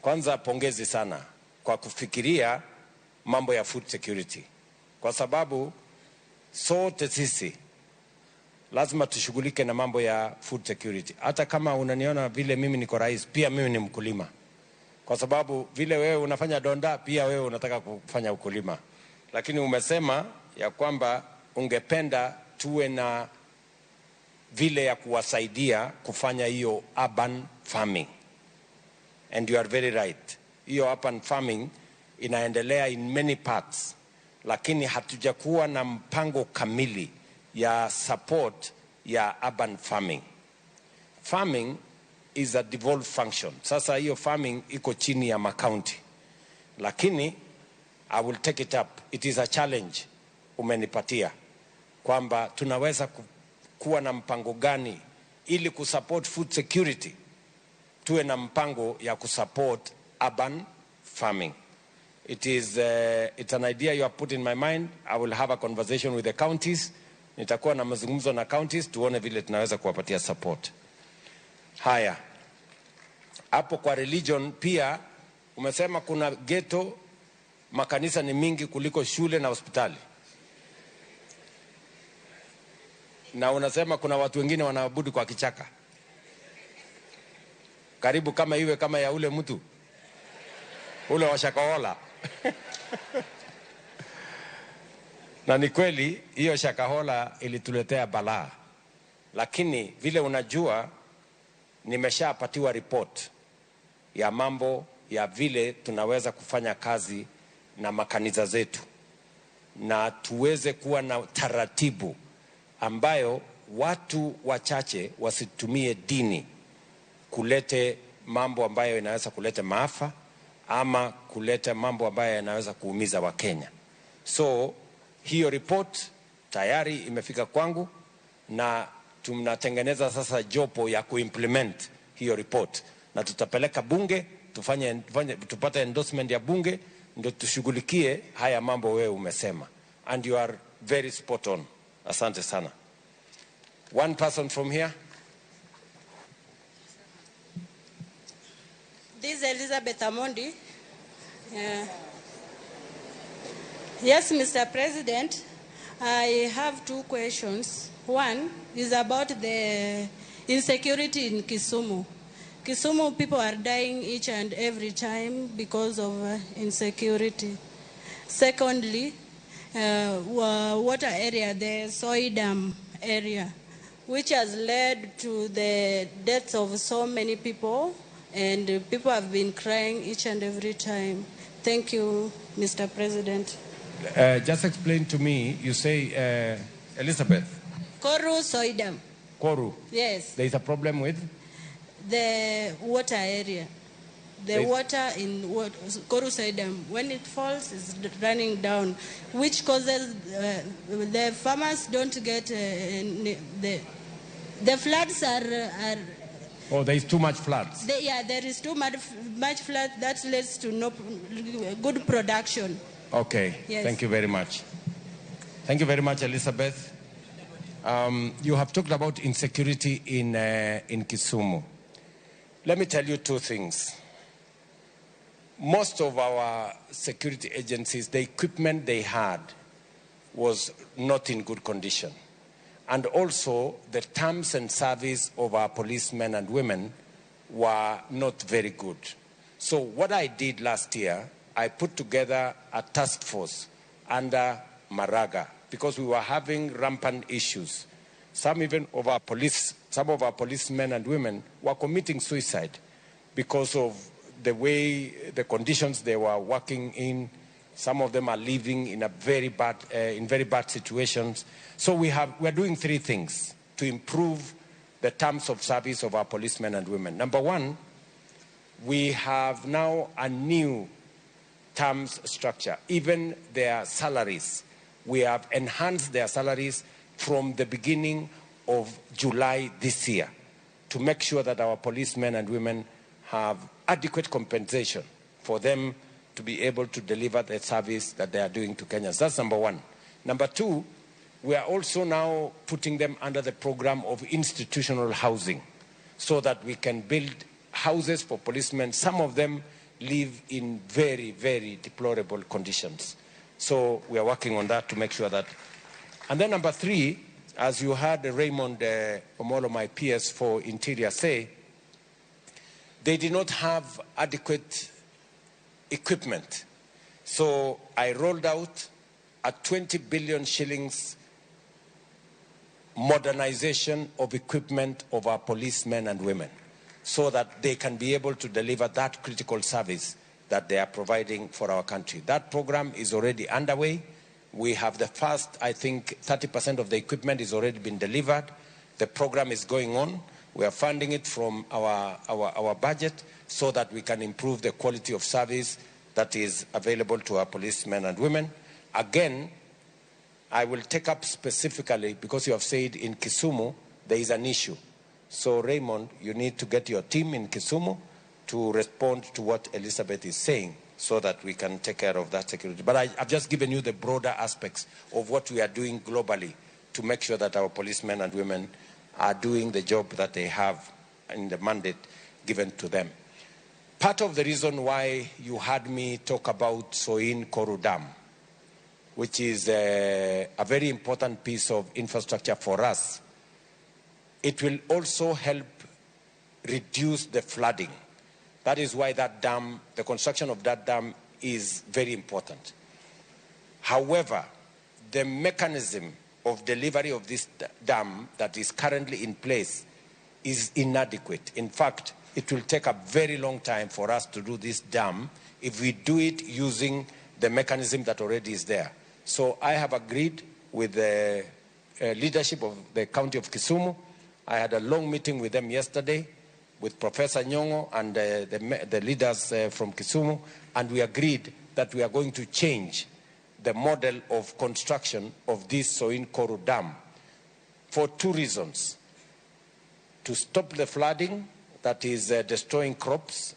Kwanza pongezi sana kwa kufikiria mambo ya food security, kwa sababu sote sisi lazima tushughulike na mambo ya food security. Hata kama unaniona vile mimi niko rais, pia mimi ni mkulima, kwa sababu vile wewe unafanya donda, pia wewe unataka kufanya ukulima. Lakini umesema ya kwamba ungependa tuwe na vile ya kuwasaidia kufanya hiyo urban farming. And you are very right. Hiyo urban farming inaendelea in many parts, lakini hatujakuwa na mpango kamili ya support ya urban farming. Farming is a devolved function. Sasa hiyo farming iko chini ya makaunti, lakini I will take it up. It is a challenge umenipatia kwamba tunaweza kuwa na mpango gani ili kusupport food security. Tuwe na mpango ya kusupport urban farming. It's an idea you have put in my mind. I will have a conversation with the counties. Nitakuwa na mazungumzo na counties tuone vile tunaweza kuwapatia support. Haya. Hapo kwa religion pia umesema kuna ghetto, makanisa ni mingi kuliko shule na hospitali. Na unasema kuna watu wengine wanaabudu kwa kichaka. Karibu kama iwe kama ya ule mtu. Ule wa Shakahola. Na ni kweli hiyo Shakahola ilituletea balaa. Lakini vile unajua nimeshapatiwa report ya mambo ya vile tunaweza kufanya kazi na makanisa zetu. Na tuweze kuwa na taratibu ambayo watu wachache wasitumie dini kulete mambo ambayo inaweza kuleta maafa ama kuleta mambo ambayo yanaweza kuumiza Wakenya. So hiyo report tayari imefika kwangu na tunatengeneza sasa jopo ya kuimplement hiyo report na tutapeleka bunge tupate endorsement ya bunge ndio tushughulikie haya mambo wewe umesema. And you are very spot on. Asante sana. One person from here. This is Elizabeth Amondi. Yes, Mr. President, I have two questions. One is about the insecurity in Kisumu. Kisumu people are dying each and every time because of insecurity. Secondly, water area, the Soy Dam area, which has led to the deaths of so many people, and people have been crying each and every time. Thank you, Mr. President. Just explain to me, you say, Elizabeth. Koru Soy Dam. Koru. Yes. There is a problem with? The water area. The water in Koru Soy Dam, when it falls, is running down, which causes the farmers don't get the floods are. Oh, there is too much floods. There is too much flood that leads to no good production. Okay. Yes. Thank you very much. Thank you very much, Elizabeth. You have talked about insecurity in Kisumu. Let me tell you two things. Most of our security agencies, the equipment they had was not in good condition. And also, the terms and service of our policemen and women were not very good. So what I did last year, I put together a task force under Maraga because we were having rampant issues. Some of our policemen and women were committing suicide because of the way, the conditions they were working in. Some of them are living in very bad situations. So we are doing three things to improve the terms of service of our policemen and women. Number one, we have now a new terms structure. Even their salaries, we have enhanced their salaries from the beginning of July this year to make sure that our policemen and women have adequate compensation for them to be able to deliver the service that they are doing to Kenyans. That's number one. Number two, we are also now putting them under the program of institutional housing so that we can build houses for policemen. Some of them live in very, very deplorable conditions. So we are working on that to make sure that. And then number three, as you heard Raymond Omolo, my PS for Interior, say, they did not have adequate equipment. So I rolled out a 20 billion shillings modernization of equipment of our policemen and women. so that they can be able to deliver that critical service that they are providing for our country. That program is already underway. We have the first, I think, 30% of the equipment is already been delivered. The program is going on. We are funding it from our budget so that we can improve the quality of service that is available to our policemen and women. Again, I will take up specifically, because you have said in Kisumu, there is an issue. So Raymond, you need to get your team in Kisumu to respond to what Elizabeth is saying so that we can take care of that security. But I've just given you the broader aspects of what we are doing globally to make sure that our policemen and women are doing the job that they have in the mandate given to them. Part of the reason why you heard me talk about Soin Koru Dam, which is a very important piece of infrastructure for us, it will also help reduce the flooding. That is why that dam, the construction of that dam is very important. However, the mechanism of delivery of this dam that is currently in place is inadequate. In fact, it will take a very long time for us to do this dam if we do it using the mechanism that already is there. So I have agreed with the leadership of the County of Kisumu. I had a long meeting with them yesterday, with Professor Nyong'o and the leaders from Kisumu, and we agreed that we are going to change the model of construction of this Soin Koru Dam for two reasons. To stop the flooding that is destroying crops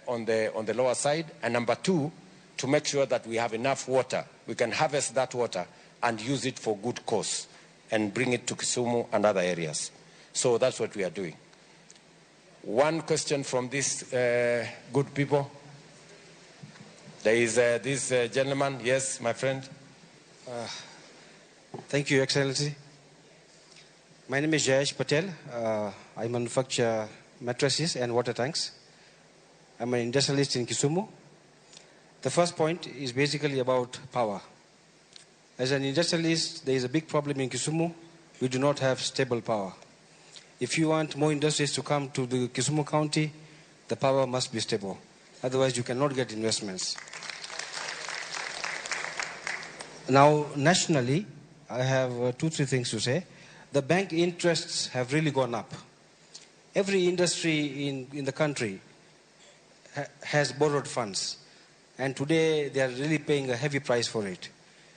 on the lower side, and number two, to make sure that we have enough water. We can harvest that water and use it for good cause and bring it to Kisumu and other areas. So that's what we are doing. One question from these good people. There is this gentleman. Yes, my friend. Thank you, Excellency. My name is Jayesh Patel. I manufacture mattresses and water tanks. I'm an industrialist in Kisumu. The first point is basically about power. As an industrialist, there is a big problem in Kisumu. We do not have stable power. If you want more industries to come to the Kisumu County, the power must be stable. Otherwise, you cannot get investments. Now, nationally, I have 2-3 things to say. The bank interests have really gone up. Every industry in the country has borrowed funds. And today, they are really paying a heavy price for it.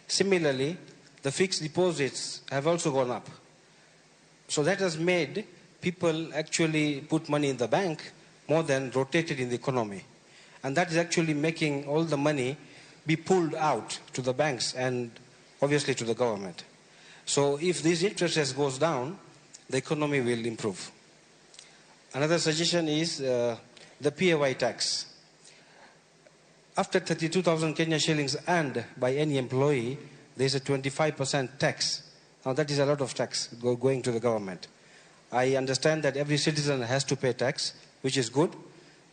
Similarly, the fixed deposits have also gone up. So that has made people actually put money in the bank more than rotated in the economy. And that is actually making all the money be pulled out to the banks and obviously to the government. So if this interest rate goes down, the economy will improve. Another suggestion is the PAY tax. After 32,000 Kenya shillings earned by any employee, there is a 25% tax. Now that is a lot of tax going to the government. I understand that every citizen has to pay tax, which is good.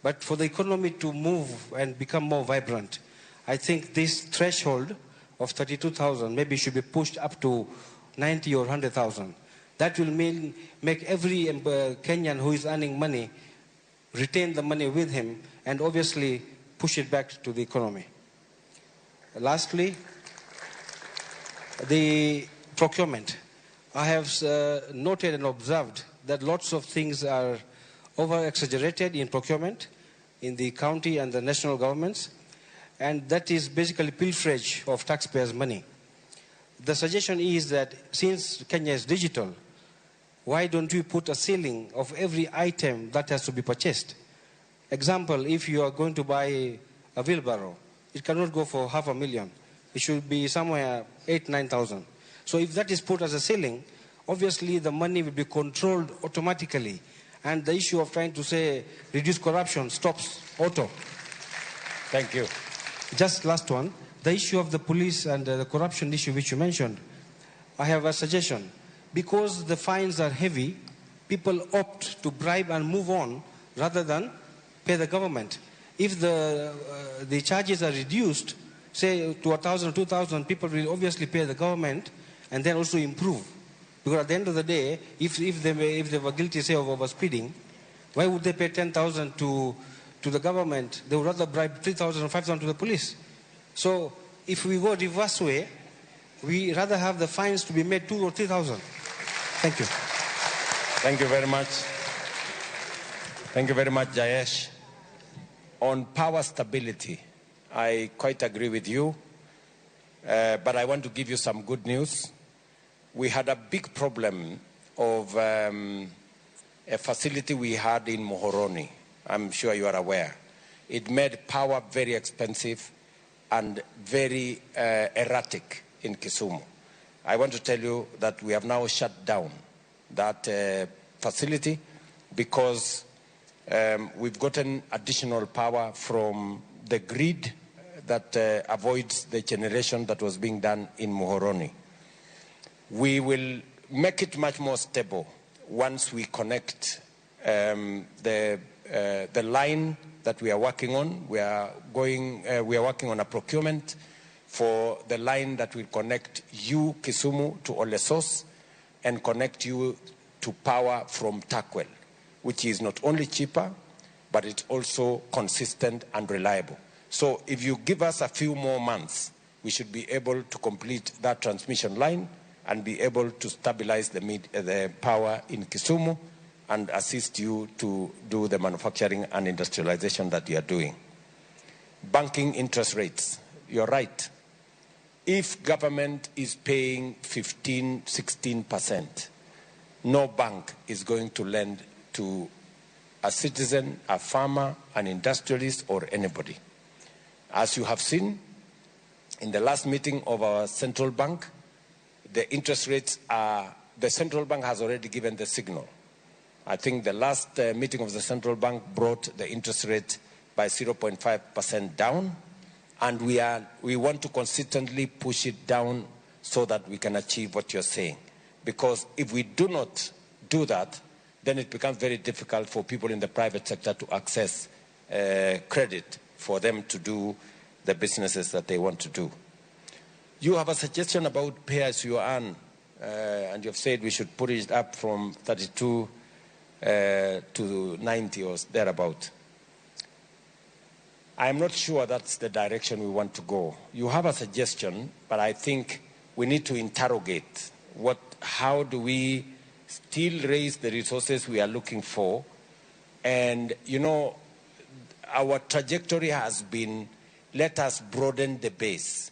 But for the economy to move and become more vibrant, I think this threshold of 32,000 maybe should be pushed up to 90 or 100,000. That will make every Kenyan who is earning money retain the money with him and obviously push it back to the economy. Lastly, the procurement. I have noted and observed that lots of things are over-exaggerated in procurement in the county and the national governments, and that is basically pilferage of taxpayers' money. The suggestion is that since Kenya is digital, why don't we put a ceiling of every item that has to be purchased? Example, if you are going to buy a wheelbarrow, it cannot go for $500,000. It should be somewhere 8,000-9,000. So if that is put as a ceiling, obviously the money will be controlled automatically. And the issue of trying to say reduce corruption stops auto. Thank you. Just last one. The issue of the police and the corruption issue which you mentioned, I have a suggestion. Because the fines are heavy, people opt to bribe and move on rather than pay the government. If the charges are reduced, say to 1,000, 2,000, people will obviously pay the government and then also improve. Because at the end of the day, if they were guilty, say, of overspeeding, Why would they pay 10,000 to the government? They would rather bribe 3,000 or 5,000 to the police. So if we go reverse way, we rather have the fines to be made 2,000 or 3,000. Thank you. Thank you very much. Thank you very much, Jayesh. On power stability, I quite agree with you, but I want to give you some good news. We had a big problem of a facility we had in Muhoroni. I'm sure you are aware. It made power very expensive and very erratic in Kisumu. I want to tell you that we have now shut down that facility because we've gotten additional power from the grid that avoids the generation that was being done in Muhoroni. We will make it much more stable once we connect the line that we are working on. We are working on a procurement for the line that will connect you, Kisumu, to Olesos and connect you to power from Takwel, which is not only cheaper, but it's also consistent and reliable. So if you give us a few more months, we should be able to complete that transmission line and be able to stabilize the power in Kisumu and assist you to do the manufacturing and industrialization that you are doing. Banking interest rates, you're right. If government is paying 15, 16%, no bank is going to lend to a citizen, a farmer, an industrialist, or anybody. As you have seen, in the last meeting of our central bank, the interest rates are, the central bank has already given the signal. I think the last meeting of the central bank brought the interest rate by 0.5% down, and we want to consistently push it down so that we can achieve what you're saying. Because if we do not do that, then it becomes very difficult for people in the private sector to access credit for them to do the businesses that they want to do. You have a suggestion about pay as you earn, and you've said we should put it up from 32 to 90 or thereabout. I'm not sure that's the direction we want to go. You have a suggestion, but I think we need to interrogate how do we still raise the resources we are looking for. And, you know, our trajectory has been, let us broaden the base.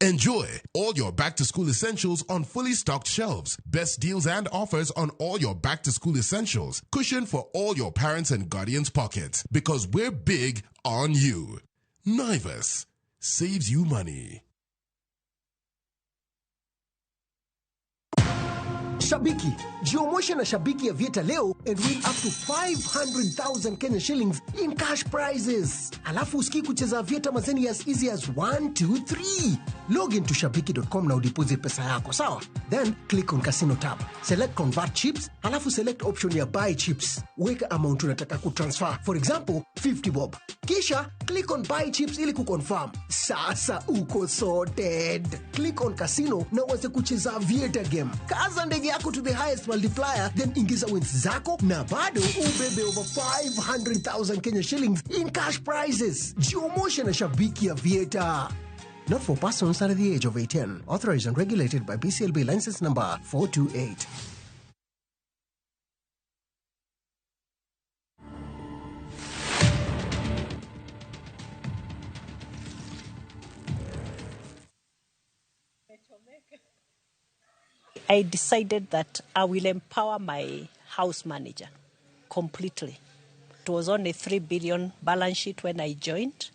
Enjoy all your back-to-school essentials on fully stocked shelves. Best deals and offers on all your back-to-school essentials. Cushion for all your parents' and guardians' pockets. Because we're big on you. Naivas saves you money. Shabiki, jiomoshe na Shabiki Aviator leo and win up to 500,000 Kenya shillings in cash prizes. Alafu usiki kucheza Aviator mazeni as easy as 1, 2, 3. Log into shabiki.com na udeposit pesa yako, sawa? Then click on Casino tab. Select Convert Chips, alafu select option ya Buy Chips. Weka amount unataka kutransfer. For example, 50 bob. Kisha, click on Buy Chips ili kuconfirm. Sasa uko sorted. Click on Casino na uanze kucheza Aviator game. Kaza ndege yako to the highest multiplier, then ingiza wins zako na bado ubebe over 500,000 Kenya shillings in cash prizes. Jiomoshe na Shabiki Aviator. Not for persons under the age of 18. Authorized and regulated by BCLB license number 428. I decided that I will empower my house manager completely. It was on a 3 billion balance sheet when I joined.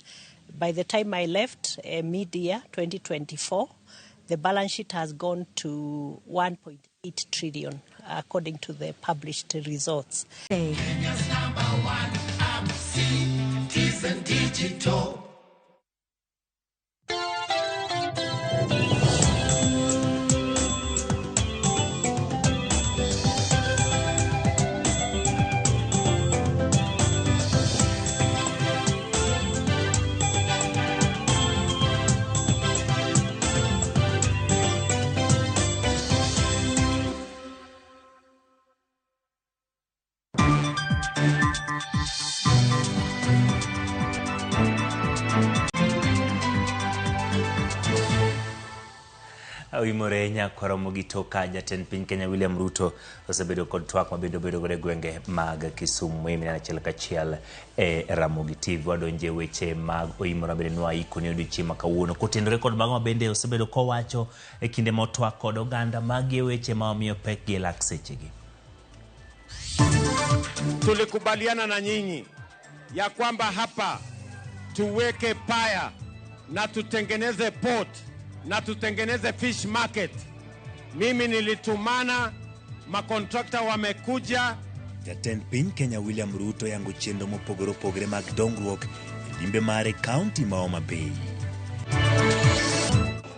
By the time I left, mid-year 2024, the balance sheet has gone to 1.8 trillion, according to the published results. Kenya's #1 MC, Citizen Digital. Oimore nyako Ramogi toka jatend piny Kenya William Ruto osebedo kod twak mabedo gore gwenge mag Kisumu. Mimi na achiel kachiel Ramogi TV wadonje weche mag oimore bende nwa iko ne odiochieng' makawuono kotendore kod mago bende osebedo kowacho kinde motwak kod oganda magi weche ma omiyo pek gi lak sechegi. Tulikubaliana na nyinyi ya kwamba hapa tuweke paya na tutengeneze port na tutengeneze fish market. Mimi nilitumana, makontrakta wamekuja. Jatend piny Kenya William Ruto yango chenro mopogore opogore mag dongruok e limbe mare kaunti ma Homa Bay.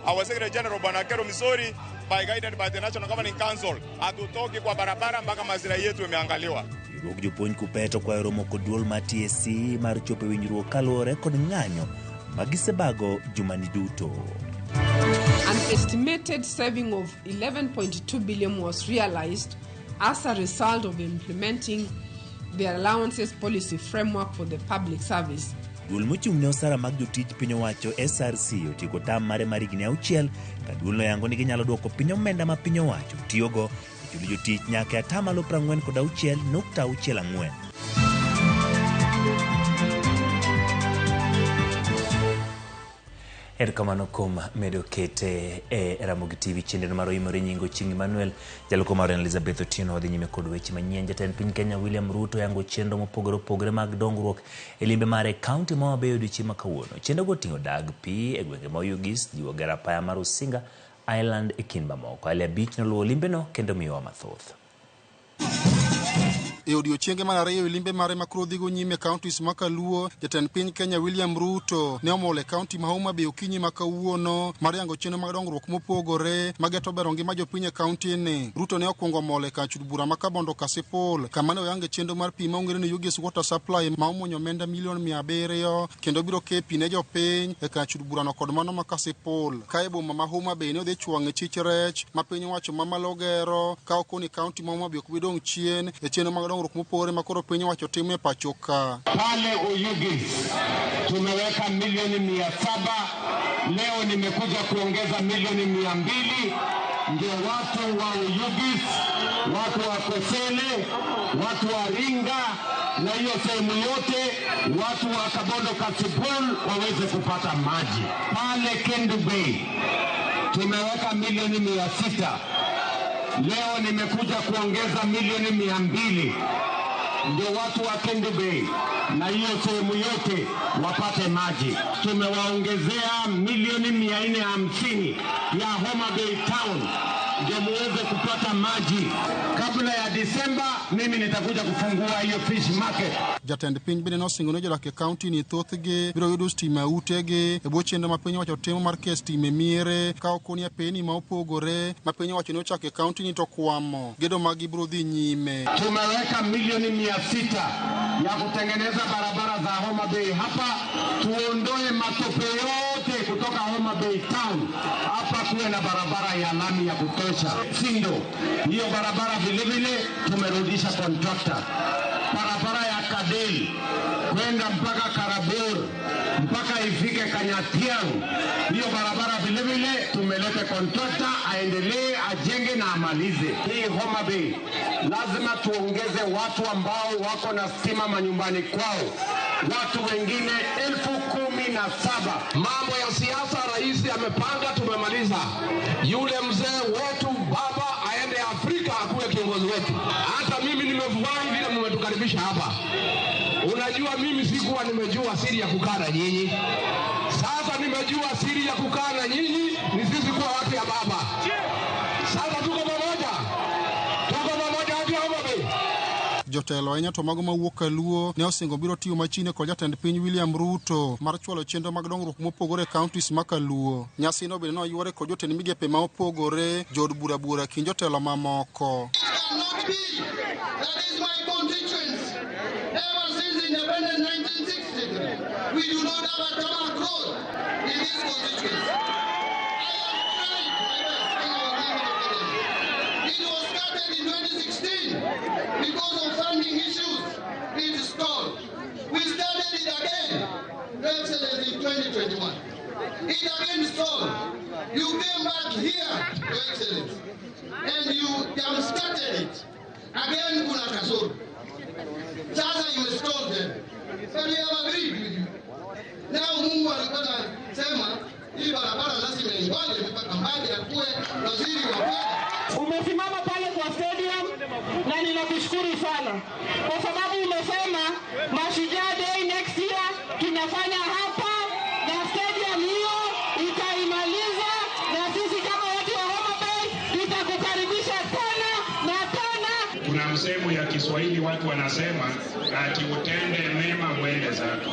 Our Secretary General Bwana Kero Misori, by guided by the National Governing Council, hatutoki kwa barabara mpaka maslahi yetu yameangaliwa. Riwruok jopuonj kupeto kwa romo kod duol ma TSC mar chopo winjruok kaluwore kod ng'anyo magisebago jumani duto. An estimated saving of 11.2 billion was realized as a result of implementing the allowances policy framework for the public service. Duol mochung'ne osara mag jotij piny owacho SRC otieko tam mare mar higni 6 ka duolno yango ni ginyalo duoko piny omenda ma piny owacho tiyogo e chulo jotich nyaka 46.64%. Erokamano kuom medo kete Ramogi TV chenro mar oimore nyingo Chieng' Emmanuel jaloko mar Elizabeth Otieno odhi nyime kod weche manyien. Jatend piny Kenya William Ruto yango chenro mopogore opogore mag dongruok e limbe mare kaunti ma Homa Bay odiochieng' ma kawuono. Chenro go ting'o dag pi e gwenge ma Oyugis, jiwo gero apaya mar Usinga Island e kind mamoko. Ale Abich noluwo limbeno kendo miyowa mathoth. E odiochienge mar ariyo limbe mare makoro dhigo nyime counties ma Kaluo, jatend piny Kenya William Ruto ne omole county ma Homa Bay okinyi ma kawuono mar yango chenro mag dongruok mopogore mageto bero ngima jopiny e county ni. Ruto ne okwongo mole ka chud bura ma Kabondo Kasipul kama ne oyange chenro mar pi ma ong'ere ni Yugis Water Supply ma omuonyo omenda $700,000 kendo biro ke pi ne jopiny e ka chud burano kod mano ma Kasipul. Ka e boma ma Homa Bay ne odhi chwang'e chich rech ma piny owacho ma malo gero ka okoni county ma Homa Bay ok bi dong' chien e chenro mag dongruok mopogore makoro piny owacho timo e pacho ka. Pale Oyugis tumeweka milioni 700, leo nimekuja kuongeza milioni 200 ndio watu wa Oyugis, watu wa Kosele, watu wa Ringa na hiyo sehemu yote, watu wa Kabondo Kasipul waweze kupata maji. Pale Kendu Bay tumeweka milioni 600, leo nimekuja kuongeza milioni 200 ndio watu wa Kendu Bay na hiyo sehemu yote wapate maji. Tumewaongezea milioni 450 ya Homa Bay Town ndio muweze kupata maji. Kabla ya Disemba mimi nitakuja kufungua hiyo fish market. Jatend piny bende nosingo ne jodak e county ni thothgi biro yudo stima utegi e bwo chenro ma piny owacho timo mar keto stima e miere ka okoni apeni ma opogore ma piny owacho ne ochako e county ni to kwamo gedo magi biro dhi nyime. Tumeweka milioni 600 ya kutengeneza barabara za Homa Bay hapa, tuondoe matope yote kutoka Homa Bay Town hapa, kuwe na barabara ya lami ya kutosha. Sindo hiyo barabara vile tumerudisha contractor. Barabara ya Kadel kwenda mpaka Karabur mpaka ifike Kanyatiang, hiyo barabara vile tumeleta contractor aendelee ajenge na amalize. Hii Homa Bay lazima tuongeze watu ambao wako na stima manyumbani kwao, watu wengine 17,000. Mambo ya siasa rais amepanga, tumemaliza. Yule mzee wetu baba aende Afrika akuwe kiongozi wetu. Hata mimi nimefurahi vile mmetukaribisha hapa. Unajua mimi sikuwa nimejua siri ya kukaa na nyinyi. Sasa nimejua siri ya kukaa na nyinyi ni sisi kuwa watu ya baba. Sasa tuko pamoja. Tuko pamoja hadi Homa Bay. Jotelo ahinya to mago mawuok Kaluo ne osingo biro tiyo machine kod jatend piny William Ruto mar chwalo chenro mag dongruok mopogore counties ma Kaluo. Nyasi no bende noyuore kod jotend migepe ma opogore, jod bura kod jotelo mamoko. We do not have a tarmac road in this constituency. It was started in 2016 because of funding issues. It stalled. We started it again, Excellency, in 2021. It again stalled. You you came back here, Your Excellency, and you jump-started it. Again, kuna kasoro. Sasa you installed them. But we have agreed with you. Now Mungu alikuwa anasema hii barabara lazima ingoje mpaka Mbadi akuwe waziri wa fedha. Umesimama pale kwa stadium na ninakushukuru sana kwa sababu umesema Mashujaa Day next year tunafanya hapa na stadium hiyo itaimaliza, na sisi kama watu wa Homa Bay tutakukaribisha tena na tena. Kuna msemo ya Kiswahili watu wanasema ati utende mema mwende zako.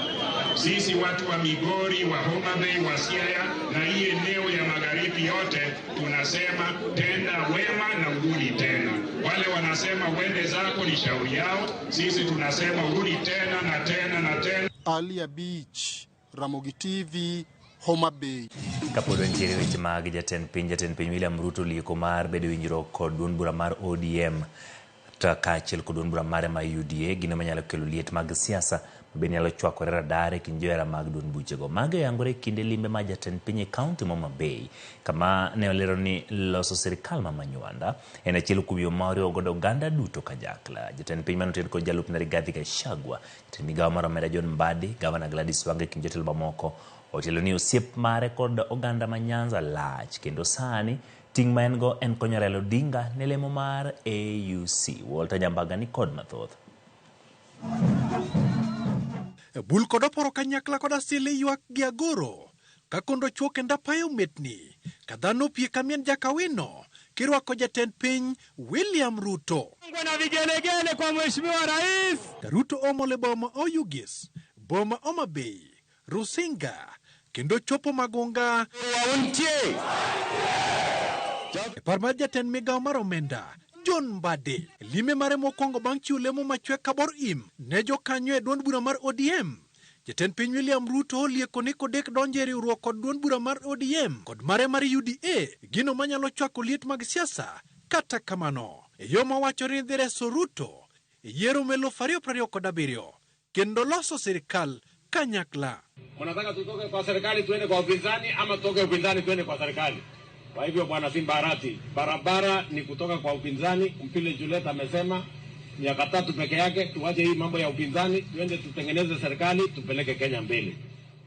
Sisi watu wa Migori, wa Homa Bay, wa Siaya na hii eneo ya magharibi yote tunasema tenda wema na urudi tena. Wale wanasema wende zako ni shauri yao, sisi tunasema urudi tena na tena na tena. Alia Beach, Ramogi TV, Homa Bay. Kapod nitiere weche mag jatend piny William Ruto lieko mar bedo winjruok kod duond bura mar ODM kaachiel kod duond bura mare ma UDA gino manyalo kelo liet mag siasa mabende nyalo chwakore radar e kind johera mag duond buchego. Mago yangore kinde limbe ma jatend piny e kaunti ma Homa Bay kama ne olero ni loso sirikal ma manywanda en achiel kuom yo ma oriwo godo oganda duto kanyakla. Jatend piny manoted kod jalupne Rigathi Gachagua, jatend migawo mar omenda John Mbadi, gavana Gladys Wanga kod jotelo mamoko otelo ni osiep mare kod oganda ma Nyanza lach kendo sani ting' ma en go en konyo Raila Odinga ne lemo mar AUC. Walter Nyambaga ni kod mathoth. Bul kod oporo kanyakla kod asili ywak gi agoro kakondo chuok enda payo metni kadhano pie kamien jakawino kirwako jatend piny William Ruto. Na vigelegele kwa Mheshimiwa Rais. Ruto omole boma Oyugis, boma Homa Bay, Rusinga kendo chopo Magunga wauntie. Parma jatend migawo mar omenda John Mbadi lime mare mokwongo bang' chiwo lemo machwe kabor im ne jokanyo e duond bura mar ODM. Jatend piny William Ruto lieko ni kodek donje riwruok kod duond bura mar ODM kod mare mar UDA gino manyalo chwako liet mag siasa. Kata kamano e yo mawachore ni dhi reso Ruto e yiero ma 2027 kendo loso sirikal kanyakla. Mnataka tutoke kwa serikali tuende kwa upinzani ama tutoke upinzani tuende kwa serikali? Kwa hivyo bwana Simbarati, barabara ni kutoka kwa upinzani. Mpile Juliet amesema miaka 3 peke yake, tuache hii mambo ya upinzani, tuende tutengeneze serikali, tupeleke Kenya mbele.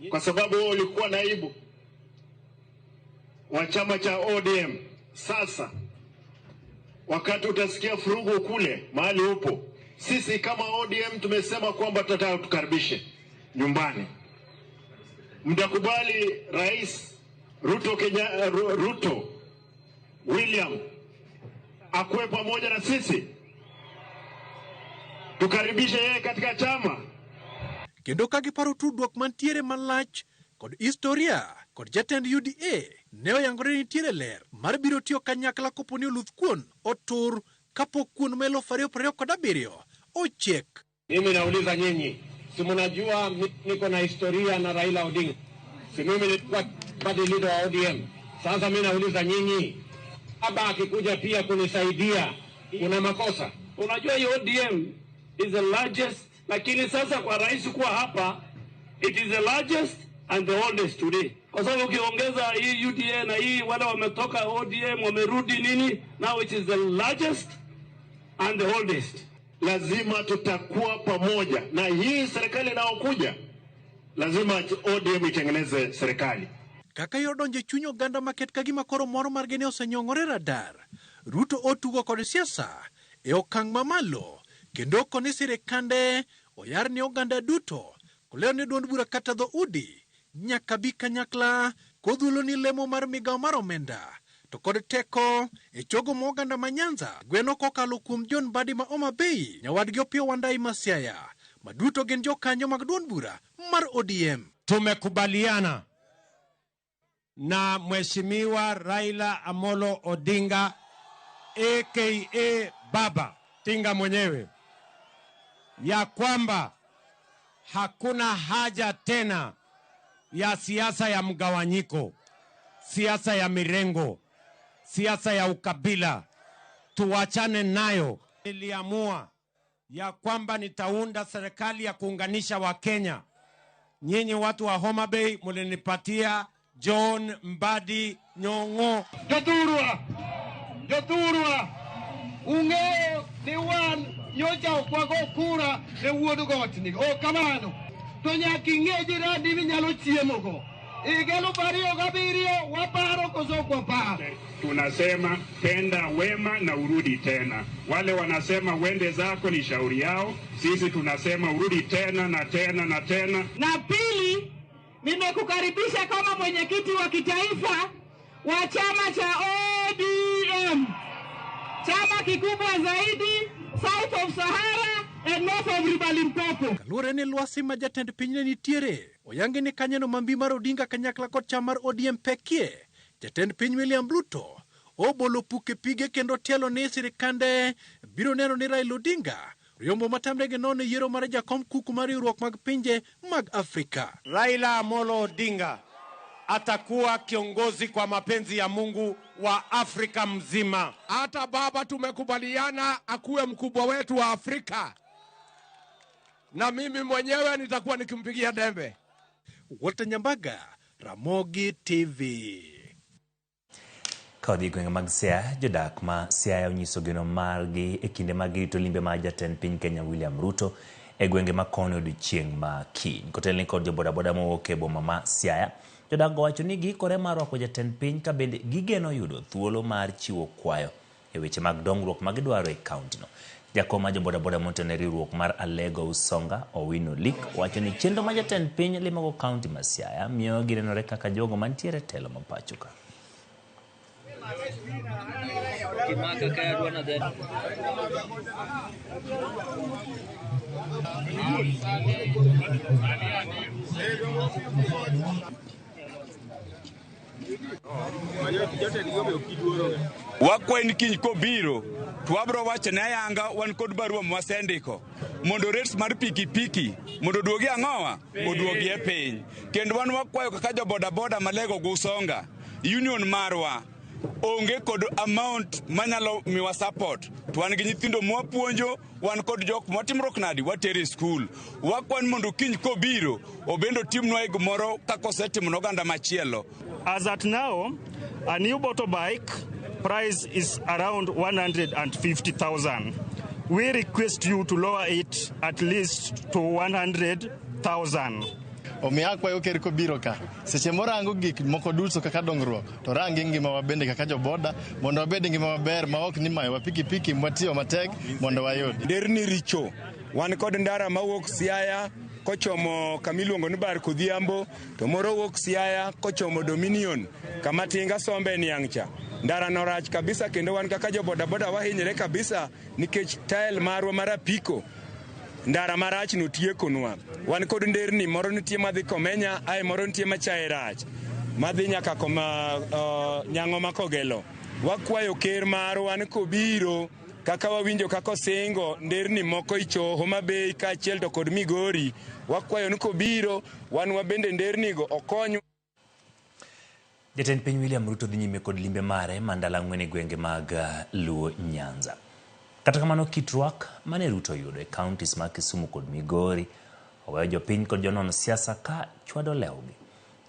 Kwa sababu wewe ulikuwa naibu wa chama cha ODM. Sasa wakati utasikia furugu kule mahali upo, sisi kama ODM tumesema kwamba tutataka tukaribishe nyumbani. Mtakubali Rais Ruto William akuwe pamoja na sisi, tukaribishe yeye katika chama. Kendo kagiparo tudruok mantiere malach kod historia kod jatend UDA ne oyangore nitiere ler mar biro tiyo kanyakla koponi oluth kuon otur kapok kuon ma 2027 ochiek. Mimi nauliza nyinyi, si mnajua niko na historia na Raila Odinga? Si mimi nilikuwa party leader wa ODM. Sasa mimi nauliza nyinyi, baba akikuja pia kunisaidia, kuna makosa? Unajua hii ODM is the largest, lakini sasa kwa rais kuwa hapa, it is the largest and the oldest today. Kwa sababu ukiongeza hii UDA na hii wale wametoka ODM wamerudi nini, now it is the largest and the oldest. Lazima tutakuwa pamoja na hii serikali inayokuja, lazima ODM itengeneze serikali. Kaka yodonje chunyo oganda maket kagima koro moro margene osenyongore radar. Ruto otugo kod siasa e okang' mamalo kendo koni sirikande oyar ni oganda duto koleo ni duond bura kata dho udi nyaka bi kanyakla kodhulo ni lemo mar migawo mar omenda to kod teko e chogo mo oganda ma Nyanza gweno kokalo kuom John Mbadi ma Homa Bay, nyawadgi Opiyo Wandayi ma Siaya, maduto gin jokanyo mag duond bura mar ODM. Tumekubaliana na Mheshimiwa Raila Amolo Odinga aka Baba Tinga mwenyewe ya kwamba hakuna haja tena ya siasa ya mgawanyiko, siasa ya mirengo, siasa ya ukabila. Tuachane nayo. Niliamua ya kwamba nitaunda serikali ya kuunganisha Wakenya. Nyinyi watu wa Homa Bay mulinipatia John Mbadi Nyong'o. Jothurwa, ung'eyo ni wan nyocha okwago kura ne wuod gotni. Kamano, to nyaka ing'e jirani minyalo chiemogo. Igelo pariyo gabirio, waparo koso kwa paro. Tunasema penda wema na urudi tena. Wale wanasema wende zako ni shauri yao. Sisi tunasema urudi tena na tena na tena. Na pili, nimekukaribisha kama mwenyekiti wa kitaifa wa chama cha ODM. Chama kikubwa zaidi South of Sahara and North of River Limpopo. Kaluwore ni lwasi ma jatend pinyne nitiere, oyangi ni kanyono mambi mar Odinga kanyakla kod chama mar ODM pekie. Jatend piny William Ruto obolo puke pige kendo tielo ni sirikande biro neno ni Raila Odinga riombo matamre gi nono yiero mar jakom kuku mar riwruok mag pinje mag Afrika. Raila Amolo Odinga atakuwa kiongozi kwa mapenzi ya Mungu wa Afrika mzima. Hata baba tumekubaliana akuwe mkubwa wetu wa Afrika. Na mimi mwenyewe nitakuwa nikimpigia dembe. Walter Nyambaga, Ramogi TV. Kodhi gwenge mag Siaya, jodak ma Siaya onyiso geno margi e kinde mag rito limbe ma jatend piny Kenya William Ruto e gwenge ma kono odiochieng' ma kiny. Kotelni kod jobodaboda mowuok e boma ma Siaya, jodak go wacho ni giikore mar rwako jatend piny ka bende gigeno yudo thuolo mar chiwo kwayo e weche mag dongruok ma gidwaro e kauntino. Jakom ma jobodaboda montene riwruok mar Alego Usonga Owino Lik wacho ni chenro ma jatend piny limogo kaunti ma Siaya miyo ginenore kaka jogo mantiere telo ma pacho ka. Wakwen kiny kobiro to wabro wacho ne ayanga wan kod barua mwasendiko mondo rates mar pikipiki mondo duogi ang'owa oduogi e piny kendo wan wakwayo kaka jobodaboda malego Usonga union marwa onge kod amount manyalo miwa support to wan gi nyithindo mwapuonjo wan kod jok motimrok nadi watere school wakwan mondo kiny kobiro obendo timnwa gimoro kaka osetimo oganda machielo. As at now, a new motorbike price is around 150,000. We request you to lower it at least to 100,000. Omiya kwayo ker kobiro ka seche morango gik moko duto kaka dongruok to rangi ngima wabende kaka joboda mondo wabed ngima maber ma ok ni mayo pikipiki mwatiyo matek mondo wayud. Derni richo wan kod ndara mawuok Siaya kochomo kamiluongo ni Bar Kodhiambo to moro wuok Siaya kochomo Dominion kama tinga sombe niang'cha. Ndara no rach kabisa kendo wan kaka jobodaboda wahinyre kabisa nikech tael marwa marapiko ndara marach no tiekonwa. Wan kod nderni moro nitie madhi Komenya ai moro nitie machae rach madhi nyaka Nyang'o makogelo. Wakwayo ker marwa ni kobiro kaka wawinjo kaka osingo nderni moko icho Homa Bay kaachiel to kod Migori wakwayo ni kobiro wan wabende nderni go okonyo. Jatend piny William Ruto dhi nyime kod limbe mare mandala ang'wen e gwenge mag Luo Nyanza. Kata kamano kit rwak mane Ruto yudo e counties ma Kisumu kod Migori oweyo jopiny kod jonon siasa ka chwado lewgi.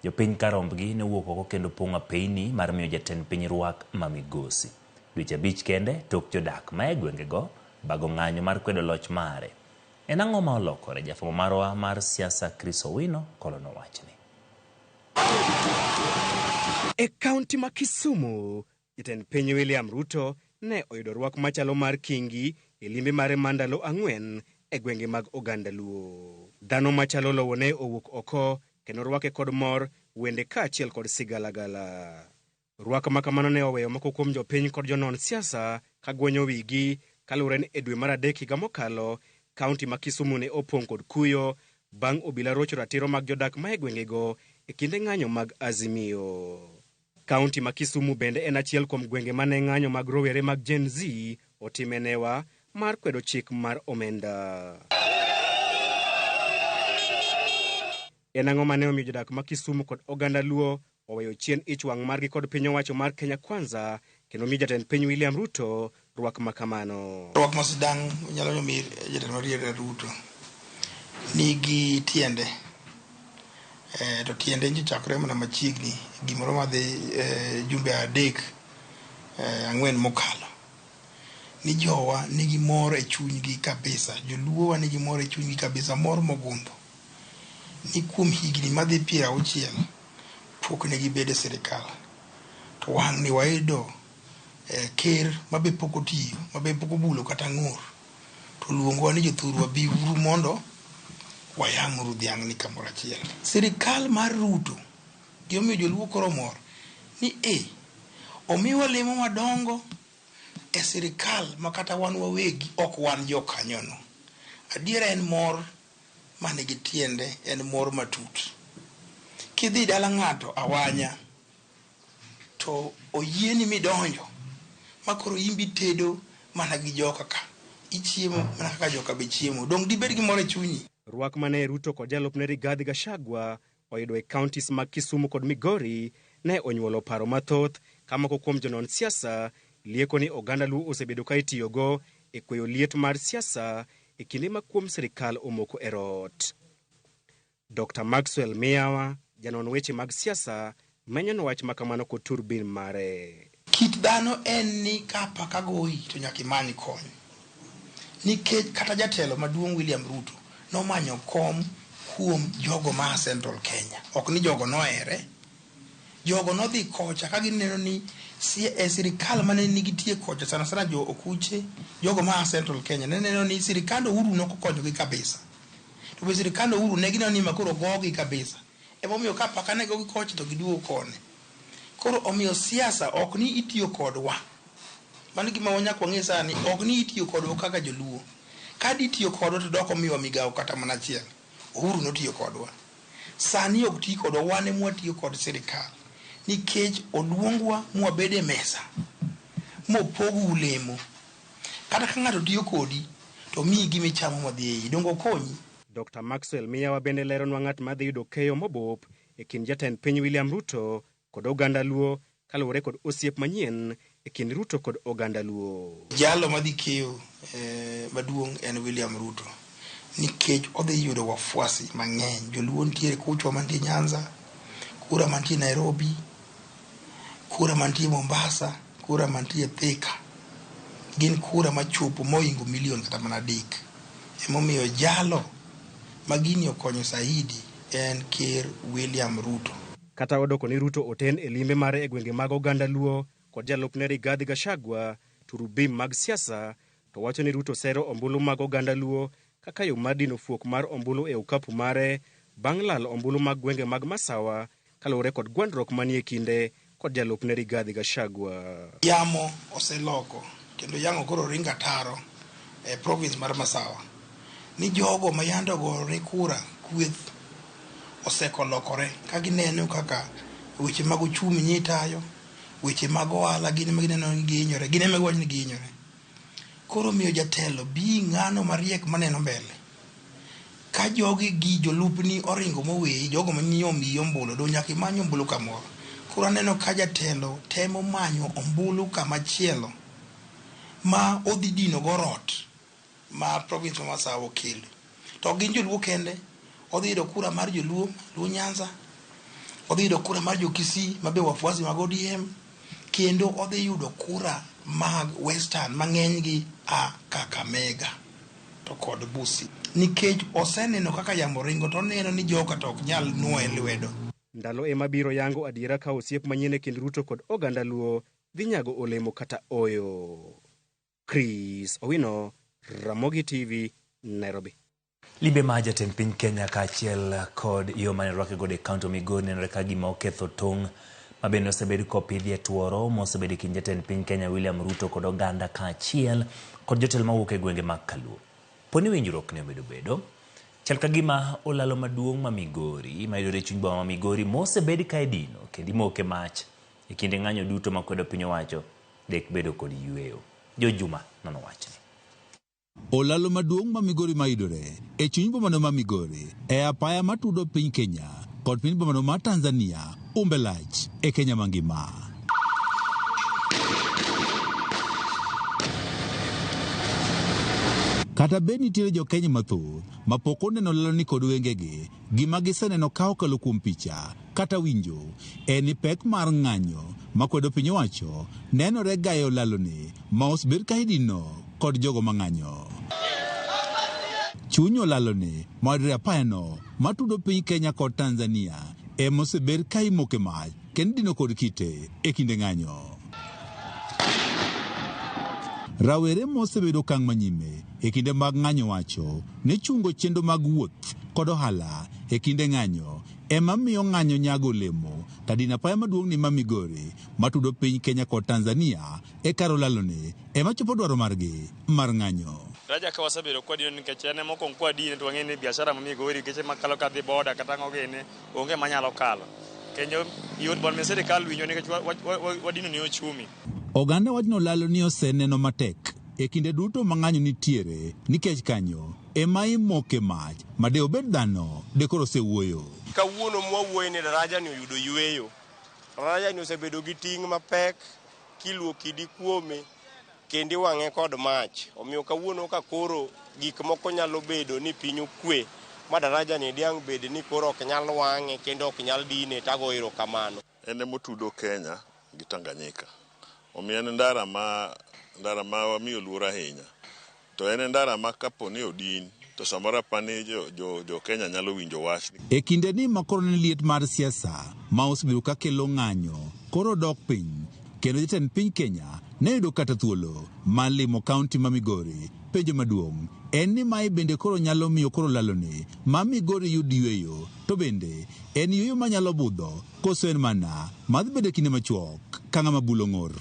Jopiny karombgi ne wuok oko kendo pong'o apeyni mar miyo jatend piny rwak ma migosi. Dweche 5 kende tok jodak ma e gwengego bago ng'anyo mar kwedo loch mare. En ang'o ma olokore? Jafwambo marwa mar siasa Chris Owino kolono wachni. E kaunti ma Kisumu, jatend piny William Ruto ne oyudo rwak machalo mar kingi e limbe mare mandalo 4 e gwenge mag oganda Luo. Dhano machalo lowo ne owuok oko kendo rwake kod mor, wende kaachiel kod sigalagala. Rwak makamano ne oweyo moko kuom jopiny kod jonon siasa ka gwenyo wigi kaluwore ni e dwe mar 3 higa mokalo, kaunti ma Kisumu ne opong' kod kuyo bang' obila rocho ratiro mag jodak ma e gwengego e kinde ng'anyo mag Azimio. Kaunti ma Kisumu bende en achiel kuom gwenge mane ng'anyo mag rowere mag Gen Z otimenewa mar kwedo chik mar omenda. En ang'o mane omiyo jodak ma Kisumu kod oganda Luo oweyo chien ich wang' margi kod piny owacho mar Kenya Kwanza kendo mi jatend piny William Ruto rwak makamano? Rwak masidang' nyalo nyomi jatend mariere Ruto nigi tiende. to tiende nji chakre mana machiegni gimoro madhi jumbe adek ang'wen mokalo ni jowa nigi mor e chunygi kabisa, joluowa nigi mor e chunygi kabisa, mor mogundho ni kuom higni madhi 60 pok negi bedo sirikal, to wang' ni wayudo ker mabe pok otiyo, mabe pok obulo kata ng'ur, to luongowa ni jothurwa bi uru mondo wayang'uru dhiang' ni kamoro achiel. Sirikal mar Ruto gimomiyo joluo koro mor ni omiwa lemo madongo e sirikal makata wan wawegi ok wan jokanyono. Adiera en mor manigi tiende, en mor matut. Kidhi dala ng'ato awanya to oyieni midonjo makoro imbi tedo mana gi joka ka, ichiemo mana kaka joka be chiemo, dong dibed gi mor e chunyi. Rwak mane Ruto kod jalupne Rigathi Gachagua oyudo e counties mag Kisumu kod Migori ne onyuolo paro mathoth ka moko kuom jonon siasa lieko ni oganda Luo osebedo ka itiyogo e kweyo liet mar siasa e kinde ma kuom sirikal omoko e rot. Dr. Maxwell Miyawa, janon weche mag siasa, menyo wach makamano kod turbin mare. Kit dhano en ni kapa kagoyi to nyaka imany kony. Nikech kata jatelo maduong' William Ruto nomanyo kom kuom jogo ma Central Kenya. Ok ni jogo nohere. Jogo nodhi kocha ka gineno ni sirikal mane nigitie kocha sana sana jo okuche, jogo ma Central Kenya neno ni sirikal Uhuru nokonyogi kabisa. To be sirikal Uhuru ne gineno ni makoro gogi kabisa. Emomiyo ka paka ne gogi kocha to giduogo kone. Koro omiyo siasa ok ni itiyo kodwa. Mano gima wanyako ng'e sani, ok ni itiyo kodwa kaka joluo. Kadi itiyo kodwa to doko miwa migawo kata mana achiel. Uhuru notiyo kodwa. Sani ok tiyo kodwa, wan ema watiyo kod sirikal. Nikech oluongwa mwabede mesa mopogu ulemo. Kata ka ng'ato tiyo kodi to miyi gima ichamo madhi ei, dongo konyi. Dr. Maxwell Miyawa bende leronwa ng'at madhi yudo keyo mobop e kind jatend piny William Ruto kod oganda Luo kaluwore kod osiep manyien e kind Ruto kod oganda Luo. Jalo madhi keyo maduong' en William Ruto, nikech odhi yudo wafuasi mang'eny. Joluo nitiere kuchwa mantie Nyanza, kura mantie Nairobi, kura mantie Mombasa, kura mantie Thika. Gin kura machopo moingo milion kata mana 3. Emomiyo jalo magini okonyo saidi en ker William Ruto. Kata odoko ni Ruto oten e limbe mare e gwenge mag oganda Luo kod jalupne Rigathi Gachagua turubim mag siasa, to wacho ni Ruto sero ombulu mag oganda Luo kaka yo mar dino fuok mar ombulu e okapu mare bang' lal ombulu mag gwenge mag Masawa kaluwore kod gwandruok manie kinde kod jalupne Rigathi Gachagua. Yamo oseloko kendo yango koro ringa taro e province mar Masawa ni jogo mayando gore kura kweth osekolokore ka gineno kaka weche mag uchumi nyitayo, weche mag ohala gine magineno ni gihinyore, gine magwany ni gihinyore. Koro miyo jatelo bi ng'ano mariek maneno mbele. Ka jogi gi jolupni oringo moweyi, jogo manyiyo miyi ombulu, do nyaka imany ombulu kamoro. Koro aneno ka jatelo temo manyo ombulu kamachielo ma odhi dino go rot ma province ma Masawa okelo. To gin joluo kende, odhi yudo kura mar joluo, Luo Nyanza, odhi yudo kura mar jo-Kisii mabe wafuasi mag ODM, kendo odhi yudo kura mag Western mang'enygi a Kakamega to kod Busi. Nikech oseneno kaka yamo ringo to oneno ni joka to ok nyal nuoye lwedo. Ndalo ema biro yango adiera ka osiep manyien e kind Ruto kod oganda Luo dhi nyago olemo kata oyo. Chris Owino, Ramogi TV, Nairobi. Limbe ma jatend piny Kenya kaachiel kod yo mane rwake godo e kaunti Migori nenore ka gima oketho tong' ma bende osebedo kopidhi e tuoro mosebedo kind jatend piny Kenya William Ruto kod oganda kaachiel kod jotelo mawuok e gwenge mag Kaluo. Poni winjruok ne obedo bedo chal ka gima olalo maduong' ma Migori ma yudore e chuny boma ma Migori mosebed ka idino kendo imoke mach e kinde ng'anyo duto makwedo piny owacho dek bedo kod yueyo. Jojuma nono wachni. Olalo maduong' ma Migori mayudore e chuny bomano ma Migori e apaya matudo piny Kenya kod piny bomano ma Tanzania umbelach e Kenya mangima. Kata bed nitiere jo Kenya mathoth mapok oneno laloni kod wengegi, gima giseneno kao kalo kuom picha kata winjo en ni pek mar ng'anyo makwedo piny owacho nenore gayo laloni ma osebed ka idino kod jogo mang'anyo. Chuny olaloni madre apayano matudo piny Kenya kod Tanzania emosebed ka imoke mach kendo dino kod kite e kinde ng'anyo. Rawere mosebedo kang' manyime e kinde mag ng'anyo wacho ne chungo chenro mag wuoth kod ohala e kinde ng'anyo ema miyo ng'anyo nyago olemo kadina apaya maduong' ni ma Migori matudo piny Kenya kod Tanzania e karo laloni ema chopo dwaro margi mar ng'anyo. Raja ka wasebedo kwadino nikech ene mokong kwadino to wang'e ni biashara ma Migori keche makalo kadhi boda kata ng'ogene onge manyalo kalo. Kenyo yot bon me sirikal winjo nikech wadino ni ochumi. Oganda wachno lalo ni oseneno matek e kinde duto mang'anyo nitiere nikech kanyo ema imoke mach ma de obed dhano de koro osewuoyo. Kawuono mwawuoyo ni daraja ni oyudo yweyo. Daraja ni osebedo gi ting' mapek kiluo kidi kuome kendi wang'e kod mach. Omiyo kawuono ka koro gik moko nyalo bedo ni piny okwe ma daraja ni diang' bed ni koro ok nyal wang'e kendo ok nyal dine tago erokamano. Ene motudo Kenya gi Tanganyika. Omiyo en ndara ma wamiyo luor ahinya. To en ndara ma kapo ni odin to samoro apani jo Kenya nyalo winjo wach. E kinde ni makoro ne liet mar siasa ma osebedo ka kelo ng'anyo koro dok piny kendo jatend piny Kenya ne yudo kata thuolo ma limo kaunti ma Migori. Penjo maduong' en ni mae bende koro nyalo miyo koro laloni ma Migori yud yweyo, to bende en yweyo manyalo budho koso en mana madhi bede kinde machuok ka ng'ama bulo ng'or.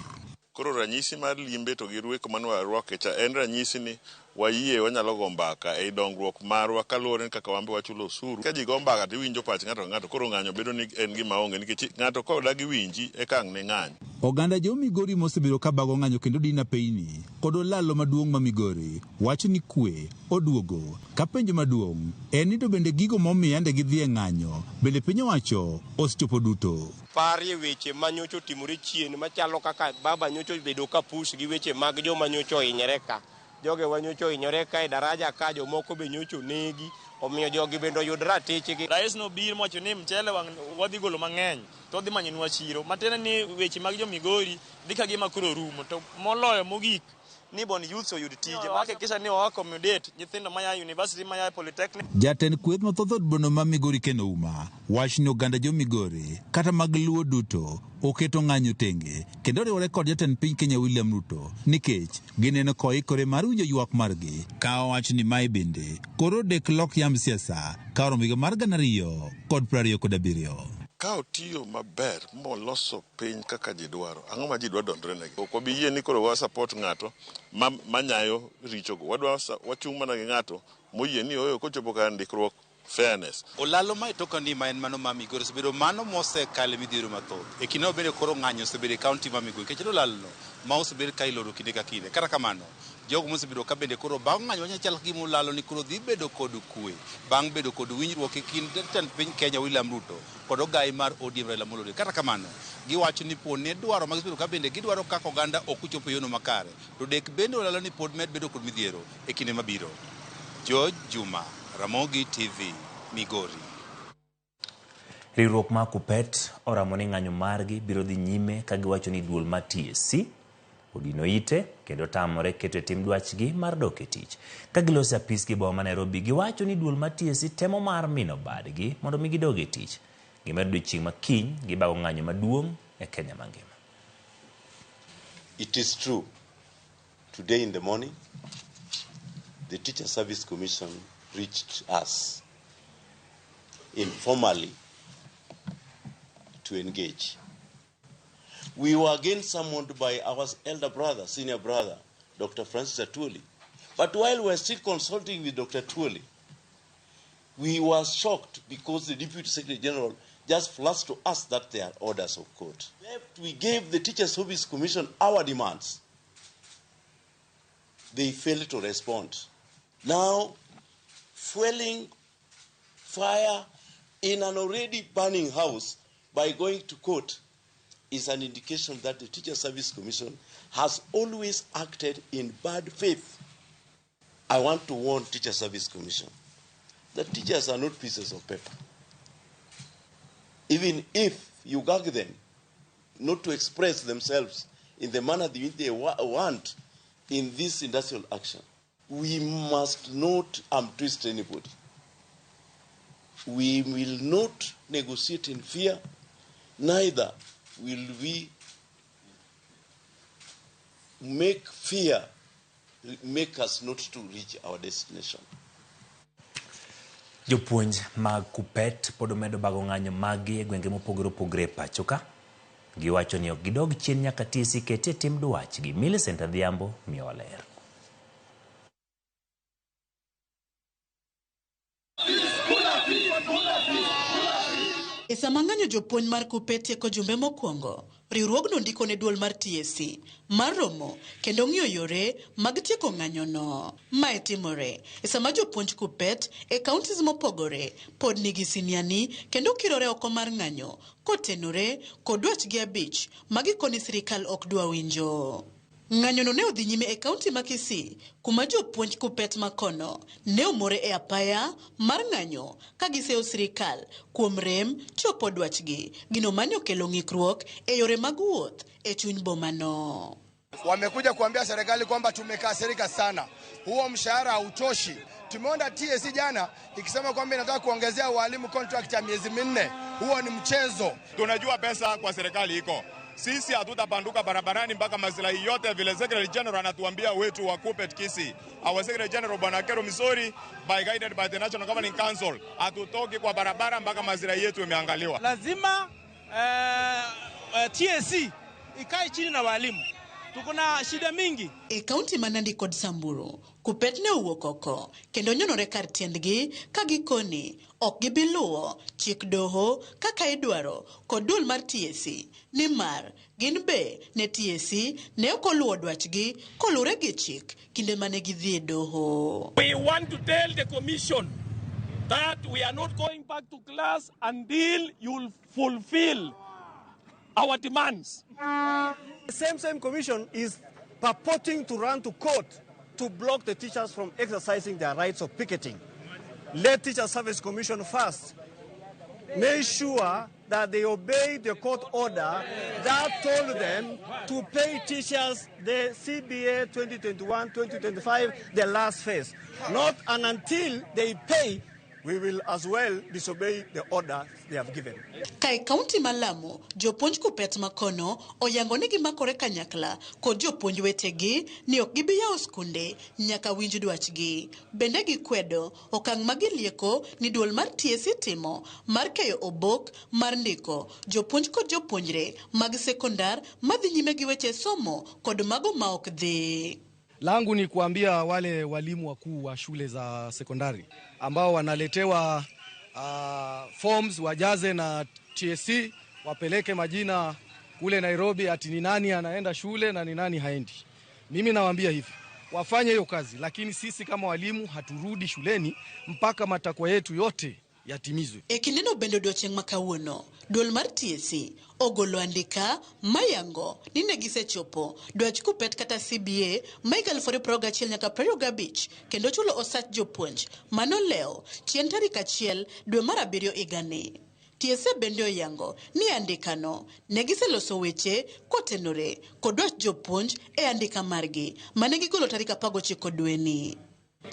Koro ranyisi mar limbe to gi rweko manwarwake cha en ranyisi ni wayie wanyalo go mbaka e dongruok marwa kaluwore ni kaka wambe wachulo osuru. Ka ji go mbaka to iwinjo pach ng'ato ng'ato koro ng'anyo bedo ni en gima onge nikech ng'ato kodagi winji e kang' ne ng'anyo. Oganda jo Migori mosebiro ka bago ng'anyo kendo dina peyni kod olalo maduong' ma Migori wacho ni kwe oduogo ka penjo maduong' en ni to bende gigo momiyo ande gidhi e ng'anyo bende piny owacho osechopo duto. Parie weche manyocho timore chien machalo kaka baba nyocho bedo ka push gi weche mag joma nyocho hinyore ka. Joge wanyocho hinyore ka e daraja ka jomoko be nyocho negi omiyo jogi bende oyud ratechegi. Rais no bir mocho ni mchele wadhi golo mang'eny to dhi manyonwa chiro matene ni weche mag jo Migori dhi ka gima koro rumo to moloyo mogik ni bon youth oyud tije make kisha ni wa accommodate nyithindo maya university maya polytechnic. Jatend kweth mathoth od bono ma Migori Keno Uma wach ni oganda jo Migori kata mag luo duto oketo ng'anyo tenge kendo riwore kod jatend piny Kenya William Ruto nikech gineno koikore mar winjo ywak margi ka wach ni mae bende koro dek lok yam siasa ka oromo higa mar 2027. Ka otiyo maber moloso piny kaka ji dwaro, ang'o ma ji dwa dondre negi. Ok wabi yie ni koro wa support ng'ato manyayo richogo. Wachung' mana gi ng'ato moyie ni oyo kochopo kar ndikruok fairness. Olalo ma itoka ni ma en mano ma Migori osebedo mano mosekale midhiero mathoth. E kinde bende koro ng'anyo osebedo e kaunti ma Migori. Kech olalo no ma osebedo ka iloro kinde ka kinde. Kata kamano, jogo mosebedo ka bende koro bang' ng'anyo wanyachal gi molalo ni koro dhi bedo kod kwe. Bang' bedo kod winjruok e kind jatend piny Kenya William Ruto kod ogai mar ODM Raila Amolo Odinga. Kata kamano, giwacho ni pod ne dwaro ma gisebedo ka bende gidwaro kaka oganda ok ochopo yono makare. To dek bende olalo ni pod med bedo kod midhiero e kinde mabiro. George Juma, Ramogi TV, Migori. Riwruok ma Kupet oramo ni ng'anyo margi biro dhi nyime ka giwacho ni duol ma TSC odino ite kendo tamore keto e tim dwachgi mar dok e tich. Ka giloso apis gi boma Nairobi giwacho ni duol ma TSC temo mar mino badgi mondo mi gidog e tich. Gimedo odiochieng' ma kiny gibago ng'anyo maduong' e Kenya mangima. It is true. Today in the morning, the Teacher Service Commission reached us informally to engage. We were again summoned by our elder brother, senior brother, Dr. Francis Atwoli. But while we were still consulting with Dr. Atwoli, we were shocked because the Deputy Secretary General just flashed to us that they are orders of court. We gave the Teacher Service Commission our demands. They failed to respond. Now, fueling fire in an already burning house by going to court is an indication that the Teacher Service Commission has always acted in bad faith. I want to warn Teacher Service Commission that teachers are not pieces of paper. Even if you gag them not to express themselves in the manner they want in this industrial action, we must not twist anybody. We will not negotiate in fear, neither will we make fear make us not to reach our destination. Jopuonj mag Kupet pod omedo bago ng'anyo magi e gwenge mopogore opogore pacho ka. Giwacho ni ok gidog chien nyaka TSC kete tim dwachgi. Millicent Adhiambo miyowa ler. E sama ng'anyo jopuonj mar Kupet tieko jumbe mokwongo, riwruogno ndiko ne duol mar TSC mar romo kendo ng'iyo yore mag tieko ng'anyono. Mae timore e sama jopuonj Kupet e counties mopogore pod nigi siniani kendo kirore oko mar ng'anyo kotenore kod dwachgi abich magikoni sirikal ok dwa winjo. Ng'anyono ne odhi nyime e kaunti ma Kisii, kuma jopuonj Kupet makono ne omore e apaya mar ng'anyo ka giseyo sirikal kuom rem chopo dwachgi, gino manyo kelo ng'ikruok e yore mag wuoth e chuny bomano. Wamekuja kuambia serikali kwamba tumekasirika sana, huo mshahara hautoshi. Tumeona TSC jana ikisema kwamba inataka kuongezea walimu contract ya miezi 4. Huo ni mchezo. Tunajua pesa kwa serikali iko. Sisi hatutapanduka barabarani mpaka maslahi yote vile Secretary General anatuambia wetu wa Kupet Kisii. Our Secretary General Bwana Kero Misori, by guided by the National Governing Council, hatutoki kwa barabara mpaka maslahi yetu yameangaliwa. Lazima TSC ikae chini na walimu. Tuko na shida mingi. E kaunti ma Nandi kod Samburu, Kupet ne owuok oko kendo nyonore kar tiendgi ka gikoni ok gibiluwo chik doho kaka idwaro kod duol mar TSC, nimar gin be ne TSC ne ok oluwo dwachgi kolure gi chik kinde mane gidhi e doho. We want to tell the commission that we are not going back to class until you fulfill our demands. The same commission is purporting to run to court to block the teachers from exercising their rights of picketing. Let Teacher Service Commission first make sure that they obey the court order that told them to pay teachers the CBA 2021-2025, the last phase. Not until they pay, we will as well disobey the order they have given. Kai kaunti Malamu, jopuonj Kupet makono oyango ni gimakore kanyakla kod jopuonj wetegi ni ok gibi yawo skunde nyaka winj dwachgi. Bende gikwedo okang' magilieko ni duol mar TSC timo mar keyo obok mar ndiko jopuonj kod jopuonjre mag sekondar madhi nyime gi weche somo kod mago ma ok dhi. Langu ni kuambia wale walimu wakuu wa shule za sekondari ambao wanaletewa forms wajaze na TSC, wapeleke majina kule Nairobi ati ni nani anaenda shule na ni nani haendi. Mimi nawaambia hivi, wafanye hiyo kazi, lakini sisi kama walimu haturudi shuleni mpaka matakwa yetu yote yatimizwe. Ekineno bendo docheng' makawuono, duol mar TSC ogolo andika mayango ni ne gisechopo dwach Kupet kata CBA Michael for program nyaka 25 kendo chulo osach jopuonj mano leo chien tarik 1 dwe mar 7 igani. TSC bende oyango ni andikano ne giseloso weche kotenore kod dwach jopuonj e andika margi mane gigolo tarik 19 dweni.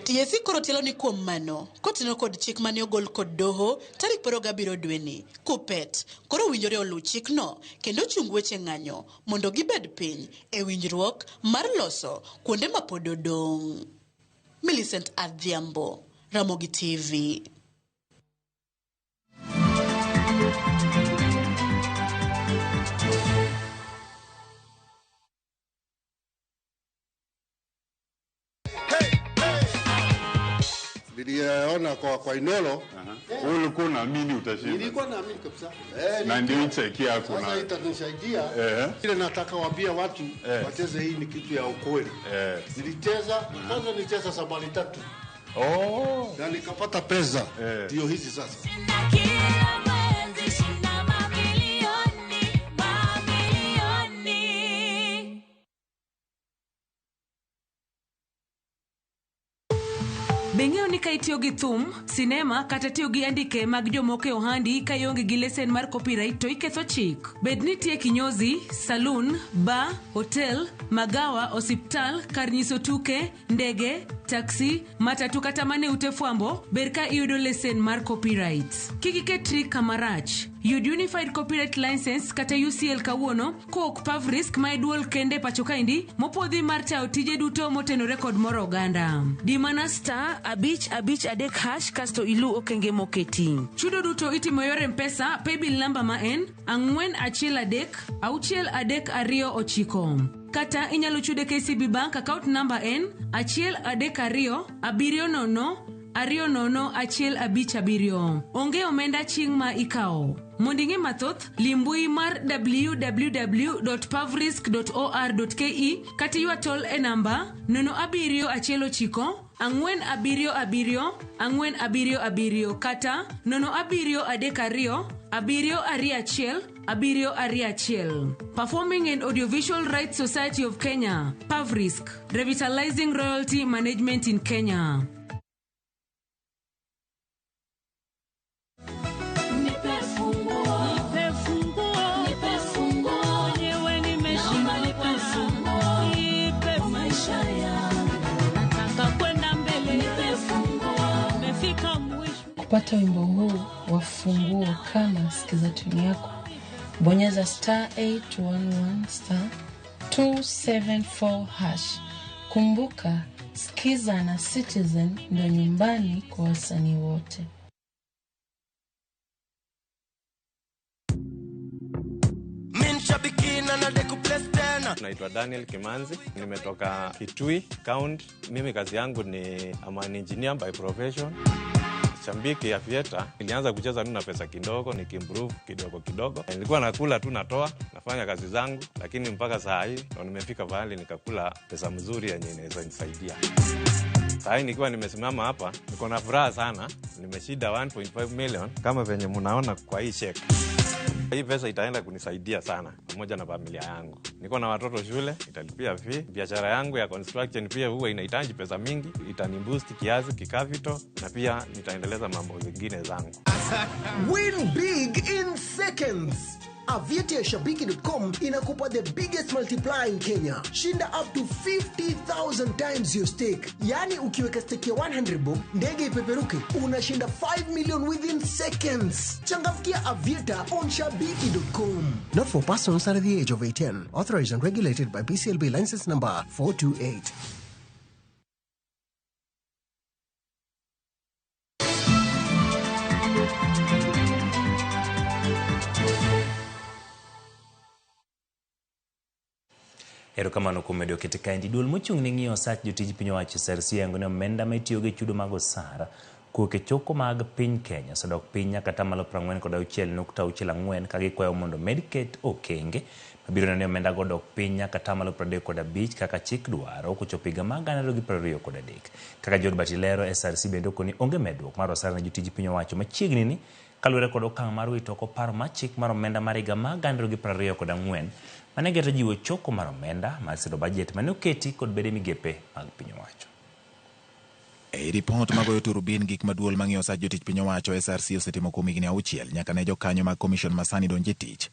TSC koro tielo ni kuom mano kotenore kod chik mane ogol kod doho tarik 27 dweni. Kupet koro winjore oluw chikno kendo chung weche ng'anyo mondo gibed piny e winjruok mar loso kuonde ma pod odong'. Millicent Adhiambo, Ramogi TV. Niliona kwa Inolo. Ulikuwa unaamini utashinda? Nilikuwa naamini kabisa. Na ndio cheki yako na. Sasa itanisaidia. Ile nataka waambia watu wateze hii ni kitu ya ukweli. Nilicheza kwanza nilicheza sabali 3. Oh. Na nikapata pesa. Ndio hizi sasa. Beng'eyo ni ka itiyo gi thum, sinema kata tiyo gi andike mag jomoko e ohandi ka ionge gi lesen mar copyright to iketho chik. Bed nitie kinyozi, saloon, bar, hotel, magawa, osiptal, kar nyiso tuke, ndege, taxi, matatu kata mane ute fwambo, ber ka iyudo lesen mar copyright. Kik iket trick kamarach. Yud Unified Copyright License kata UCL kawuono kok Pavrisk ma iduol kende pacho kaindi mopodhi mar tao tije duto motenore kod moro oganda. Dimana *553# kasto ilu okenge moketi. Chudo duto itimo yore M-Pesa, paybill number ma en 413-63229. Kata inyalo chude KCB Bank account number en 132-700-200-157. Onge omenda ching ma ikao. Mondinge mathoth, limbui mar www.pavrisk.or.ke kati yua tol e namba 079-477-477 kata 0732722 Performing and Audiovisual Rights Society of Kenya, Pavrisk, revitalizing royalty management in Kenya. Kupata wimbo huu wa funguo kama sikiza tuni yako, bonyeza *811*274#. Kumbuka, Skiza na Citizen ndio nyumbani kwa wasanii wote. Naitwa Daniel Kimanzi, nimetoka Kitui County. Mimi kazi yangu ni an engineer by profession. Shambiki ya fieta, nilianza kucheza na pesa kidogo, nikimprove kidogo. Nilikuwa nakula tu natoa, nafanya kazi zangu, lakini mpaka saa hii ndo nimefika mahali nikakula pesa mzuri yenye inaweza nisaidia. Saa hii nikiwa nimesimama hapa, niko na furaha sana. Nimeshinda 1.5 million kama venye mnaona kwa hii check. Hii pesa itaenda kunisaidia sana pamoja na familia yangu. Niko na watoto shule, italipia fee. Biashara yangu ya construction pia huwa inahitaji pesa mingi, itaniboost kiasi kikapital na pia nitaendeleza mambo zingine zangu. Win big in seconds. Avieti ya Shabiki.com inakupa the biggest multiplier in Kenya. Shinda up to 50,000 times your stake. Yani ukiweka stake ya 100 bob, ndege ipeperuke, unashinda 5 million within seconds. Changamkia Avieta on Shabiki.com. Not for persons under the age of 18. Authorized and regulated by BCLB license number 428. Erokamano kuom medo kete kaendi. Duol mochung' ne ng'iyo sach jotij piny owacho SRC yango ne omenda ma itiyo gi chudo mag osara kuok e choko mag piny Kenya osedok piny nyaka tamalo 46.64 ka gikwayo mondo med ket okenge mabiro neno ni omenda go dok piny nyaka tamalo 35 kaka chik dwaro kochopo higa mag 2023. Kaka Jod Batilero SRC bende okoni onge medruok mar osara ne jotij piny owacho machiegni ni kaluwore kod okang' mar wito oko paro mar chik mar omenda mar higa mag 2024 mane geto jiwo choko mar omenda mar siro budget mane oketi kod bede migepe mag piny owacho. E report magoyo turubin gik maduol mang'iyo sach jotich piny owacho SRC osetimo kuom higni 6 nyaka ne jokanyo mag commission masani donje tich.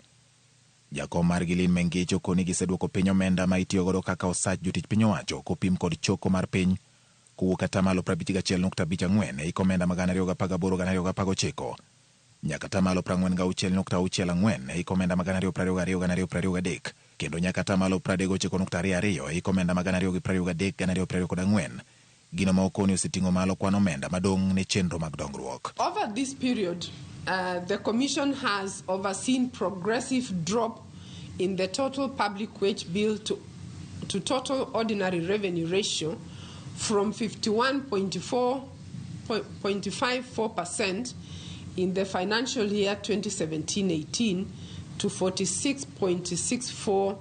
Jakom mar Gilin Mengicho koni giseduoko piny omenda ma itiyo godo kaka osach jotich piny owacho kopim kod choko mar piny kowuok atamalo 51.54 e omenda mag 2018-2019 nyaka tamalo 46.64 e omenda mag 2022-2023 kendo nyaka tamalo 39.22 e omenda mag 2023-2024. Gino ma okoni oseting'o malo kwan omenda madong' ne chenro mag dongruok. Over this period, the Commission has overseen progressive drop in the total public wage bill to total ordinary revenue ratio from 51.54% in the financial year 2017-18 to 46.64%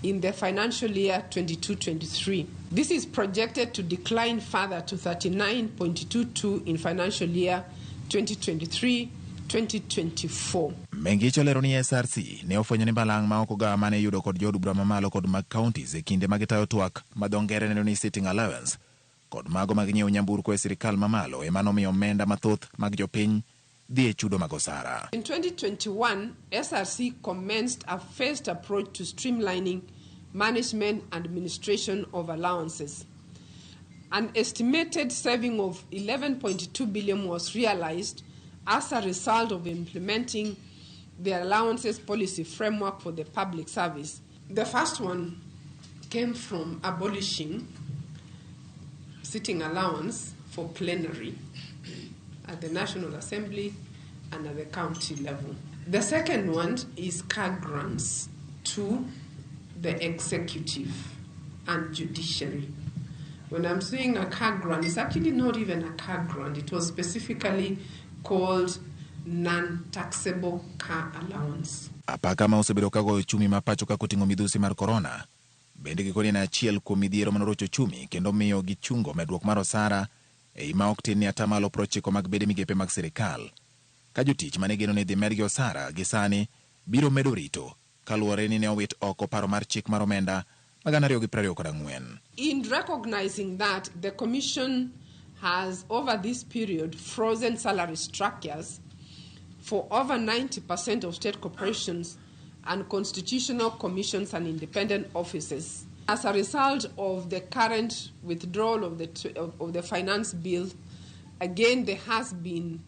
in the financial year 22-23. This is projected to decline further to 39.22% in financial year 2023-2024. Mengicho lero ni SRC ne ofwenyo ni balang' ma ok ogawa mane yudo kod jod bura mamalo kod mag counties e kinde magitayo twak madongere neno ni sitting allowance kod mago mag nyiewo nyamburko e sirikal mamalo ema nomiyo omenda mathoth mag jopiny dhi e chudo mag osara. In 2021, SRC commenced a phased approach to streamlining management and administration of allowances. An estimated saving of 11.2 billion was realized as a result of implementing the allowances policy framework for the public service. The first one came from abolishing sitting allowance for plenary at the National Assembly and at the county level. The second one is car grants to the executive and judiciary. When I'm saying a car grant, it's actually not even a car grant. It was specifically called non-taxable car allowance. Apaka ma osebedo ka goyo chumi ma pacho ka koting'o midhusi mar korona, bende gikoni na achiel kuom midhiero manorocho chumi kendo miyo gichungo medruok mar osara e ima ok tin ni atamalo 90 mag bede migepe mag sirikal. Ka jotich mane geno ni dhi medgi osara gisani biro medo rito kaluwore ni ne owit oko paro mar chik mar omenda mag 2024. In recognizing that, the Commission has over this period frozen salary structures for over 90% of state corporations and constitutional commissions and independent offices. As a result of the current withdrawal of the finance bill, again there has been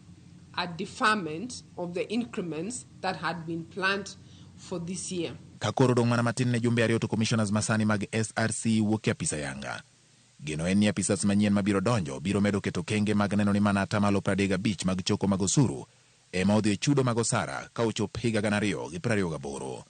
a deferment of the increments that had been planned for this year. Kakoro dong mana matin ne jumbe ariyo to commissioners masani mag SRC wuok e apisa yanga. Geno en ni apisas manyien mabiro donjo biro medo keto kenge mag neno ni mana atamalo 35 mag choko mag osuru ema odhi e chudo mag osara ka ochop higa 2028.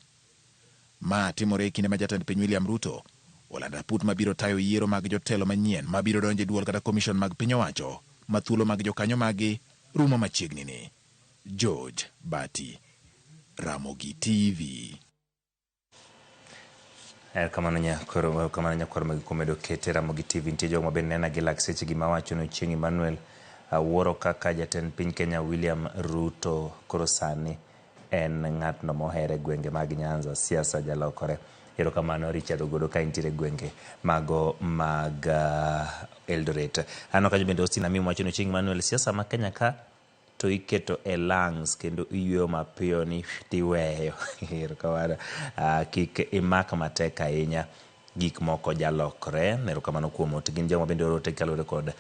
Ma timore e kinde ma jatend piny William Ruto olando raput mabiro tayo yiero mag jotelo manyien mabiro donjo e duol kata commission mag piny owacho ma thuolo mag jokanyo magi rumo machiegni ni. George Bati, Ramogi TV. Kamano nyakoro magi komedo kete Ramogi TV nitie jogo mabe nena gi lak seche gi mawacho no Chieng' Emmanuel wuoro kaka jatend piny Kenya William Ruto koro sani en ng'atno mohere gwenge mag Nyanza, siasa jalokore. Erokamano Richard Ogodo ka intiere gwenge mago mag Eldoret. Ano ka bende Austin Amimo wacho no Chieng' Emmanuel siasa ma Kenya ka to iketo e lungs kendo iyueyo mapiyo ni tiweyo. Erokamano kik imak matek ahinya gik moko jalokre. Erokamano kuom ot gin jogo bende orote kalore kod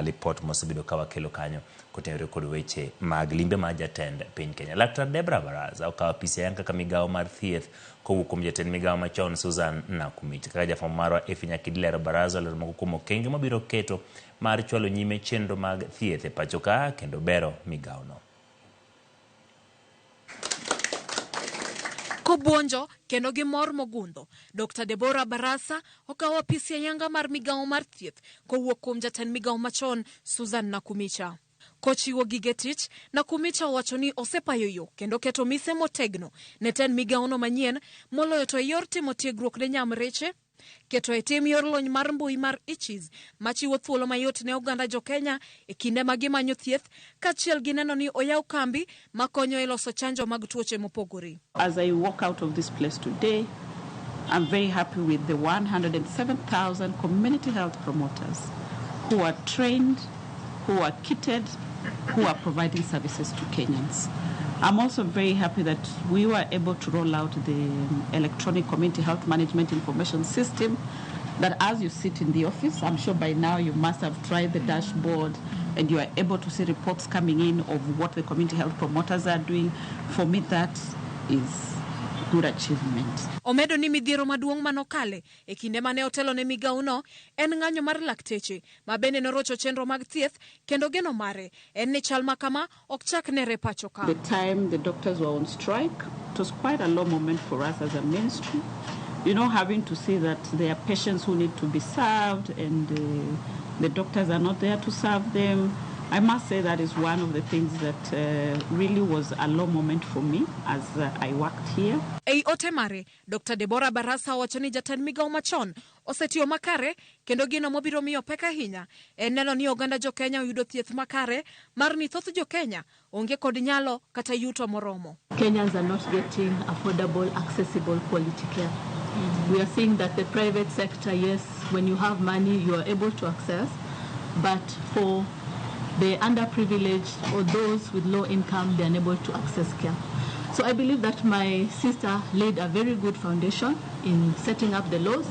report mosebedo ka wakelo kanyo kotenore kod weche mag limbe ma jatend piny Kenya. Laktar Debra Baraza okawo apisi yanka ka migawo mar thieth kowuok kuom jatend migawo machon Susan Nakumich. Kaka jafwambo marwa Efinya Kidlero Baraza lero moko kuom okenge mabiro keto mar chwalo nyime chenro mag thieth e pacho ka kendo bero migawo no. Kobuonjo kendo gi mor mogundho, Dr. Deborah Barasa okawo apisi ayanga mar migawo mar thieth kowuok kuom jatend migawo machon Susan Nakumicha. Kochiwo gige tich, Nakumicha owacho ni osepayo yo kendo keto mise motegno ne tend migawo no manyien moloyo to yor timo tiegruok ne nyamreche, keto e tim yor lony mar mbui mar ichis machiwo thuolo mayot ne oganda jo Kenya e kinde ma gimanyo thieth kachiel gi neno ni oyaw kambi makonyo e loso chanjo mag tuoche mopogore. As I walk out of this place today, I'm very happy with the 107,000 community health promoters who are trained, who are kitted, who are providing services to Kenyans. I'm also very happy that we were able to roll out the electronic community health management information system that as you sit in the office, I'm sure by now you must have tried the dashboard and you are able to see reports coming in of what the community health promoters are doing. For me, that is good achievement. Omedo ni midhiero maduong' manokale e kinde mane otelo ne migawo no en ng'anyo mar lakteche ma bende norocho chenro mag thieth kendo geno mare en ni chal makama ok chak nere pacho ka. The time the doctors were on strike, it was quite a low moment for us as a ministry. You know, having to see that there are patients who need to be served and the doctors are not there to serve them. I must say that is one of the things that really was a low moment for me as I worked here. Ei ote mare, Dr. Deborah Barasa wacho ni jatend migawo machon osetiyo makare kendo gino mobiro miyo pek ahinya en neno ni oganda jo Kenya oyudo thieth makare mar ni thoth jo Kenya onge kod nyalo kata yuto moromo. Kenyans are not getting affordable, accessible quality care. We are seeing that the private sector, yes, when you have money, you are able to access. but for the underprivileged or those with low income, they're unable to access care. So I believe that my sister laid a very good foundation in setting up the laws.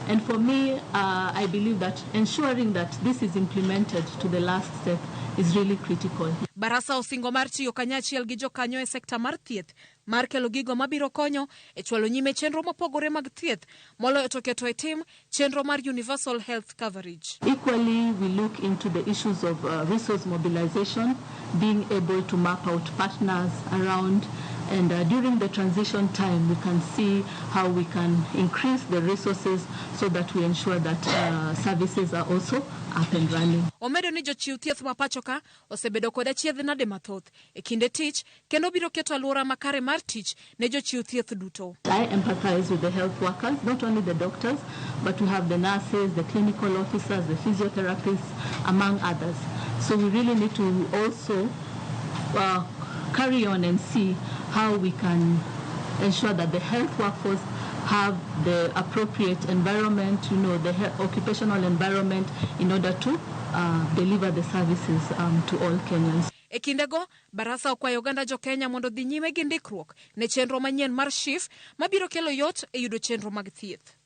And for me, I believe that ensuring that this is implemented to the last step is really critical. Barasa osingo mar tiyo kanyachiel gi jokanyo e sekta mar thieth mar kelo gigo mabiro konyo e chwalo nyime chenro mopogore mag thieth moloyo to keto e tim chenro mar universal health coverage. Equally, we look into the issues of resource mobilization, being able to map out partners around, and during the transition time, we can see how we can increase the resources so that we ensure that services are also up and running. Omedo ni jochiw thieth mapachoka osebedo kod achiedhnade mathoth e kinde tich kendo biro keto alwora makare mar tich ne jochiw thieth duto. I empathize with the health workers, not only the doctors, but we have the nurses, the clinical officers, the physiotherapists, among others. So we really need to also carry on and see how we can ensure that the health workforce have the appropriate environment, the occupational environment in order to deliver the services to all Kenyans. E kindego, Barasa okwayo oganda jo Kenya mondo dhi nyime gi ndikruok ne chenro manyien mar SHIF mabiro kelo yot e yudo chenro mag thieth.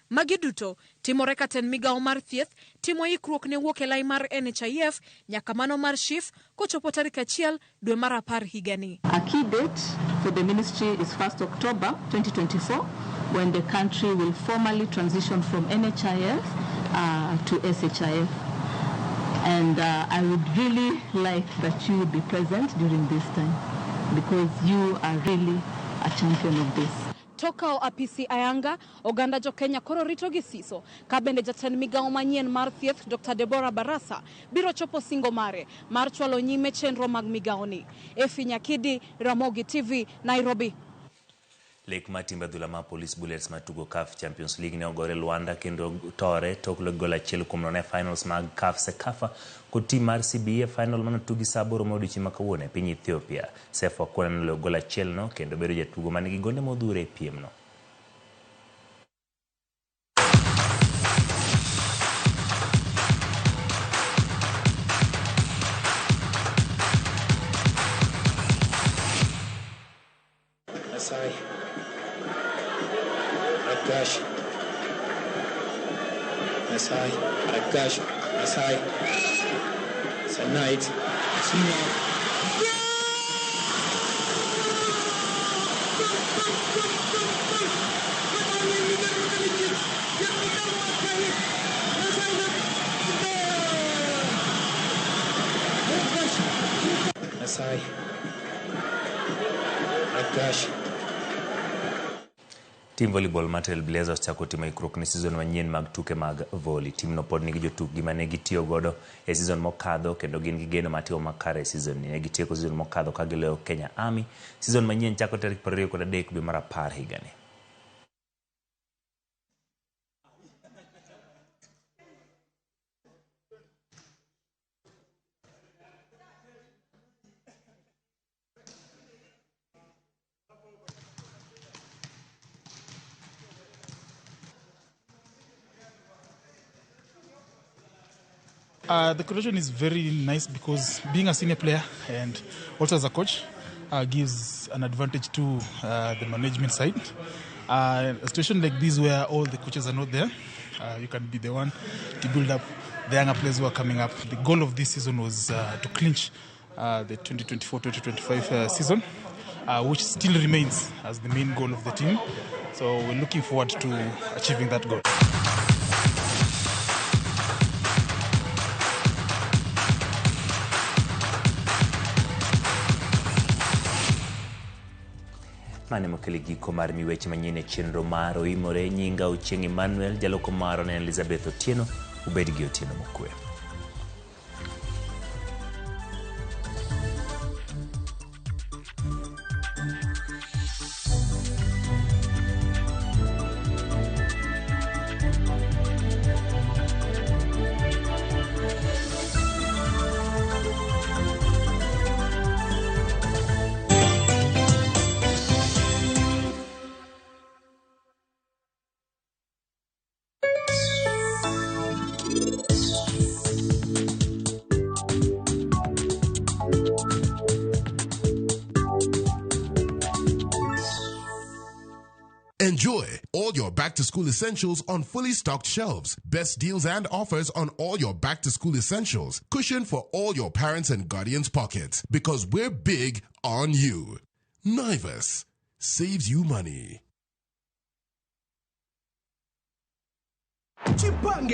Magi duto timore ka ten migawo mar thieth timo ikruok ne wuok e lai mar NHIF nyaka mano mar SHIF kochopo tarik 1 dwe mar 10 higani. A key date for the ministry is 1st October 2024 when the country will formally transition from NHIF to SHIF. And I would really like that you would be present during this time because you are really a champion of this. Toka o apisi ayanga, oganda jo Kenya koro rito gi siso, ka bende jatend migawo manyien mar thieth Dr. Deborah Barasa biro chopo singo mare mar chwalo nyime chenro mag migawoni. Efi Nyakidi, Ramogi TV, Nairobi. Lek matimba dhula ma Police Bullets matugo CAF Champions League ne ogore Luanda kendo tore tok gol achiel kuom nono e finals mag CAF Sekafa kod tim mar CBA final manotugi saa 8 odiechieng' ma kawuono e piny Ethiopia. Sefa Okwena noloyo gol achiel no kendo bedo jatugo man gi gonde modhuro e piem no. Asai, Sanait, Asai, Akash. Team volleyball Martel Blazers chako timo ikruok ne season manyien mag tuke mag volley. Team no pod nigi jotukgi mane gitiyo godo e season mokadho kendo gin gi geno matimo makare e season ni. Ne gitieko season mokadho ka giloyo Kenya Army. Season manyien chako tarik 23 dwe mar 10 higani. The condition is very nice because being a senior player and also as a coach gives an advantage to the management side. A situation like this where all the coaches are not there, you can be the one to build up the younger players who are coming up. The goal of this season was to clinch the 2024-2025 season, which still remains as the main goal of the team. So we're looking forward to achieving that goal. Mane mokele giko mar miweche manyien e chenro mar oimore nyinga Ochieng' Emmanuel jaloko maro ne Elizabeth Otieno ubed gi otieno mokwe. Enjoy all your back-to-school essentials on fully stocked shelves. Best deals and offers on all your back-to-school essentials. Cushion for all your parents' and guardians' pockets. Because we're big on you. Naivas saves you money. Chipange